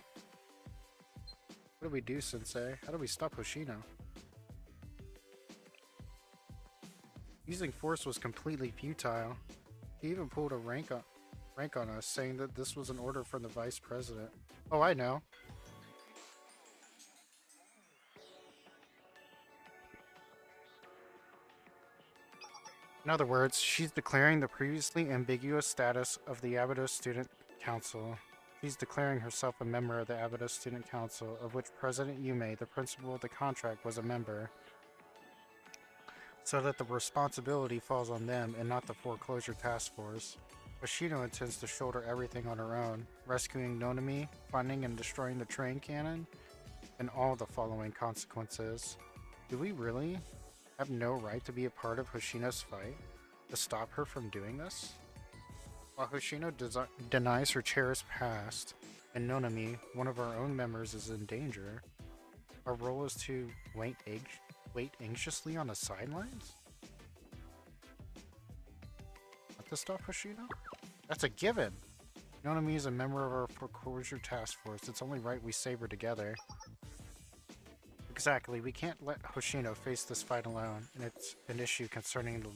What do we do, Sensei? How do we stop Hoshino? Using force was completely futile. He even pulled a rank on us, saying that this was an order from the vice president. Oh, I know. In other words, she's declaring the previously ambiguous status of the Abydos Student Council. She's declaring herself a member of the Abydos Student Council, of which President Yume, the principal of the contract, was a member, so that the responsibility falls on them and not the foreclosure task force. Hoshino intends to shoulder everything on her own, rescuing Nonami, finding and destroying the train cannon, and all the following consequences. Do we really have no right to be a part of Hoshino's fight? To stop her from doing this? While Hoshino denies her cherished past, and Nonami, one of our own members, is in danger, our role is to wait anxiously on the sidelines? Not to stop Hoshino? That's a given! Nonami is a member of our foreclosure task force. It's only right we save her together. Exactly, we can't let Hoshino face this fight alone, and it's an issue concerning the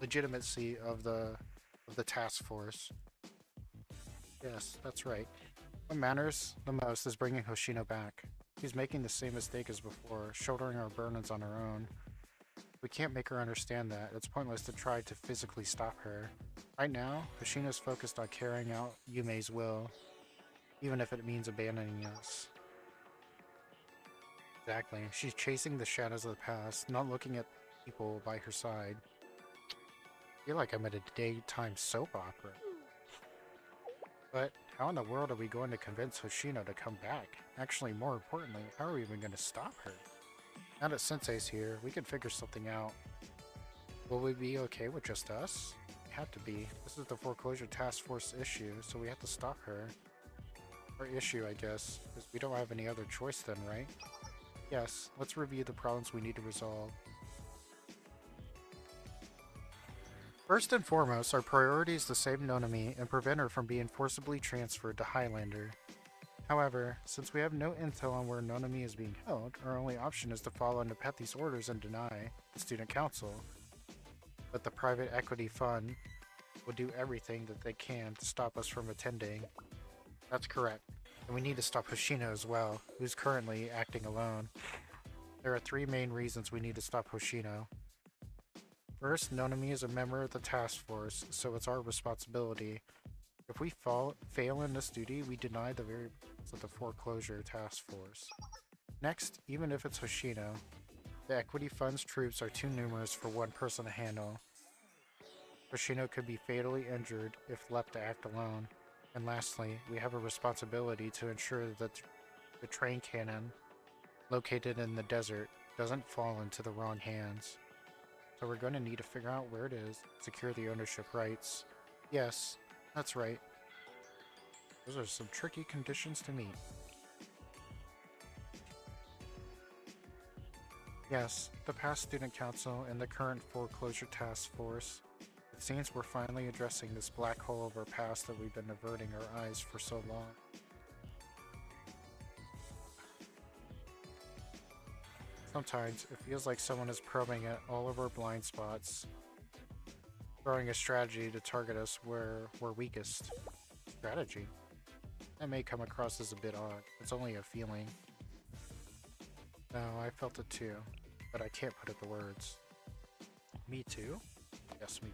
legitimacy of the task force. Yes, that's right. What matters the most is bringing Hoshino back. She's making the same mistake as before, shouldering our burdens on her own. We can't make her understand that. It's pointless to try to physically stop her. Right now, Hoshino's focused on carrying out Yume's will, even if it means abandoning us. Exactly. She's chasing the shadows of the past, not looking at people by her side. I feel like I'm at a daytime soap opera. But how in the world are we going to convince Hoshino to come back? Actually, more importantly, how are we even going to stop her? Now that Sensei's here, we can figure something out. Will we be okay with just us? We have to be. This is the foreclosure task force issue, so we have to stop her. Our issue, I guess, is we don't have any other choice then, right? Yes, let's review the problems we need to resolve. First and foremost, our priority is to save Nonami and prevent her from being forcibly transferred to Highlander. However, since we have no intel on where Nonami is being held, our only option is to follow Nepethi's orders and deny the student council. But the private equity fund will do everything that they can to stop us from attending. That's correct. And we need to stop Hoshino as well, who's currently acting alone. There are three main reasons we need to stop Hoshino. First, Nonami is a member of the task force, so it's our responsibility. If we fail in this duty, we deny the very purpose of the foreclosure task force. Next, even if it's Hoshino, the equity fund's troops are too numerous for one person to handle. Hoshino could be fatally injured if left to act alone. And lastly, we have a responsibility to ensure that the train cannon, located in the desert, doesn't fall into the wrong hands. So we're going to need to figure out where it is, secure the ownership rights. Yes, that's right. Those are some tricky conditions to meet. Yes, the past student council and the current foreclosure task force. It seems we're finally addressing this black hole of our past that we've been averting our eyes for so long. Sometimes it feels like someone is probing at all of our blind spots, throwing a strategy to target us where we're weakest. Strategy? That may come across as a bit odd. It's only a feeling. No, I felt it too, but I can't put it to words. Me too? Yes, me.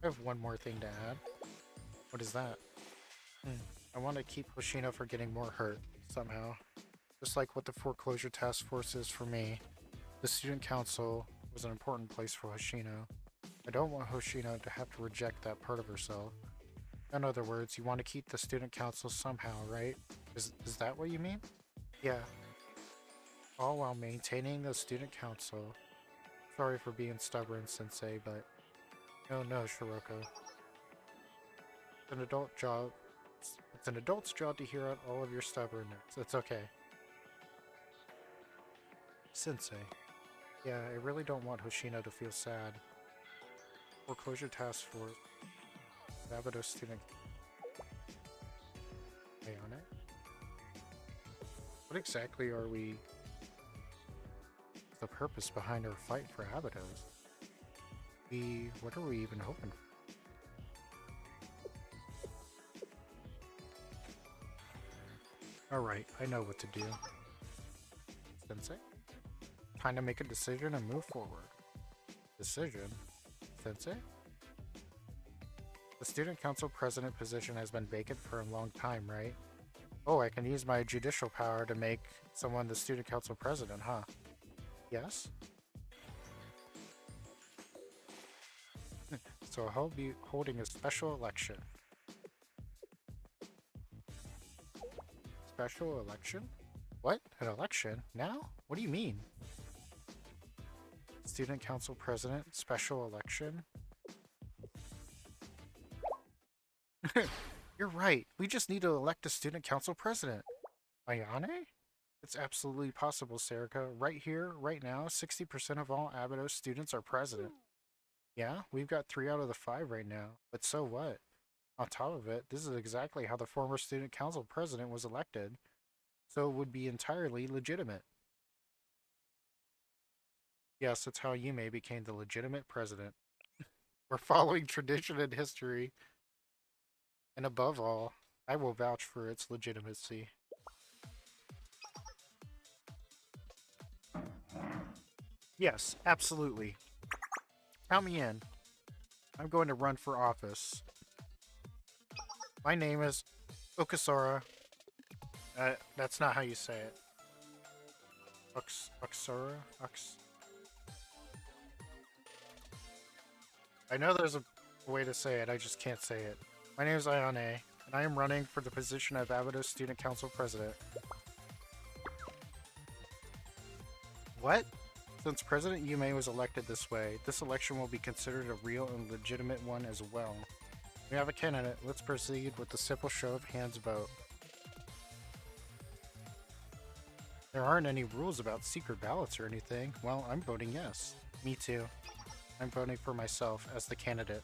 I have one more thing to add. What is that? I want to keep Hoshino from getting more hurt, somehow. Just like what the foreclosure task force is for me. The student council was an important place for Hoshino. I don't want Hoshino to have to reject that part of herself. In other words, you want to keep the student council somehow, right? Is that what you mean? Yeah. All while maintaining the student council. Sorry for being stubborn, Sensei, but... No, Shiroko. It's an adult job. It's an adult's job to hear out all of your stubbornness. It's okay. Sensei. Yeah, I really don't want Hoshino to feel sad. Foreclosure task force. Sabato student. Ayane? What exactly are we... the purpose behind our fight for Abatos? What are we even hoping for? Alright, I know what to do. Sensei? Time to make a decision and move forward. Decision? Sensei? The student council president position has been vacant for a long time, right? Oh, I can use my judicial power to make someone the student council president, huh? Yes? So I'll be holding a special election. Special election? What? An election? Now? What do you mean? Student council president, special election? You're right. We just need to elect a student council president. Ayane? It's absolutely possible, Serica. Right here, right now, 60% of all Abados students are president. Yeah, we've got 3 out of the 5 right now. But so what? On top of it, this is exactly how the former student council president was elected. So it would be entirely legitimate. Yes, it's how Yume became the legitimate president. We're following tradition and history. And above all, I will vouch for its legitimacy. Yes, absolutely. Count me in. I'm going to run for office. My name is Okasora. That's not how you say it. Oksora? I know there's a way to say it, I just can't say it. My name is Ayane, and I am running for the position of Abados Student Council President. What? Since President Yume was elected this way, this election will be considered a real and legitimate one as well. We have a candidate. Let's proceed with the simple show of hands vote. There aren't any rules about secret ballots or anything. Well, I'm voting yes. Me too. I'm voting for myself as the candidate.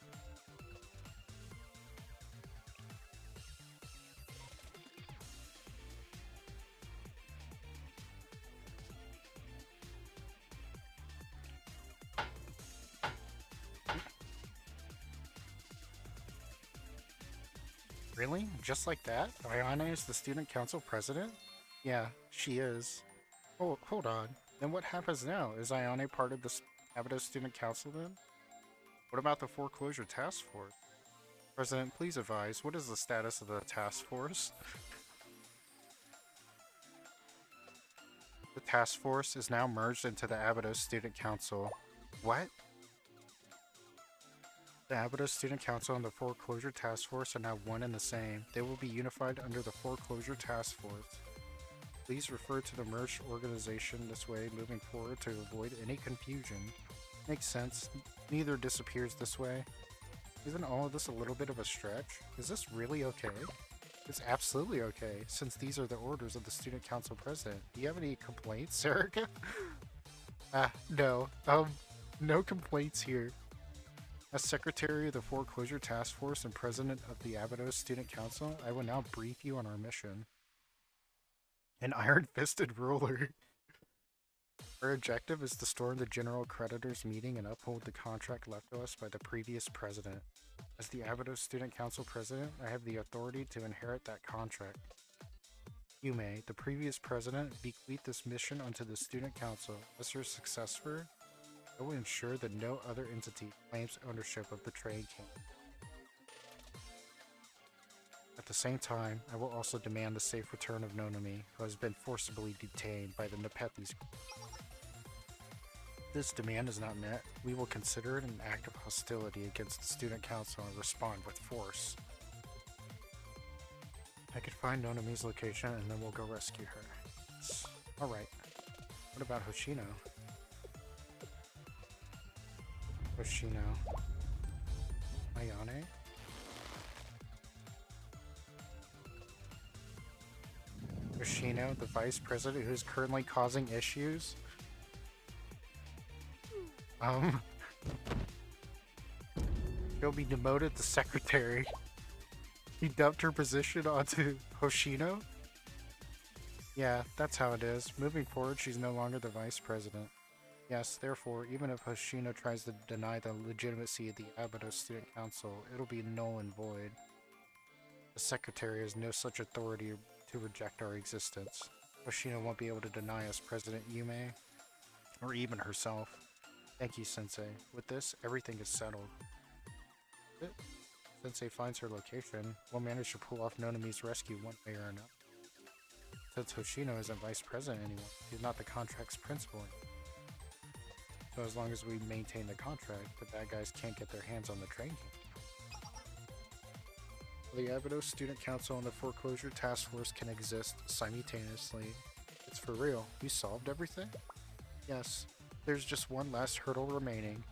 Really? Just like that? Ayane is the student council president? Yeah, she is. Oh, hold on. Then what happens now? Is Ayane part of the Abados Student Council then? What about the foreclosure task force? President, please advise, what is the status of the task force? The task force is now merged into the Abados Student Council. What? The Abados Student Council and the Foreclosure Task Force are now one and the same. They will be unified under the Foreclosure Task Force. Please refer to the merged organization this way moving forward to avoid any confusion. Makes sense. Neither disappears this way. Isn't all of this a little bit of a stretch? Is this really okay? It's absolutely okay, since these are the orders of the Student Council President. Do you have any complaints, Serica? No. No complaints here. As Secretary of the Foreclosure Task Force and President of the Abados Student Council, I will now brief you on our mission. An iron-fisted ruler. Our objective is to storm the General Creditors meeting and uphold the contract left to us by the previous president. As the Abados Student Council President, I have the authority to inherit that contract. Yume, the previous president, bequeathed this mission unto the student council. As her successor, I will ensure that no other entity claims ownership of the trade camp. At the same time, I will also demand the safe return of Nonami, who has been forcibly detained by the Nepethys. If this demand is not met, we will consider it an act of hostility against the student council and respond with force. I could find Nonami's location and then we'll go rescue her. Alright. What about Hoshino? Hoshino. Ayane? Hoshino, the vice president who is currently causing issues? She'll be demoted to secretary. He dumped her position onto Hoshino? Yeah, that's how it is. Moving forward, she's no longer the vice president. Yes, therefore, even if Hoshino tries to deny the legitimacy of the Abydos Student Council, it'll be null and void. The secretary has no such authority to reject our existence. Hoshino won't be able to deny us President Yume, or even herself. Thank you, Sensei. With this, everything is settled. Sensei finds her location, we'll manage to pull off Nonami's rescue one way or another. Since Hoshino isn't vice president anymore, he's not the contract's principal anymore. So as long as we maintain the contract, the bad guys can't get their hands on the train camp. The Abydos Student Council and the Foreclosure Task Force can exist simultaneously. It's for real. You solved everything? Yes. There's just one last hurdle remaining.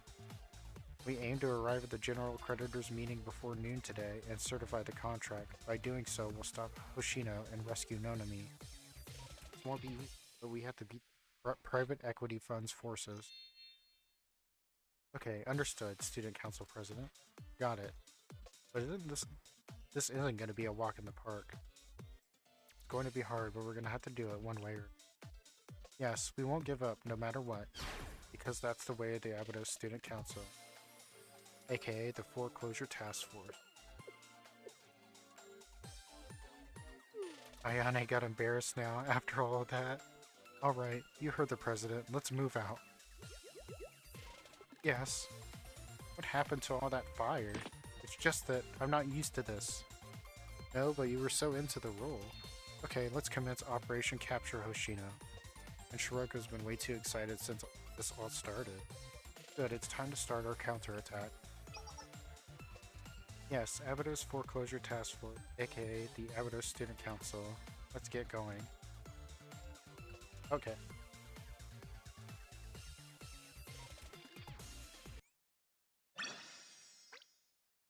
We aim to arrive at the General Creditors meeting before noon today and certify the contract. By doing so, we'll stop Hoshino and rescue Nonami. It won't be easy, but we have to beat private equity funds forces. Okay, understood, Student Council President. Got it. But this isn't going to be a walk in the park. It's going to be hard, but we're going to have to do it one way or... Yes, we won't give up, no matter what. Because that's the way of the Abydos Student Council. AKA the Foreclosure Task Force. Ayane got embarrassed now after all of that. Alright, you heard the president. Let's move out. Yes. What happened to all that fire? It's just that I'm not used to this. No, but you were so into the role. Okay, let's commence Operation Capture Hoshino. And Shiroko's been way too excited since this all started. Good, it's time to start our counterattack. Yes, Abydos Foreclosure Task Force, aka the Abydos Student Council. Let's get going. Okay.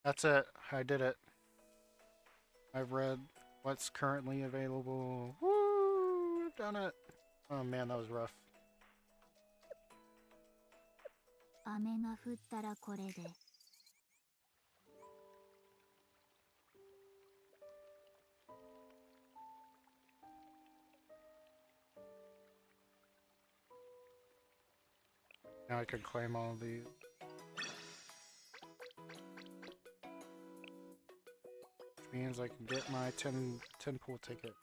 That's it. I did it. I've read what's currently available. Woo! I've done it. Oh man, that was rough. 雨が降ったらこれで Now I can claim all of these. Which means I can get my 10 pool ticket.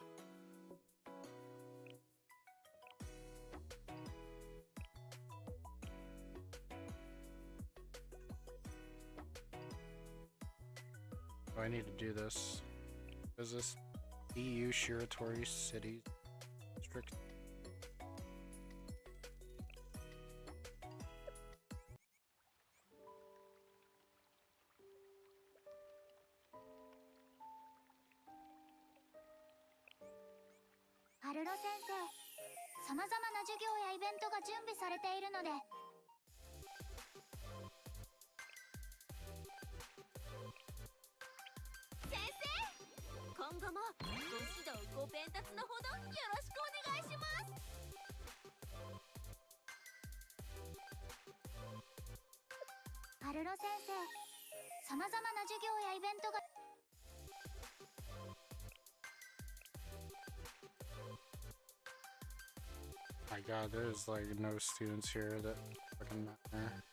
Oh, I need to do this. Is this EU Shiratori City District? Haruno sensei, 様々な授業やイベントが準備されているので先生、今後もご指導ご鞭撻のほどよろしくお願いします。ハルロ先生、様々な授業やイベントが My god, there's like no students here that fucking matter.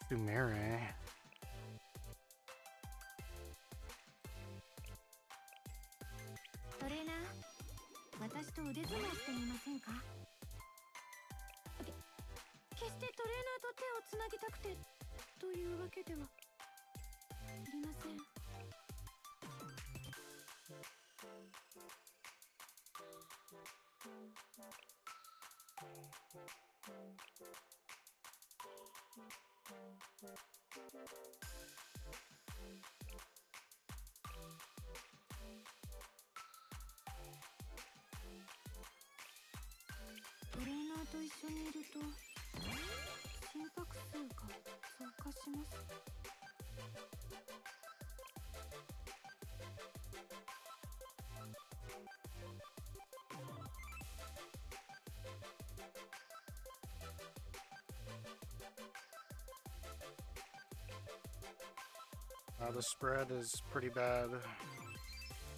Do Mary. トレーナー、私と腕相撲してみませんか？決してトレーナーと手をつなぎたくてというわけではありません。トレーナーと一緒にいると心拍数が増加します。The spread is pretty bad.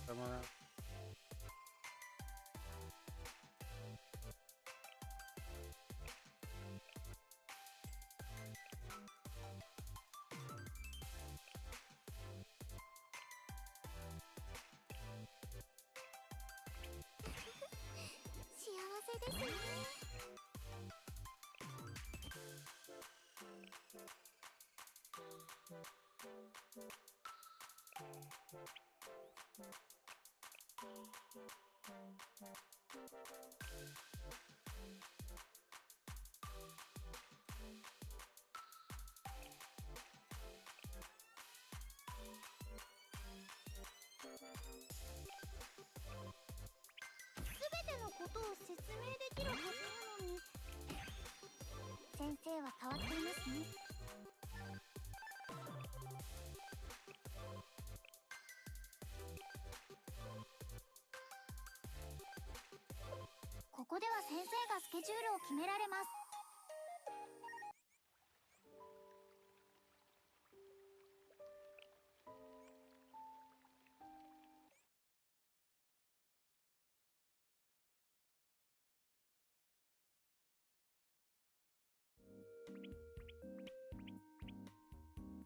Come around.ここでは先生がスケジュールを決められます。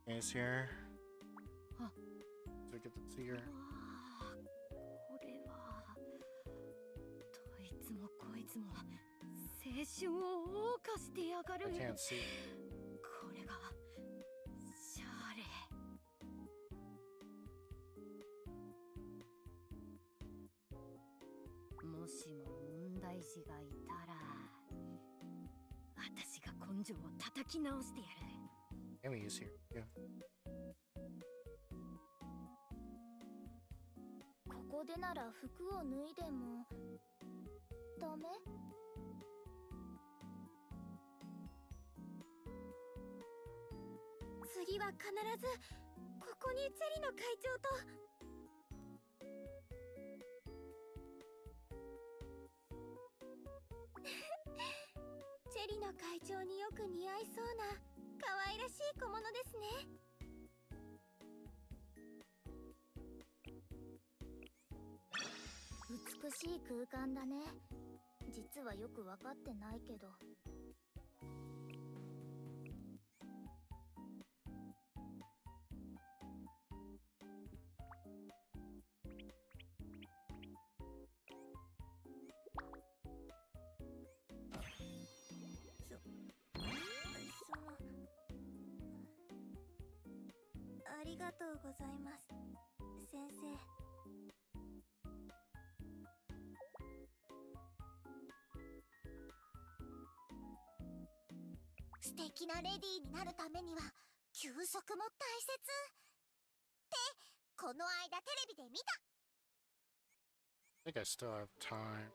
Is here. あ、 So we get to see her. これはどいつもこいつも青春を謳歌してやがる。 I can't see. これがシャーレ。もしも問題児がいたら私が根性を叩き直してやる。 Amy is here. Yeah. ここでなら服を脱いでもダメ？次は必ずここにチェリの会長と。チェリの会長によく似合いそうな可愛らしい小物ですね。美しい空間だね。実はよく分かってないけど。ありがとうございます、先生。素敵なレディーになるためには休息も大切ってこの間テレビで見た。 I think I still have time.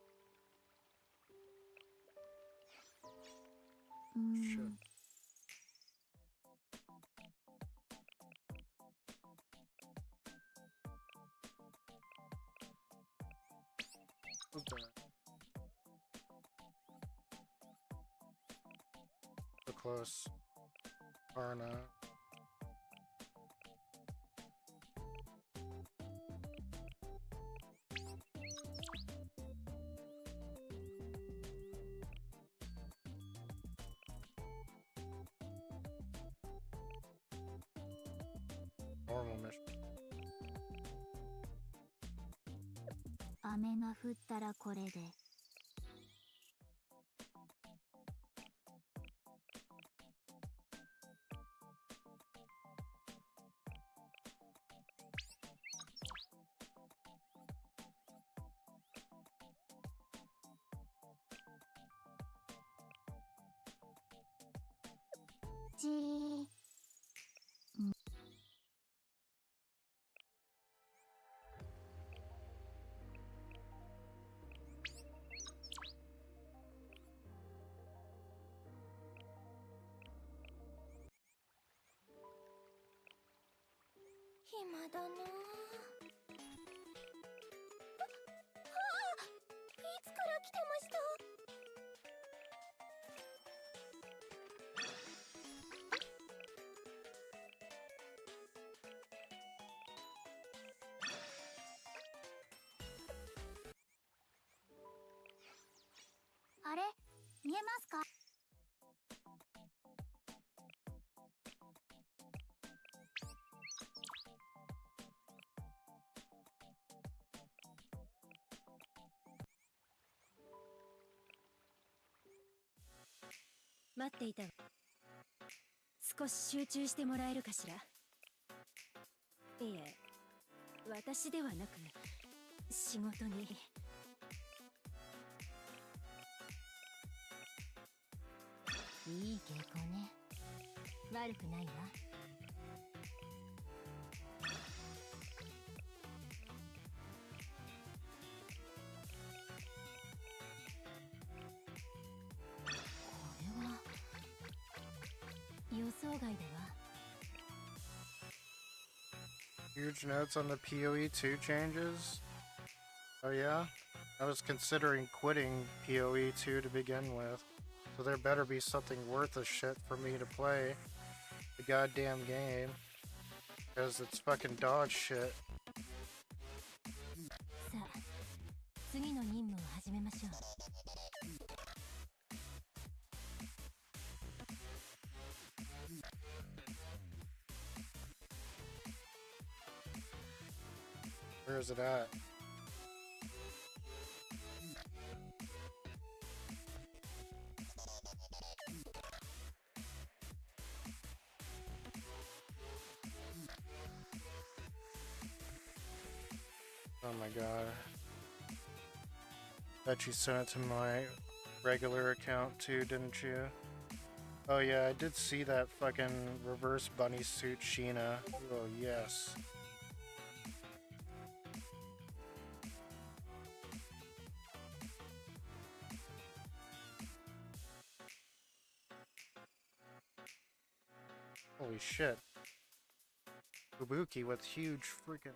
Should. Who's that? So close. Far enough. normal mission. 雨が降ったらこれで。ちー。暇だなあ。いつから来てました？あれ、見えますか？待っていたわ。少し集中してもらえるかしら。いえ、私ではなく仕事に。いい傾向ね。悪くないわ。予想外だわ。 Huge notes on the PoE2 changes? Oh yeah? I was considering quitting PoE2 to begin with, so there better be something worth a shit for me to play the goddamn game, because it's fucking dog shit. さあ、次の任務を始めましょう。 Where is it at? Oh my god. Bet you sent it to my regular account too, didn't you? Oh yeah, I did see that fucking reverse bunny suit Sheena. Oh yes. Holy shit. Kabuki with huge freaking...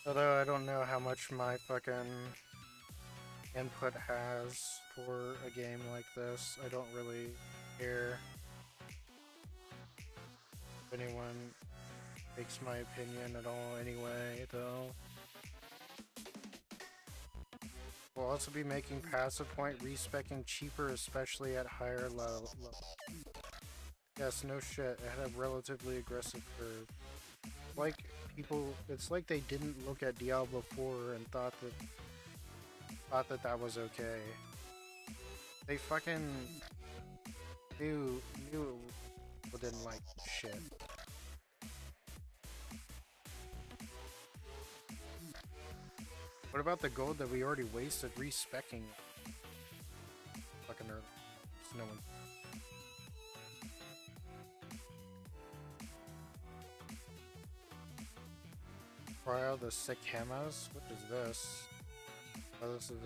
Although I don't know how much my fucking input has for a game like this, I don't really care if anyone takes my opinion at all anyway, though. We'll also be making passive point respecing cheaper, especially at higher level. Yes, no shit, it had a relatively aggressive curve. Like, people, it's like they didn't look at Diablo 4 and thought that was okay. They fucking knew people didn't like shit. What about the gold that we already wasted respecking it? Fucking early. There's no one. Try out the sick hammers? What is this? Oh, this is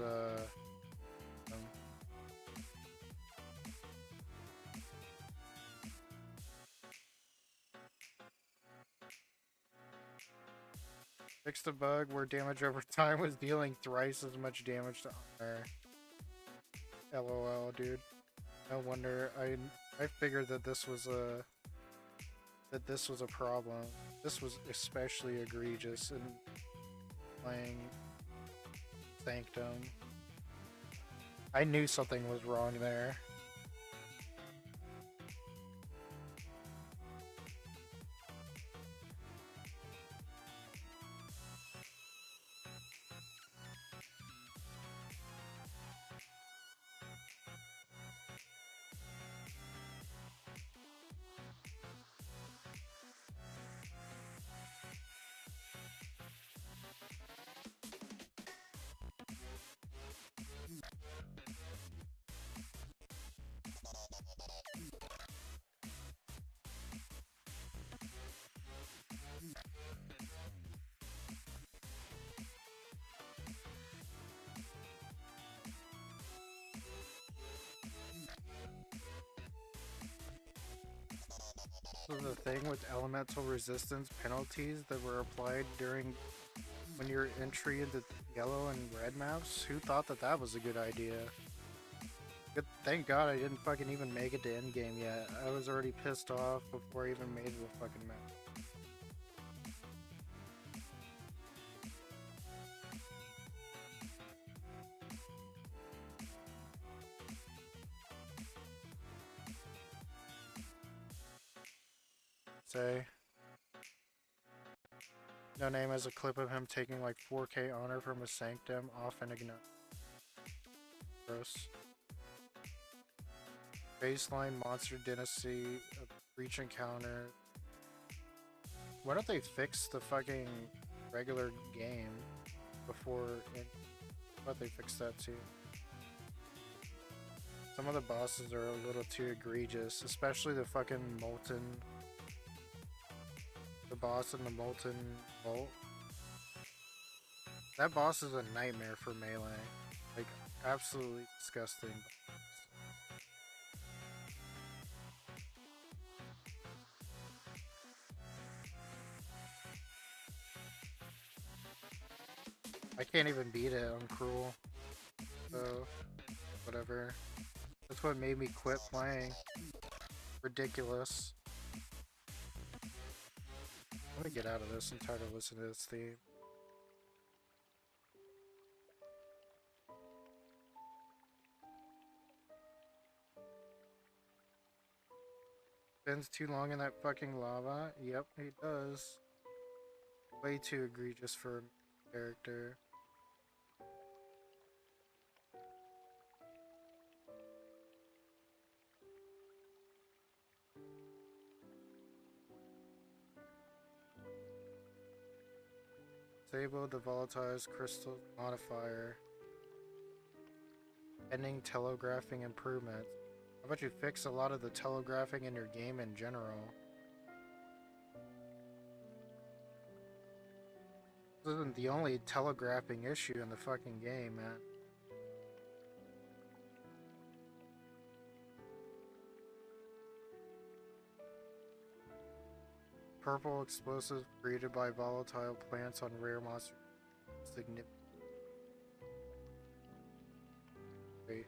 Fix the bug where damage over time was dealing thrice as much damage to honor. LOL, dude. No wonder I figured that this was a problem. This was especially egregious in playing Sanctum. I knew something was wrong there. So the thing with elemental resistance penalties that were applied during when your entry into yellow and red maps, who thought that that was a good idea? Thank God I didn't fucking even make it to endgame yet. I was already pissed off before I even made it to the fucking map. Say. No Name has a clip of him taking like 4K honor from a Sanctum off and ignite. Gross. Baseline Monster Dynasty, a breach encounter. Why don't they fix the fucking regular game before but they fixed that too. Some of the bosses are a little too egregious, especially the fucking Molten. The boss in the Molten Vault. That boss is a nightmare for melee. Like, absolutely disgusting. I can't even beat it, I'm cruel. So, whatever. That's what made me quit playing. Ridiculous. I'm gonna get out of this. I'm tired of listening to this theme. Spends too long in that fucking lava? Yep, he does. Way too egregious for a character. Disable the volatilized crystal modifier. Ending telegraphing improvements. How about you fix a lot of the telegraphing in your game in general? This isn't the only telegraphing issue in the fucking game, man. Purple explosives created by volatile plants on rare monsters. Significant. Wait.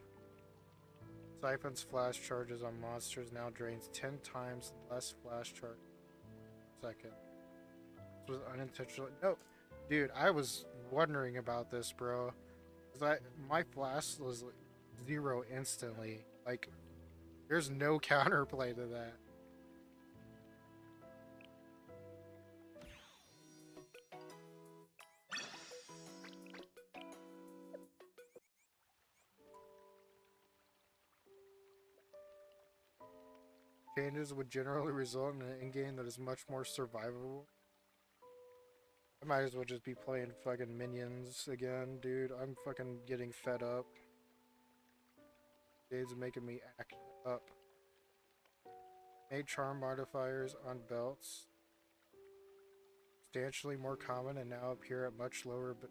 Siphon's flash charges on monsters now drains 10 times less flash charge per second. This was unintentional. No, dude, I was wondering about this, bro. My flash was like 0 instantly. Like, there's no counterplay to that. Changes would generally result in an endgame that is much more survivable. I might as well just be playing fucking minions again, dude. I'm fucking getting fed up. It's making me act up. Made charm modifiers on belts substantially more common and now appear at much lower but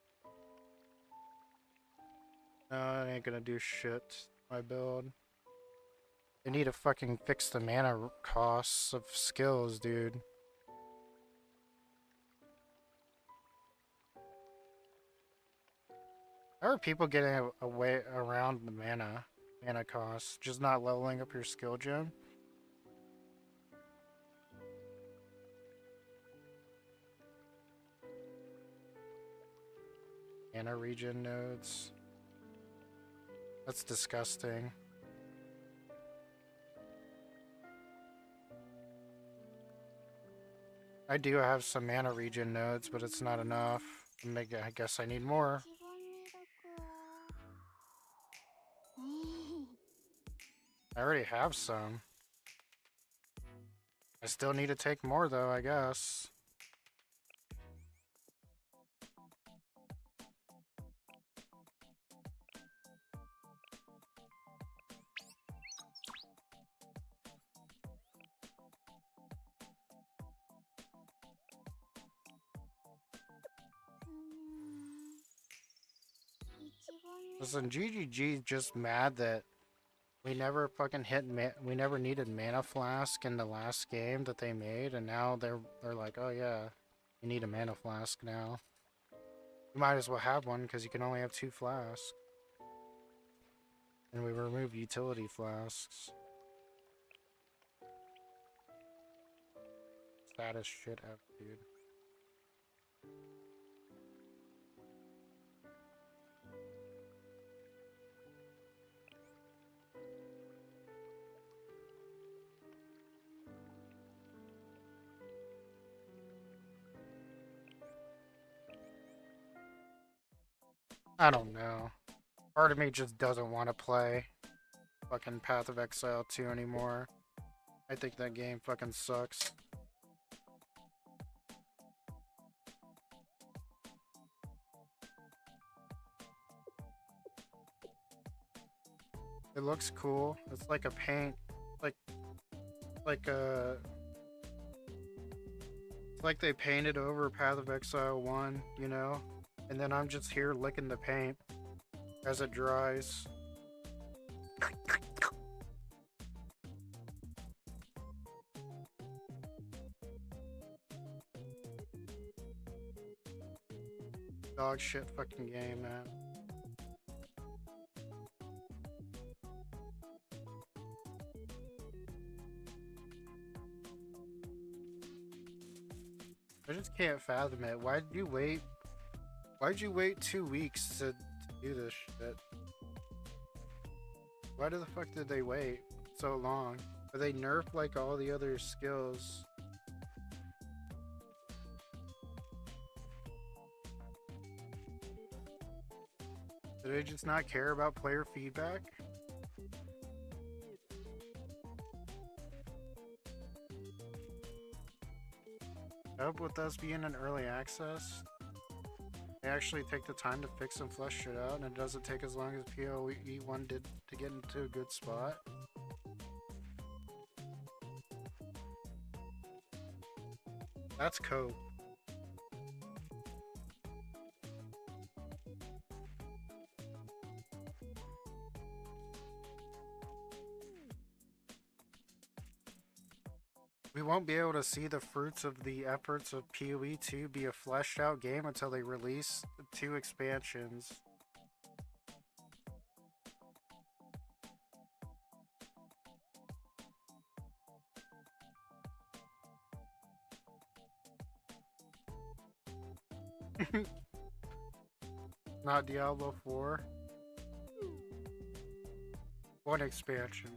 No, it ain't gonna do shit. My build. They need to fucking fix the mana costs of skills, dude. How are people getting a way around the mana costs? Just not leveling up your skill gem? Mana regen nodes. That's disgusting. I do have some mana regen nodes, but it's not enough. I guess I need more. I already have some. I still need to take more though, I guess. Listen, GGG just mad that we never fucking we never needed mana flask in the last game that they made, and now they're like, oh yeah, you need a mana flask now. You might as well have one because you can only have 2 flasks. And we removed utility flasks. Saddest shit ever, dude. I don't know. Part of me just doesn't want to play fucking Path of Exile 2 anymore. I think that game fucking sucks. It looks cool. It's like a paint, like a, it's like they painted over Path of Exile 1, you know? And then I'm just here licking the paint as it dries. Dog shit fucking game, man. I just can't fathom it. Why'd you wait? Why'd you wait 2 weeks to do this shit? Why the fuck did they wait so long? Or they nerfed like all the other skills? Did they just not care about player feedback? I hope with us being in early access, they actually take the time to fix and flesh shit out, and it doesn't take as long as PoE 1 did to get into a good spot. That's cope. We won't be able to see the fruits of the efforts of PoE 2 be a fleshed out game until they release 2 expansions. Not Diablo 4. 1 expansion.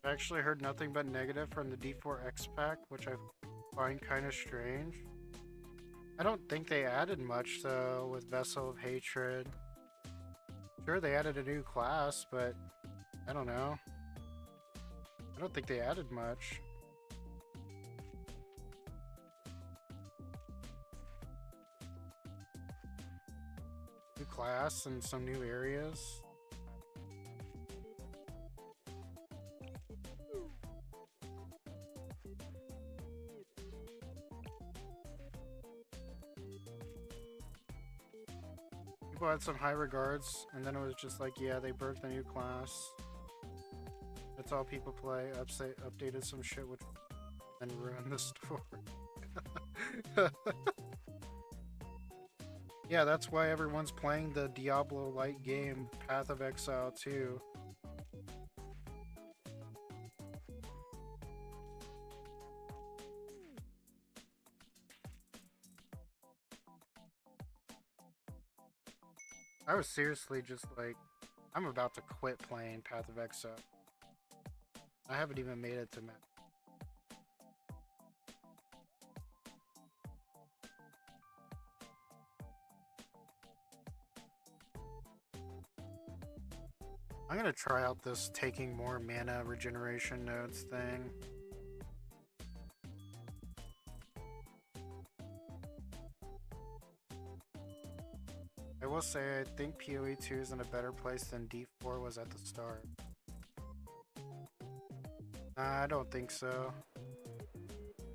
I actually heard nothing but negative from the D4X pack, which I find kind of strange. I don't think they added much though with Vessel of Hatred. Sure, they added a new class, but I don't know. I don't think they added much. new class and some new areas. People had some high regards, and then it was just like, yeah, they birthed a new class. That's all people play. Updated some shit, which then ruined the store. Yeah, that's why everyone's playing the Diablo-like game, Path of Exile 2. I was seriously just like, I'm about to quit playing Path of Exile. I haven't even made it to map. I'm gonna try out this taking more mana regeneration nodes thing. I will say I think PoE 2 is in a better place than D4 was at the start. Nah, I don't think so.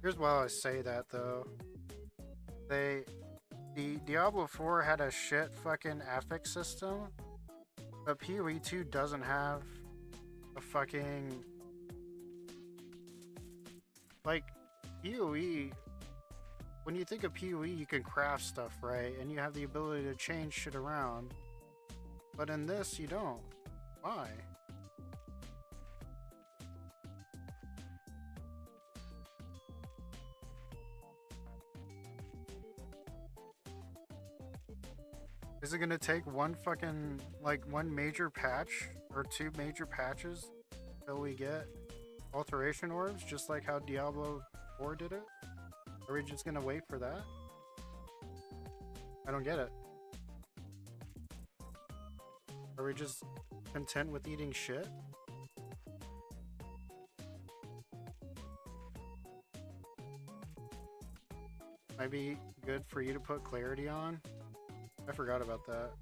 Here's why I say that though. The Diablo 4 had a shit fucking affix system, but PoE 2 doesn't have a fucking, like, PoE. When you think of PoE, you can craft stuff, right? And you have the ability to change shit around. But in this, you don't. Why? Is it gonna take one fucking, like, one major patch or two major patches until we get alteration orbs, just like how Diablo 4 did it? Are we just gonna wait for that? I don't get it. Are we just content with eating shit? Might be good for you to put clarity on. I forgot about that.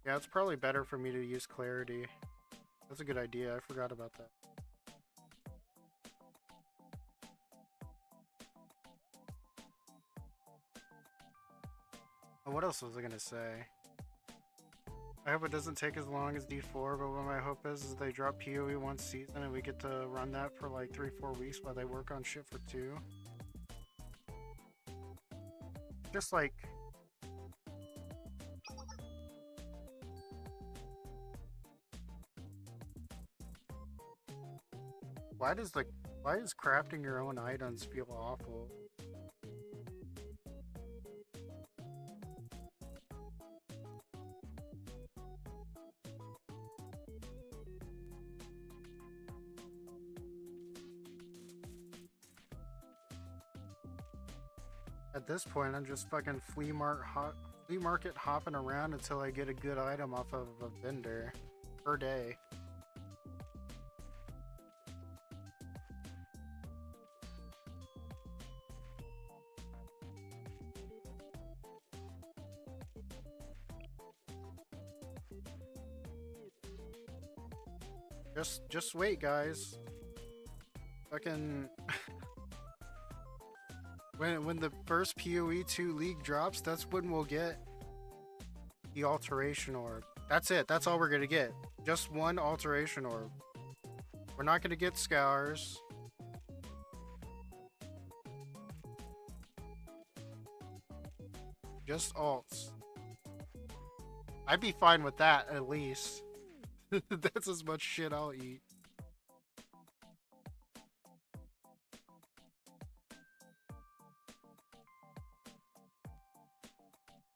Yeah, it's probably better for me to use clarity. That's a good idea. I forgot about that. What else was I gonna say? I hope it doesn't take as long as D4, but what my hope is they drop PoE one season and we get to run that for like 3-4 weeks while they work on shit for 2. Just like... Why does crafting your own items feel awful? At this point, I'm just fucking flea market hopping around until I get a good item off of a vendor per day. Just wait, guys. Fucking when the first PoE 2 League drops, that's when we'll get the alteration orb. That's it. That's all we're gonna get. Just one alteration orb. We're not gonna get scours. Just alts. I'd be fine with that, at least. That's as much shit I'll eat.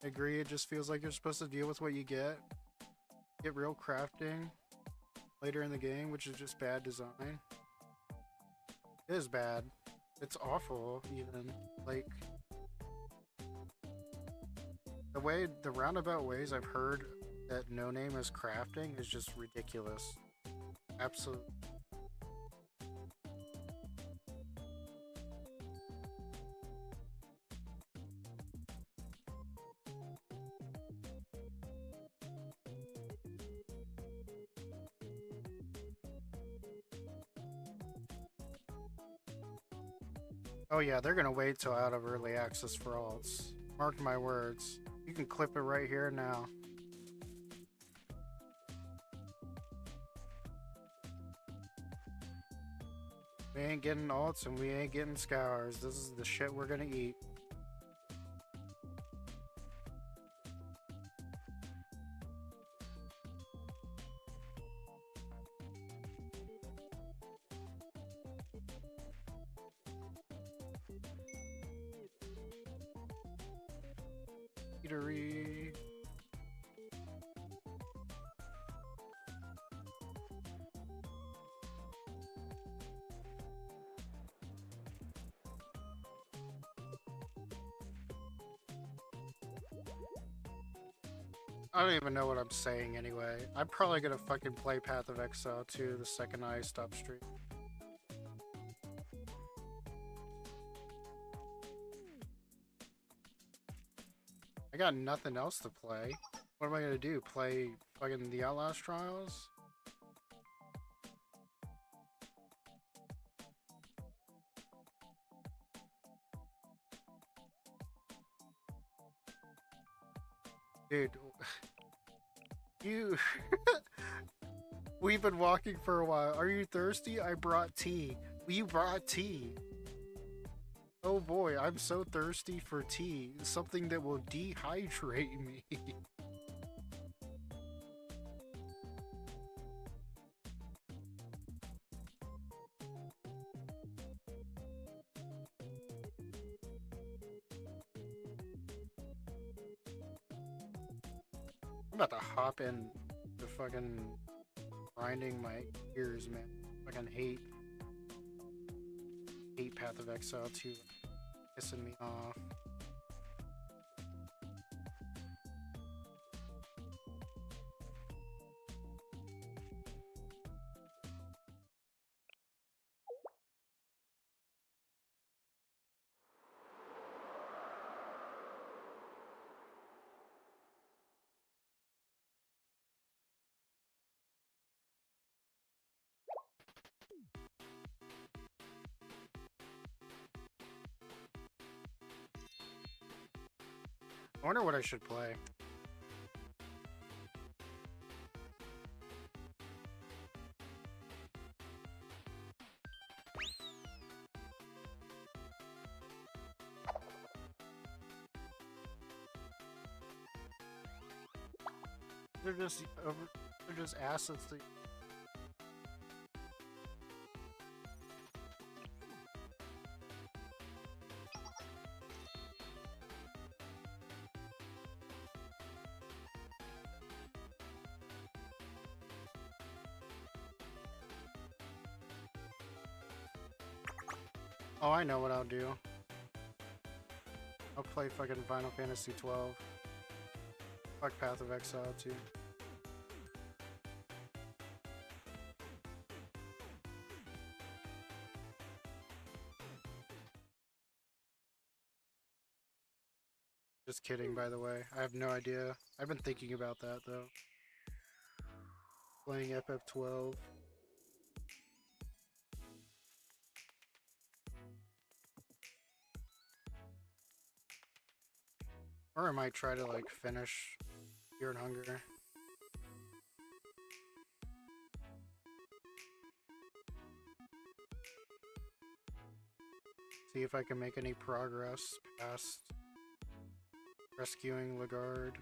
I agree, it just feels like you're supposed to deal with what you get. Get real crafting later in the game, which is just bad design. It is bad. It's awful, even. Like, the roundabout ways I've heard that No Name is crafting is just ridiculous. Absolutely. Oh yeah, they're gonna wait till out of early access for alts. Mark my words. You can clip it right here now. We ain't getting alts and we ain't getting scours. This is the shit we're gonna eat. Eatery. I don't even know what I'm saying anyway. I'm probably gonna fucking play Path of Exile 2 the second I stop stream. I got nothing else to play. What am I gonna do? Play fucking the Outlast Trials? Dude, you... We've been walking for a while. Are you thirsty? I brought tea. You brought tea. Oh boy, I'm so thirsty for tea. Something that will dehydrate me. I'm about to hop in to fucking grinding my ears, man. Fucking hate Path of Exile 2 pissing me off. I wonder what I should play. They're just assets that... Oh, I know what I'll do. I'll play fucking Final Fantasy 12. Fuck Path of Exile 2. Just kidding, by the way. I have no idea. I've been thinking about that, though. Playing FF12. Or I might try to, like, finish Fear and Hunger. See if I can make any progress past rescuing Lagarde.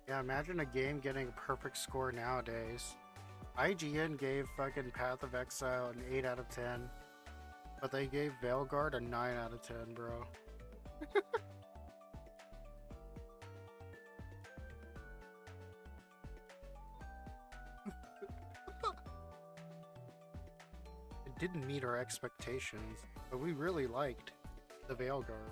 Yeah, imagine a game getting a perfect score nowadays. IGN gave fucking Path of Exile an 8 out of 10, but they gave Veilguard a 9 out of 10, bro. It didn't meet our expectations, but we really liked the Veilguard.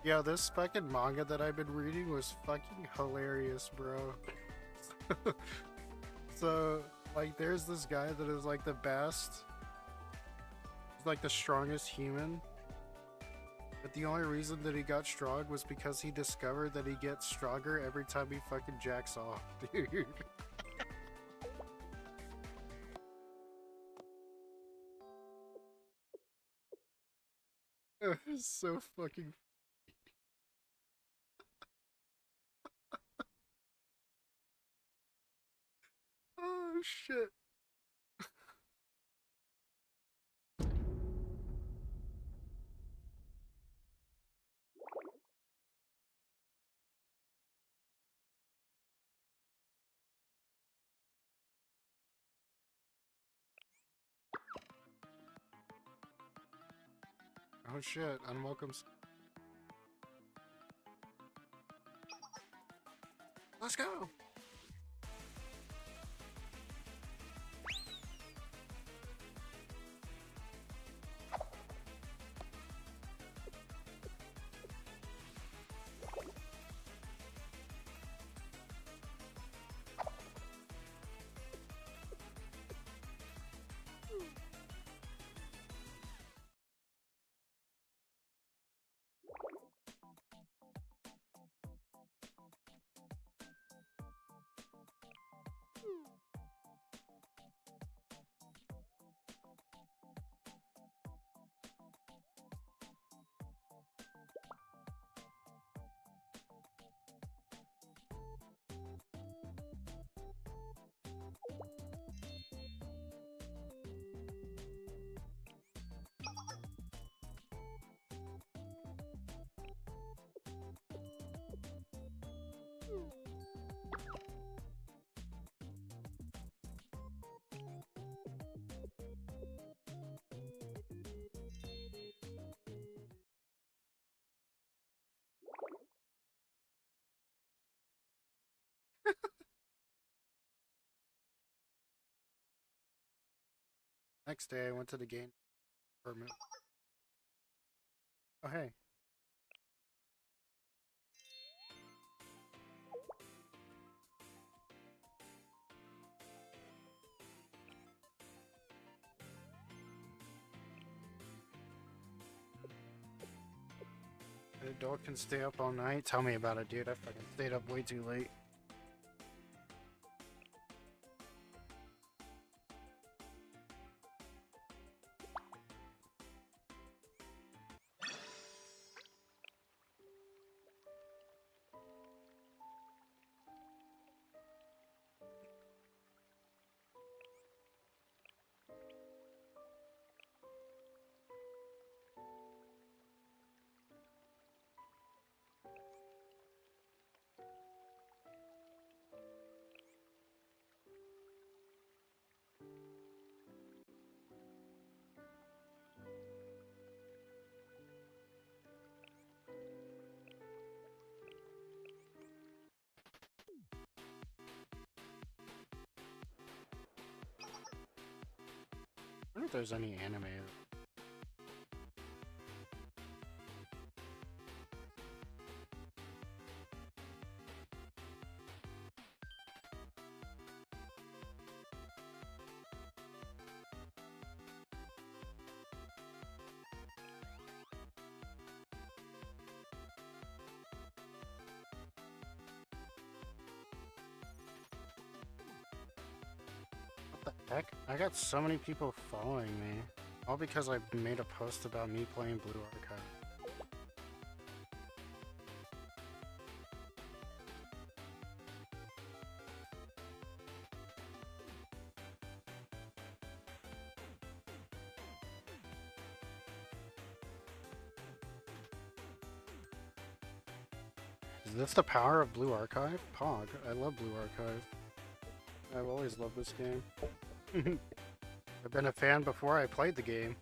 Yeah, this fucking manga that I've been reading was fucking hilarious, bro. So, like, there's this guy that is like the best. He's like the strongest human. But the only reason that he got strong was because he discovered that he gets stronger every time he fucking jacks off, dude. It's so fucking. Oh shit. Oh shit, unwelcome. Let's go! Next day, I went to the game department. Oh, hey. An adult can stay up all night? Tell me about it, dude. I fucking stayed up way too late. I wonder if there's any anime. Heck, I got so many people following me. All because I made a post about me playing Blue Archive. Is this the power of Blue Archive? Pog. I love Blue Archive. I've always loved this game. I've been a fan before I played the game.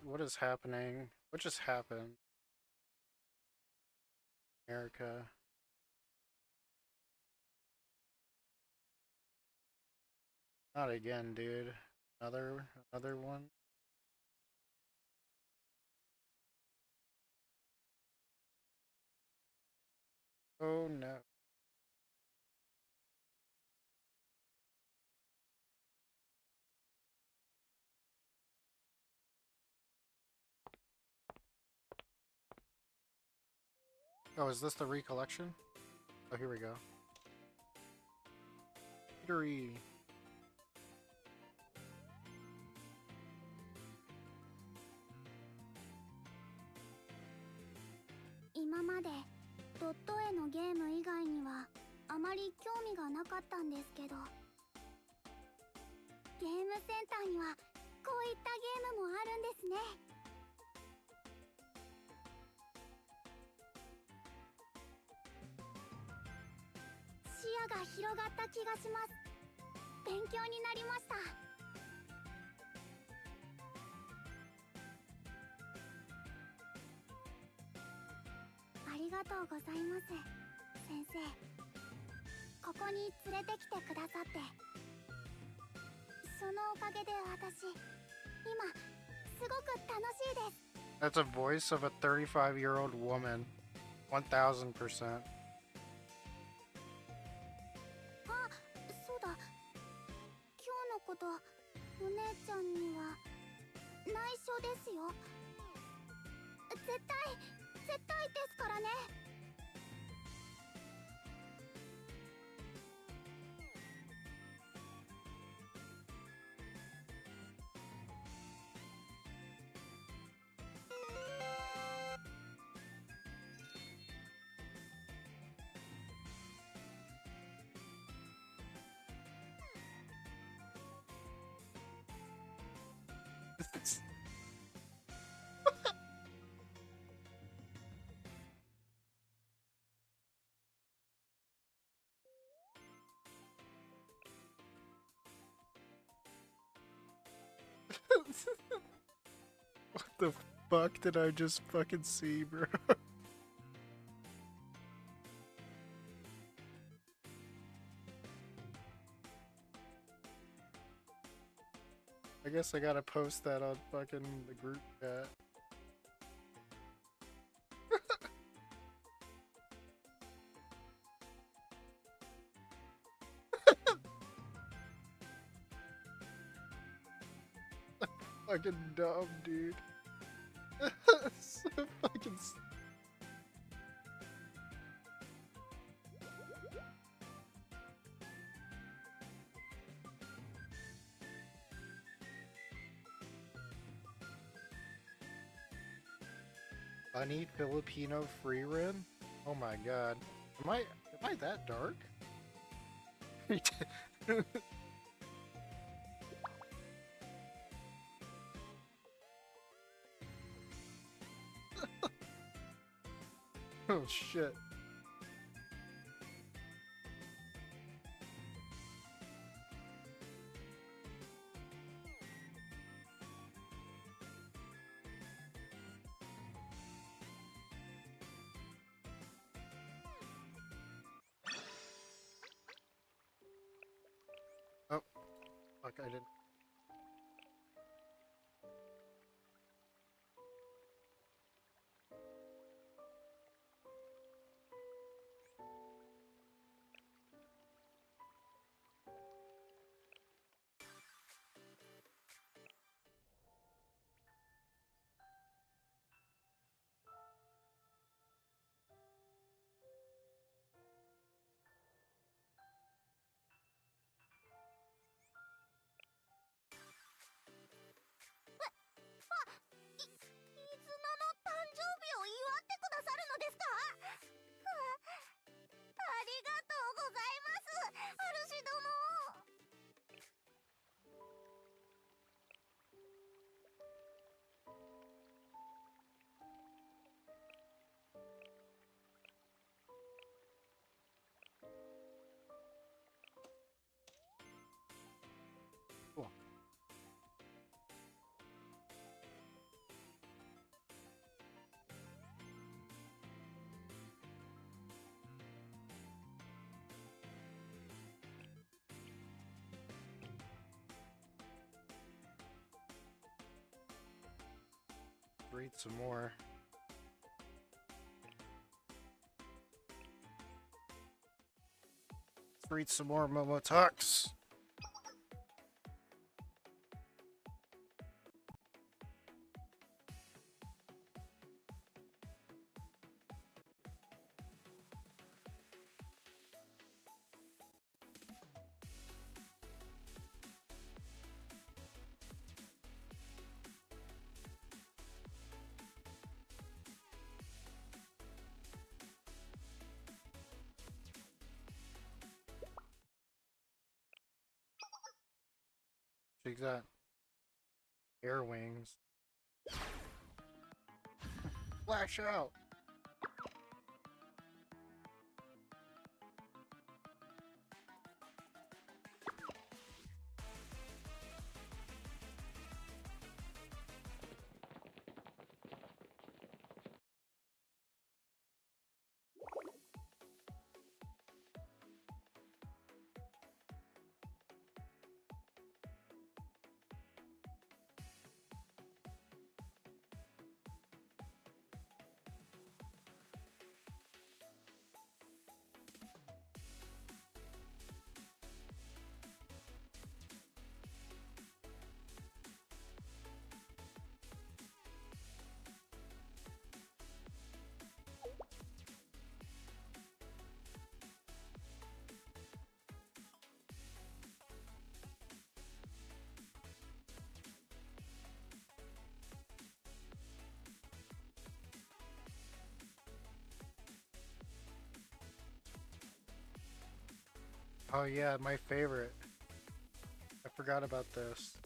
What is happening? What just happened? America. Not again, dude. Another one. Oh no. Oh, is this the recollection? Oh, here we go. Eatery. 今までドット絵のゲーム以外にはあまり興味がなかったんですけど、ゲームセンターにはこういったゲームもあるんですね。視野が広がった気がします。勉強になりました。ありがとうございます、先生。ここに連れてきてくださって、そのおかげで私、今すごく楽しいです。 That's a voice of a 35-year-old woman. 1000%. あ、そうだ。今日のこと、お姉ちゃんには内緒ですよ。絶対ですからね。What the fuck did I just fucking see, bro? I guess I gotta post that on fucking the group chat. Fucking dumb, dude. So fucking. Funny Filipino free run? Oh my god. Am I that dark? Oh shit. Fuck, I didn't. Cool. Read some more. Let's read some more Momo Talks. She's got air wings. Flash out! Oh yeah, my favorite. I forgot about this.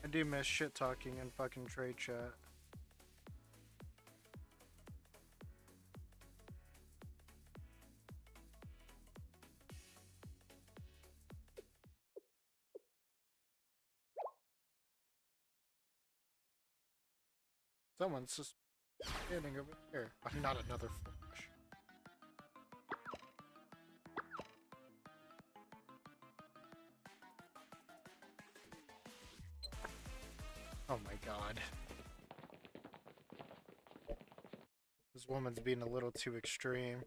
I do miss shit talking in fucking trade chat. Someone's just standing over there. Not another flash. Oh my god. This woman's being a little too extreme.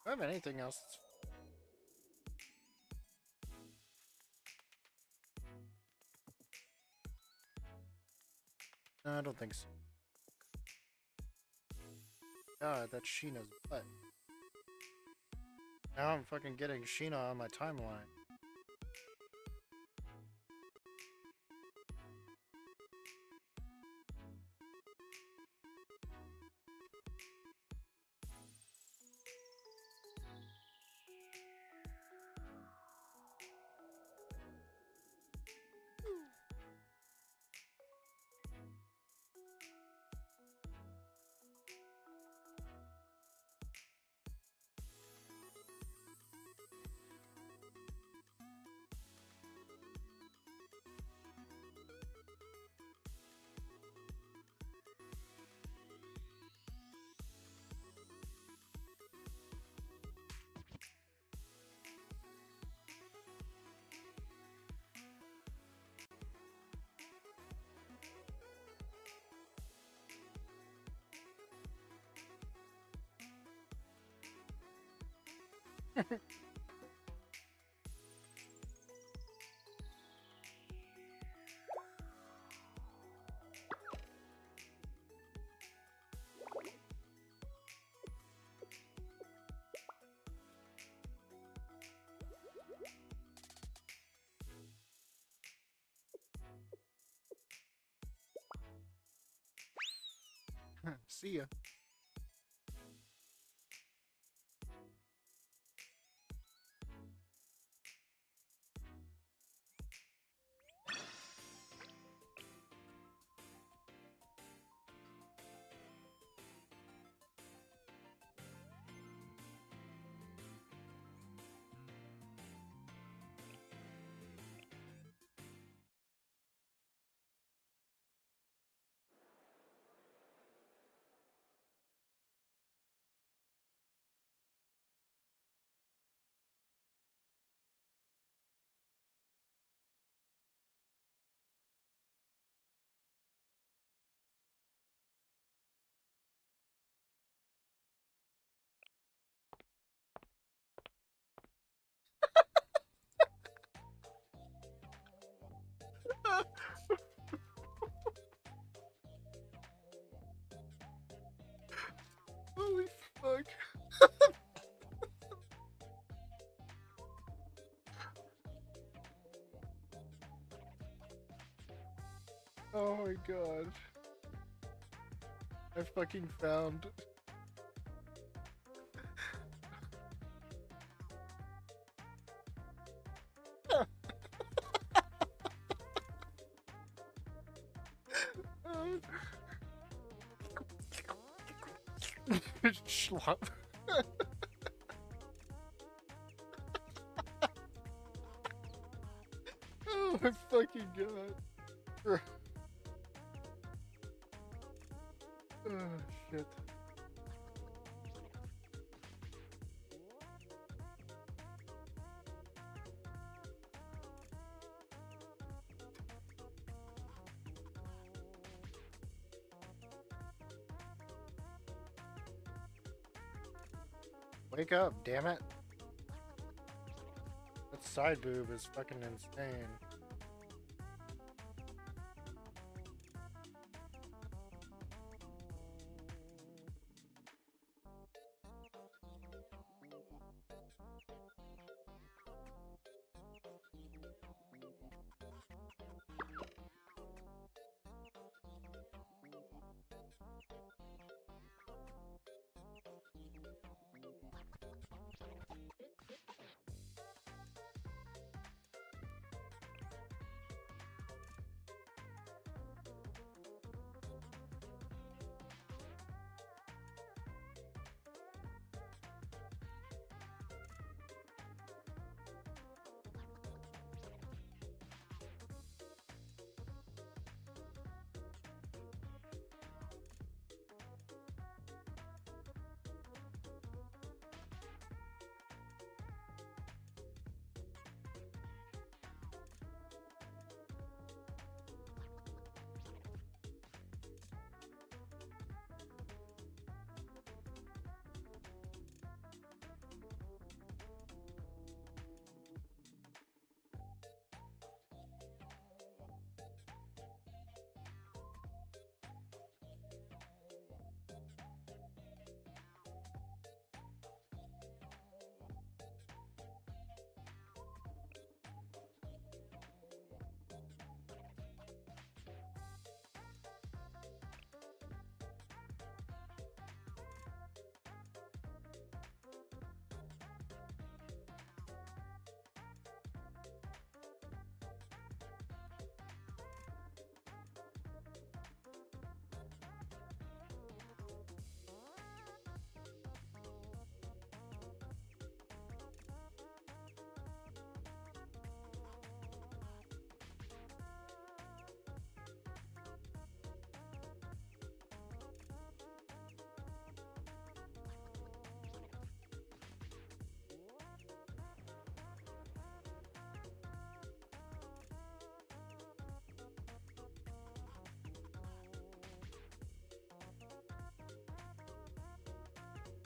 Do I have anything else? No, I don't think so. God, that's Sheena's butt. Now I'm fucking getting Sheena on my timeline. See ya. Holy fuck. Oh my god. I fucking found. Schlop. Oh my fucking god. Oh shit. Wake up, damn it. That side boob is fucking insane.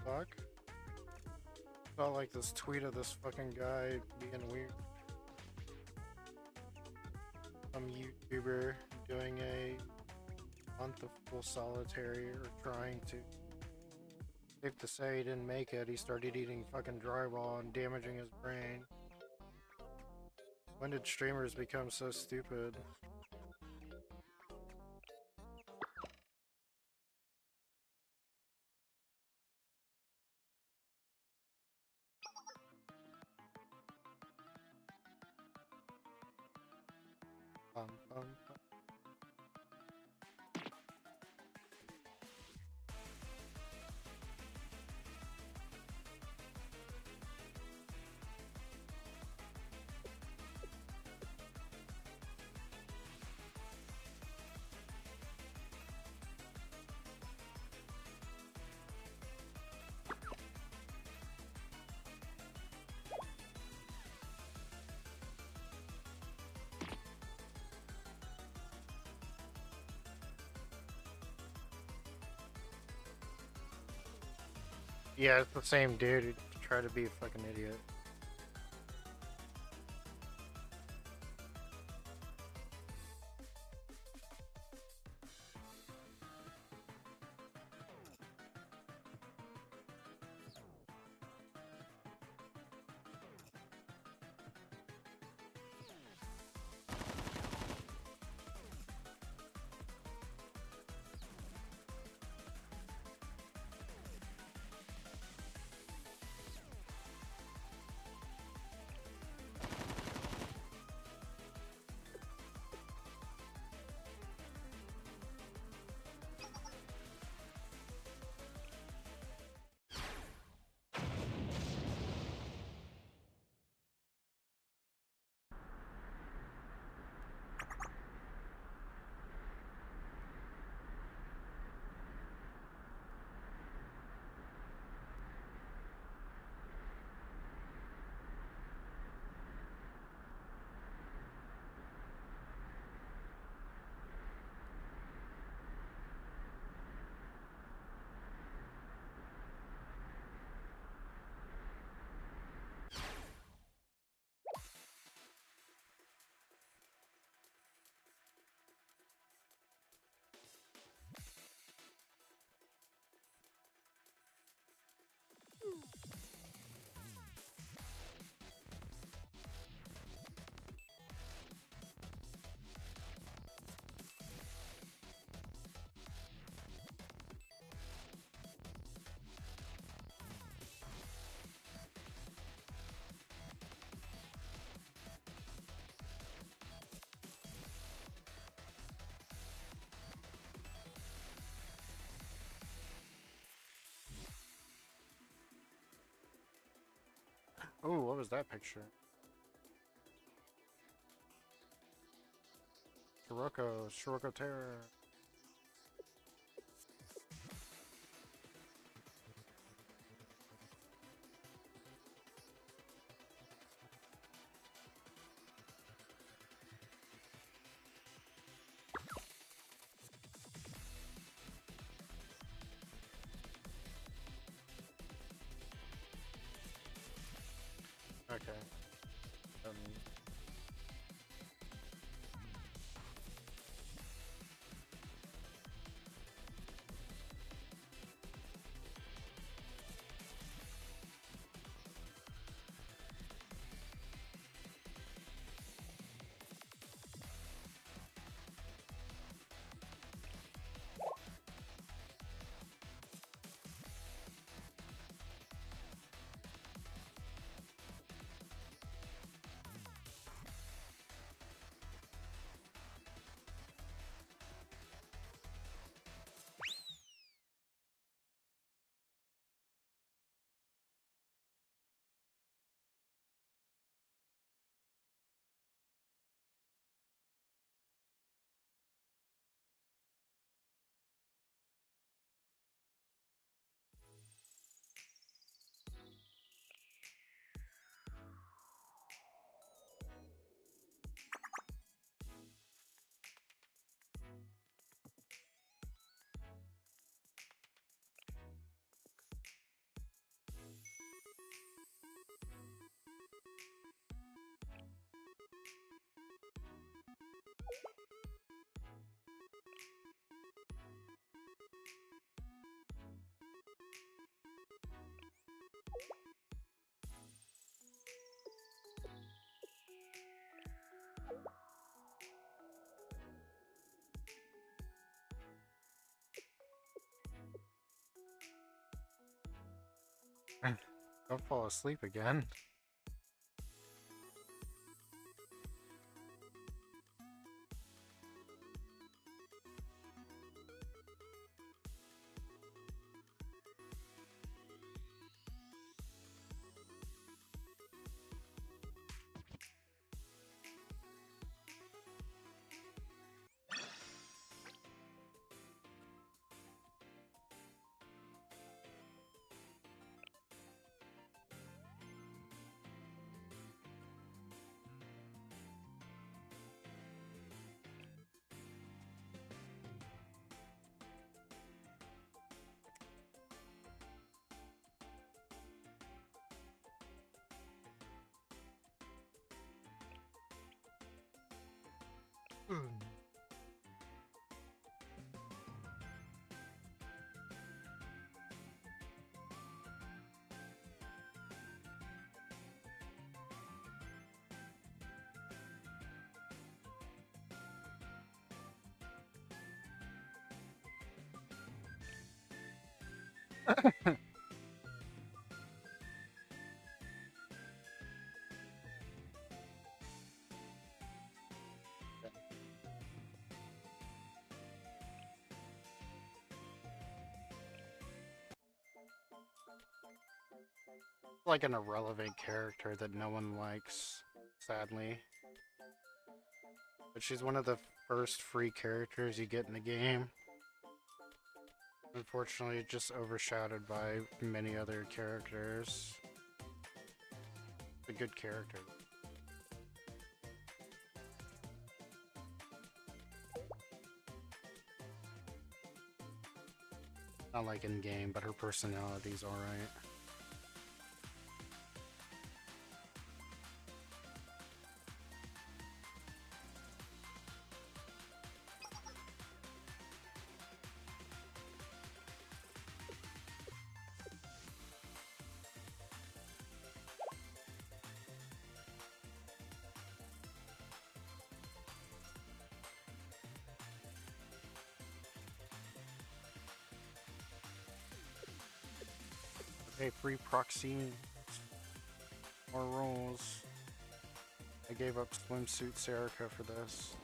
fuck? Felt like this tweet of this fucking guy being weird. Some YouTuber doing a month of full solitary or trying to. Safe to say he didn't make it. He started eating fucking drywall and damaging his brain. When did streamers become so stupid? Bum, bum, bum. Yeah, it's the same dude who tried to be a fucking idiot. Oh, what was that picture? Shiroko Terror. Okay. Don't fall asleep again. Like an irrelevant character that no one likes, sadly. But she's one of the first free characters you get in the game. Unfortunately, just overshadowed by many other characters. A good character. Not like in game, but her personality's alright. Hey, free proxy or rolls. I gave up swimsuit Serica for this.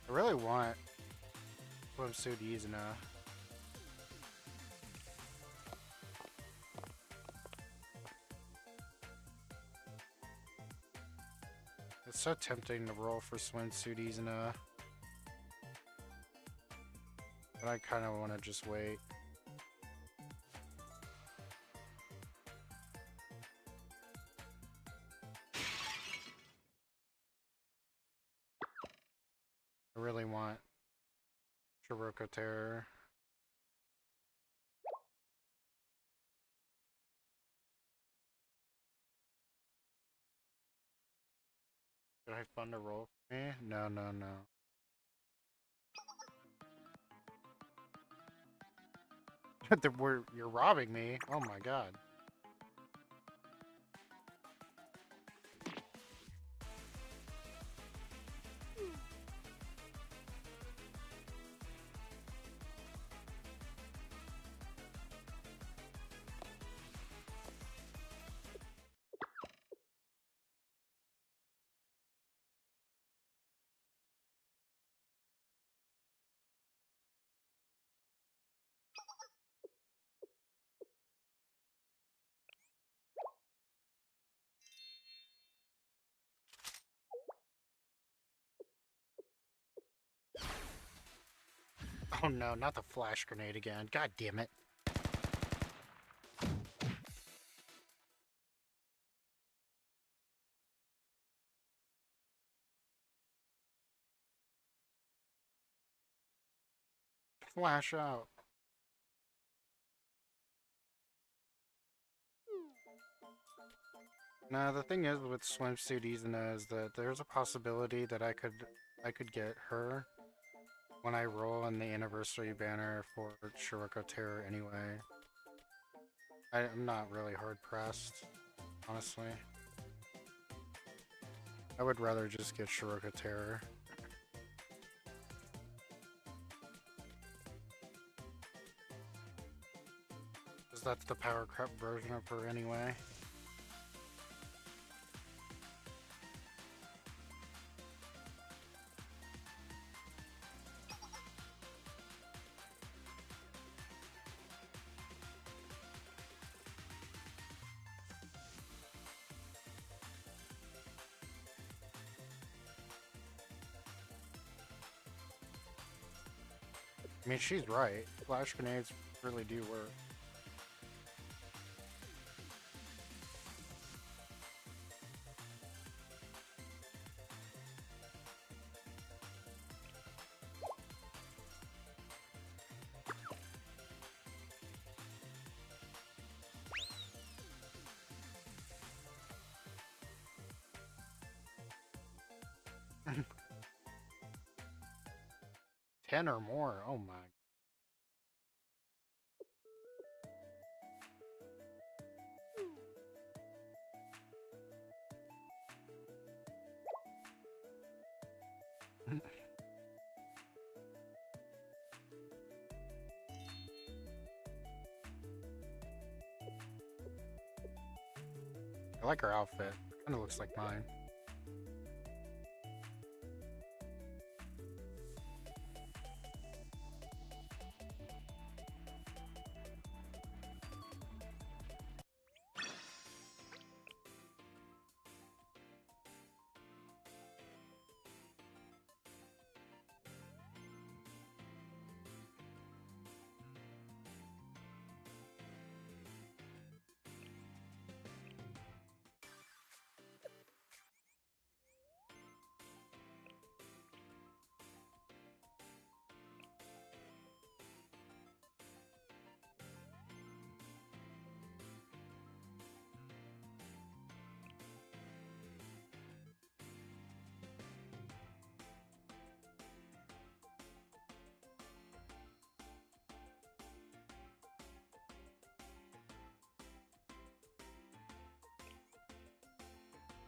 I really want swimsuit Izuna. It's so tempting to roll for swimsuit Izuna. But I kind of want to just wait. I really want Shiroko Terror. Did I fund a roll for me? No, no, no. You're robbing me. Oh my god. Oh no, not the flash grenade again. God damn it. Flash out. Now the thing is with swimsuit Izuna is that there's a possibility that I could get her when I roll in the anniversary banner for Shiroko Terror anyway. I'm not really hard pressed, honestly. I would rather just get Shiroko Terror. that's the power creep version of her anyway. I mean, she's right. Flash grenades really do work. Ten or more. Oh my. I like her outfit. Kind of looks like mine.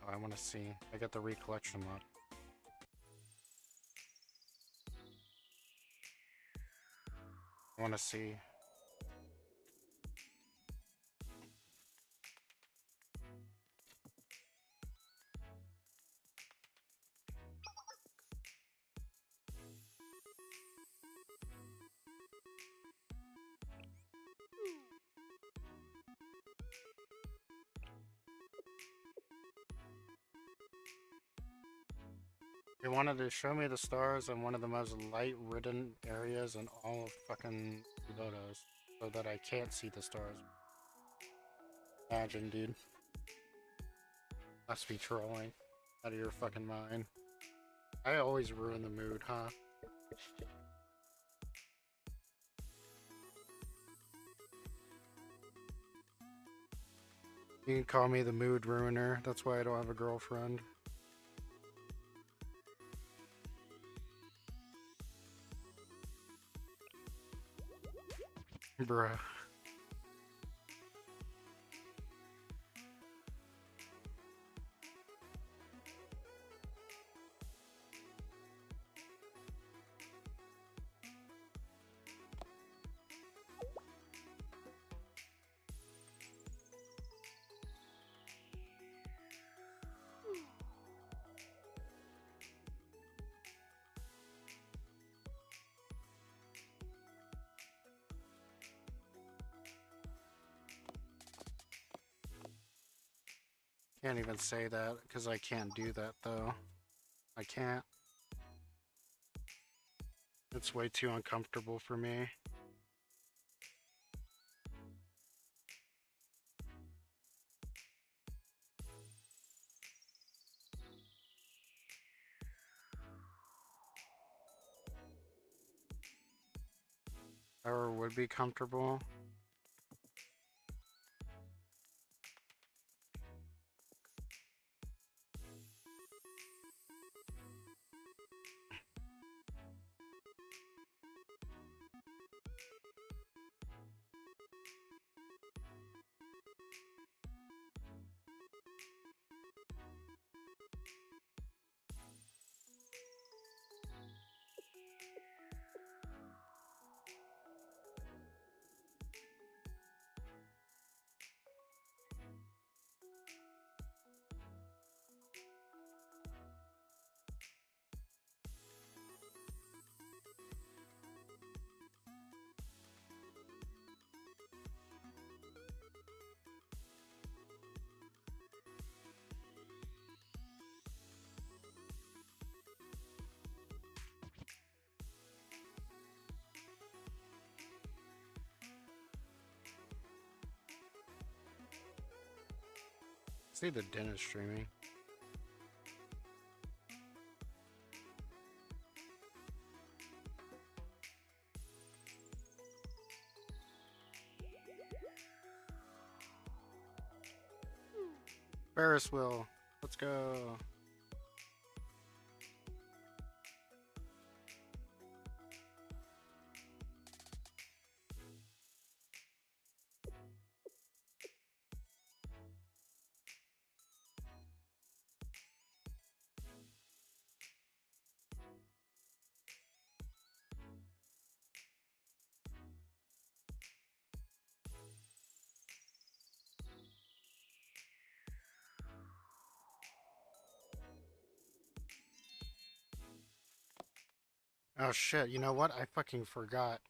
Oh, I want to see. I got the recollection mod. I want to see. They wanted to show me the stars on one of the most light-ridden areas in all of fucking photos, so that I can't see the stars. Imagine, dude. Must be trolling. Out of your fucking mind. I always ruin the mood, huh? You can call me the mood ruiner. That's why I don't have a girlfriend. Bruh. Can't even say that because I can't do that though. I can't. It's way too uncomfortable for me. Or would be comfortable. See the dentist streaming. Ferris wheel. Let's go. Oh shit, you know what? I fucking forgot.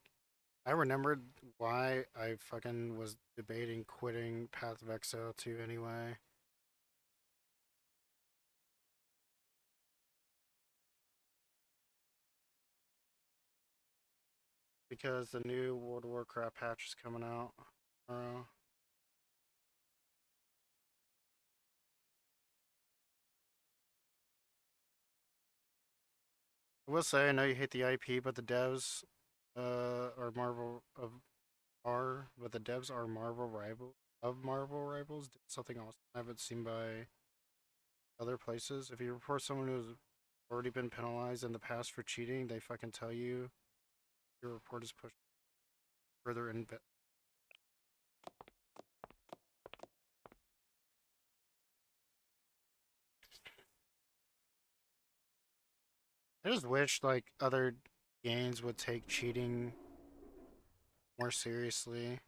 I remembered why I fucking was debating quitting Path of Exile 2 anyway. Because the new World of Warcraft patch is coming out tomorrow. I will say, I know you hate the IP, but the devs are Marvel but the devs are Marvel Rivals. Did something else I haven't seen by other places. If you report someone who's already been penalized in the past for cheating, they fucking tell you your report is pushed further in. I just wish like other games would take cheating more seriously.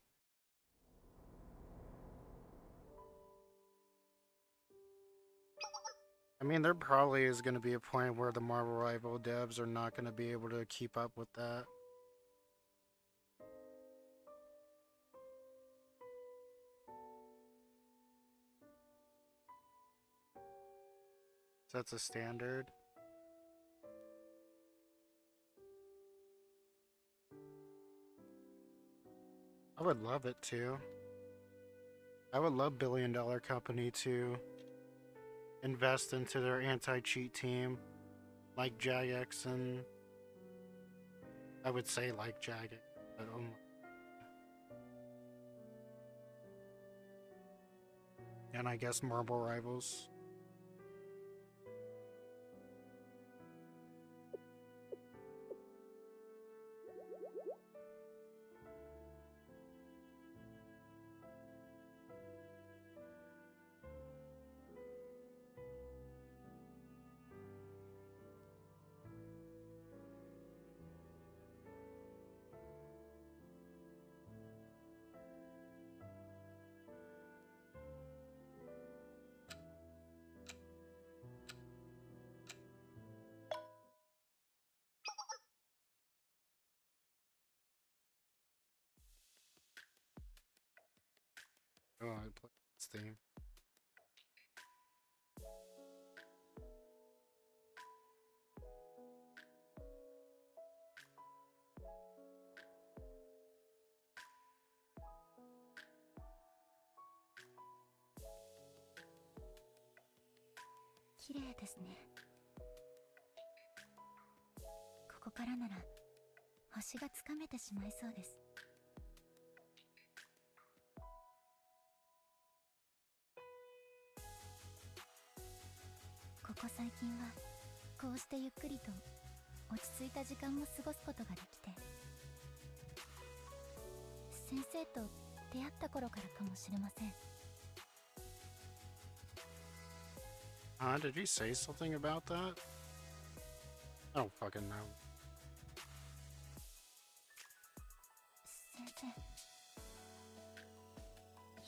I mean, there probably is going to be a point where the Marvel Rival devs are not going to be able to keep up with that. That's a standard. I would love it too. I would love billion-dollar company to invest into their anti-cheat team, like Jagex, and I would say like Jagex, but and I guess Marvel Rivals. Oh, I play this theme.綺麗ですね。ここからなら星がつかめてしまいそうです。ここ最近はこうしてゆっくりと落ち着いた時間も過ごすことができて、先生と出会った頃からかもしれません。Did you say something about that? I don't fucking know. 先生、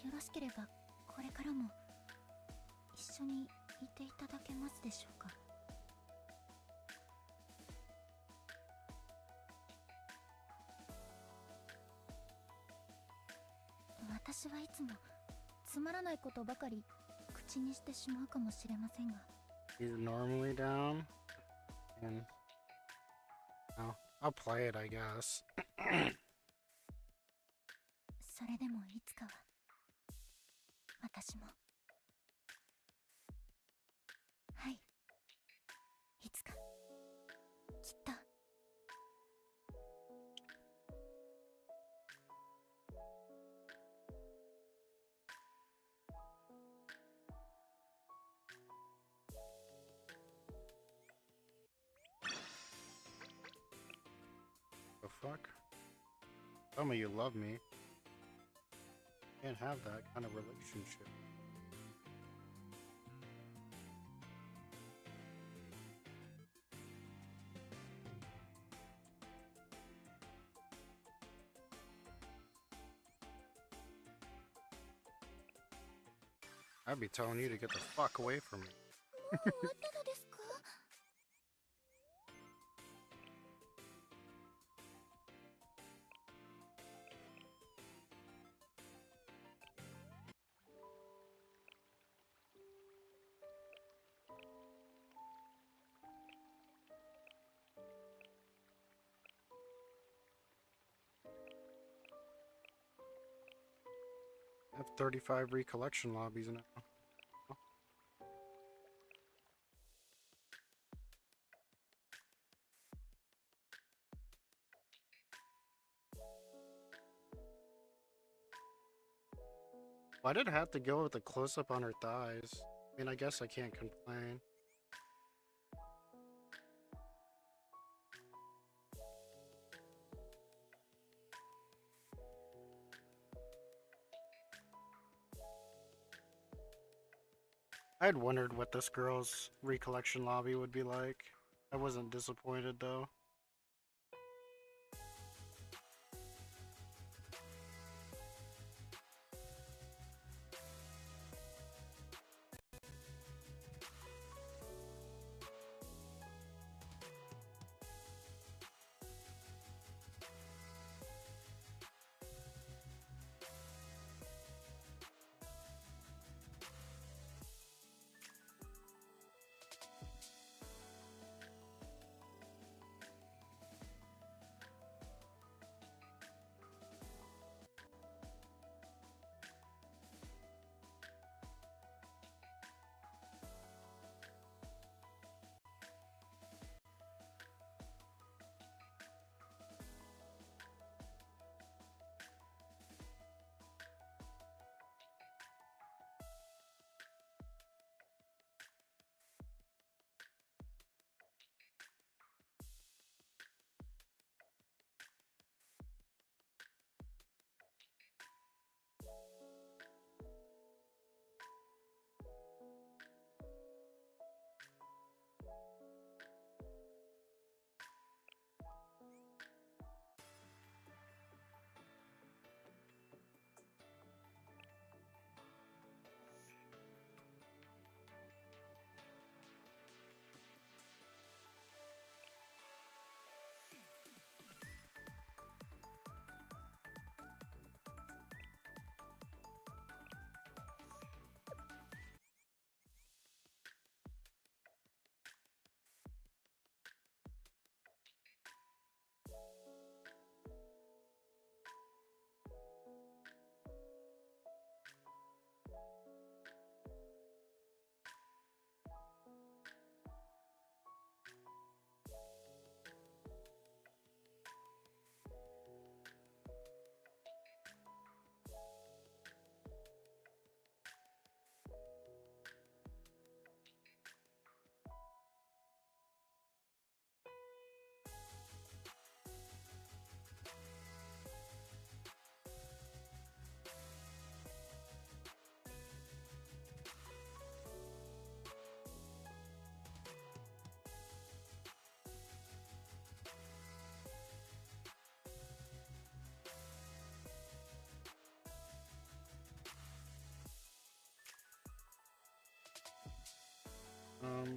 よろしければこれからも一緒にいていただけますでしょうか。私はいつもつまらないことばかり口にしてしまうかもしれませんが。He's normally down, and I'll play it, I guess. それでもいつかは私も Tell me you love me. Can't have that kind of relationship. I'd be telling you to get the fuck away from me. もう終わったのですか？ I have 35 recollection lobbies now. Why did it have to go with a close-up on her thighs? I mean, I guess I can't complain. I had wondered what this girl's recollection lobby would be like. I wasn't disappointed though.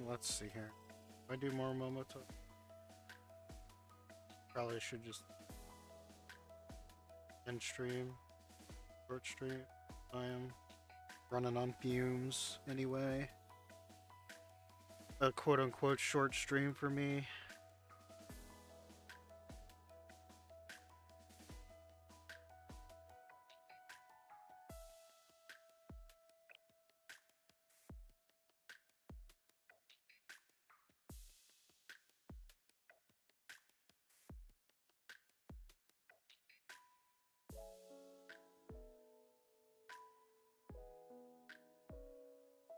Let's see here. If I do more Momoto, probably should just end stream, short stream. I am running on fumes anyway. A quote-unquote short stream for me.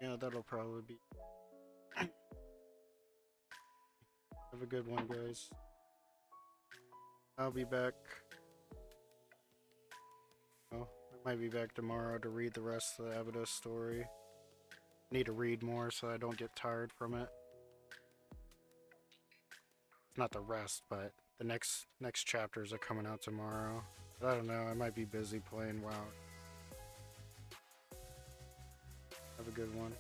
Yeah, that'll probably be. Have a good one, guys. I'll be back Might be back tomorrow to read the rest of the Abydos story. Need to read more so I don't get tired from it. Not the rest, but the next chapters are coming out tomorrow. But I don't know, I might be busy playing WoW. Have a good one.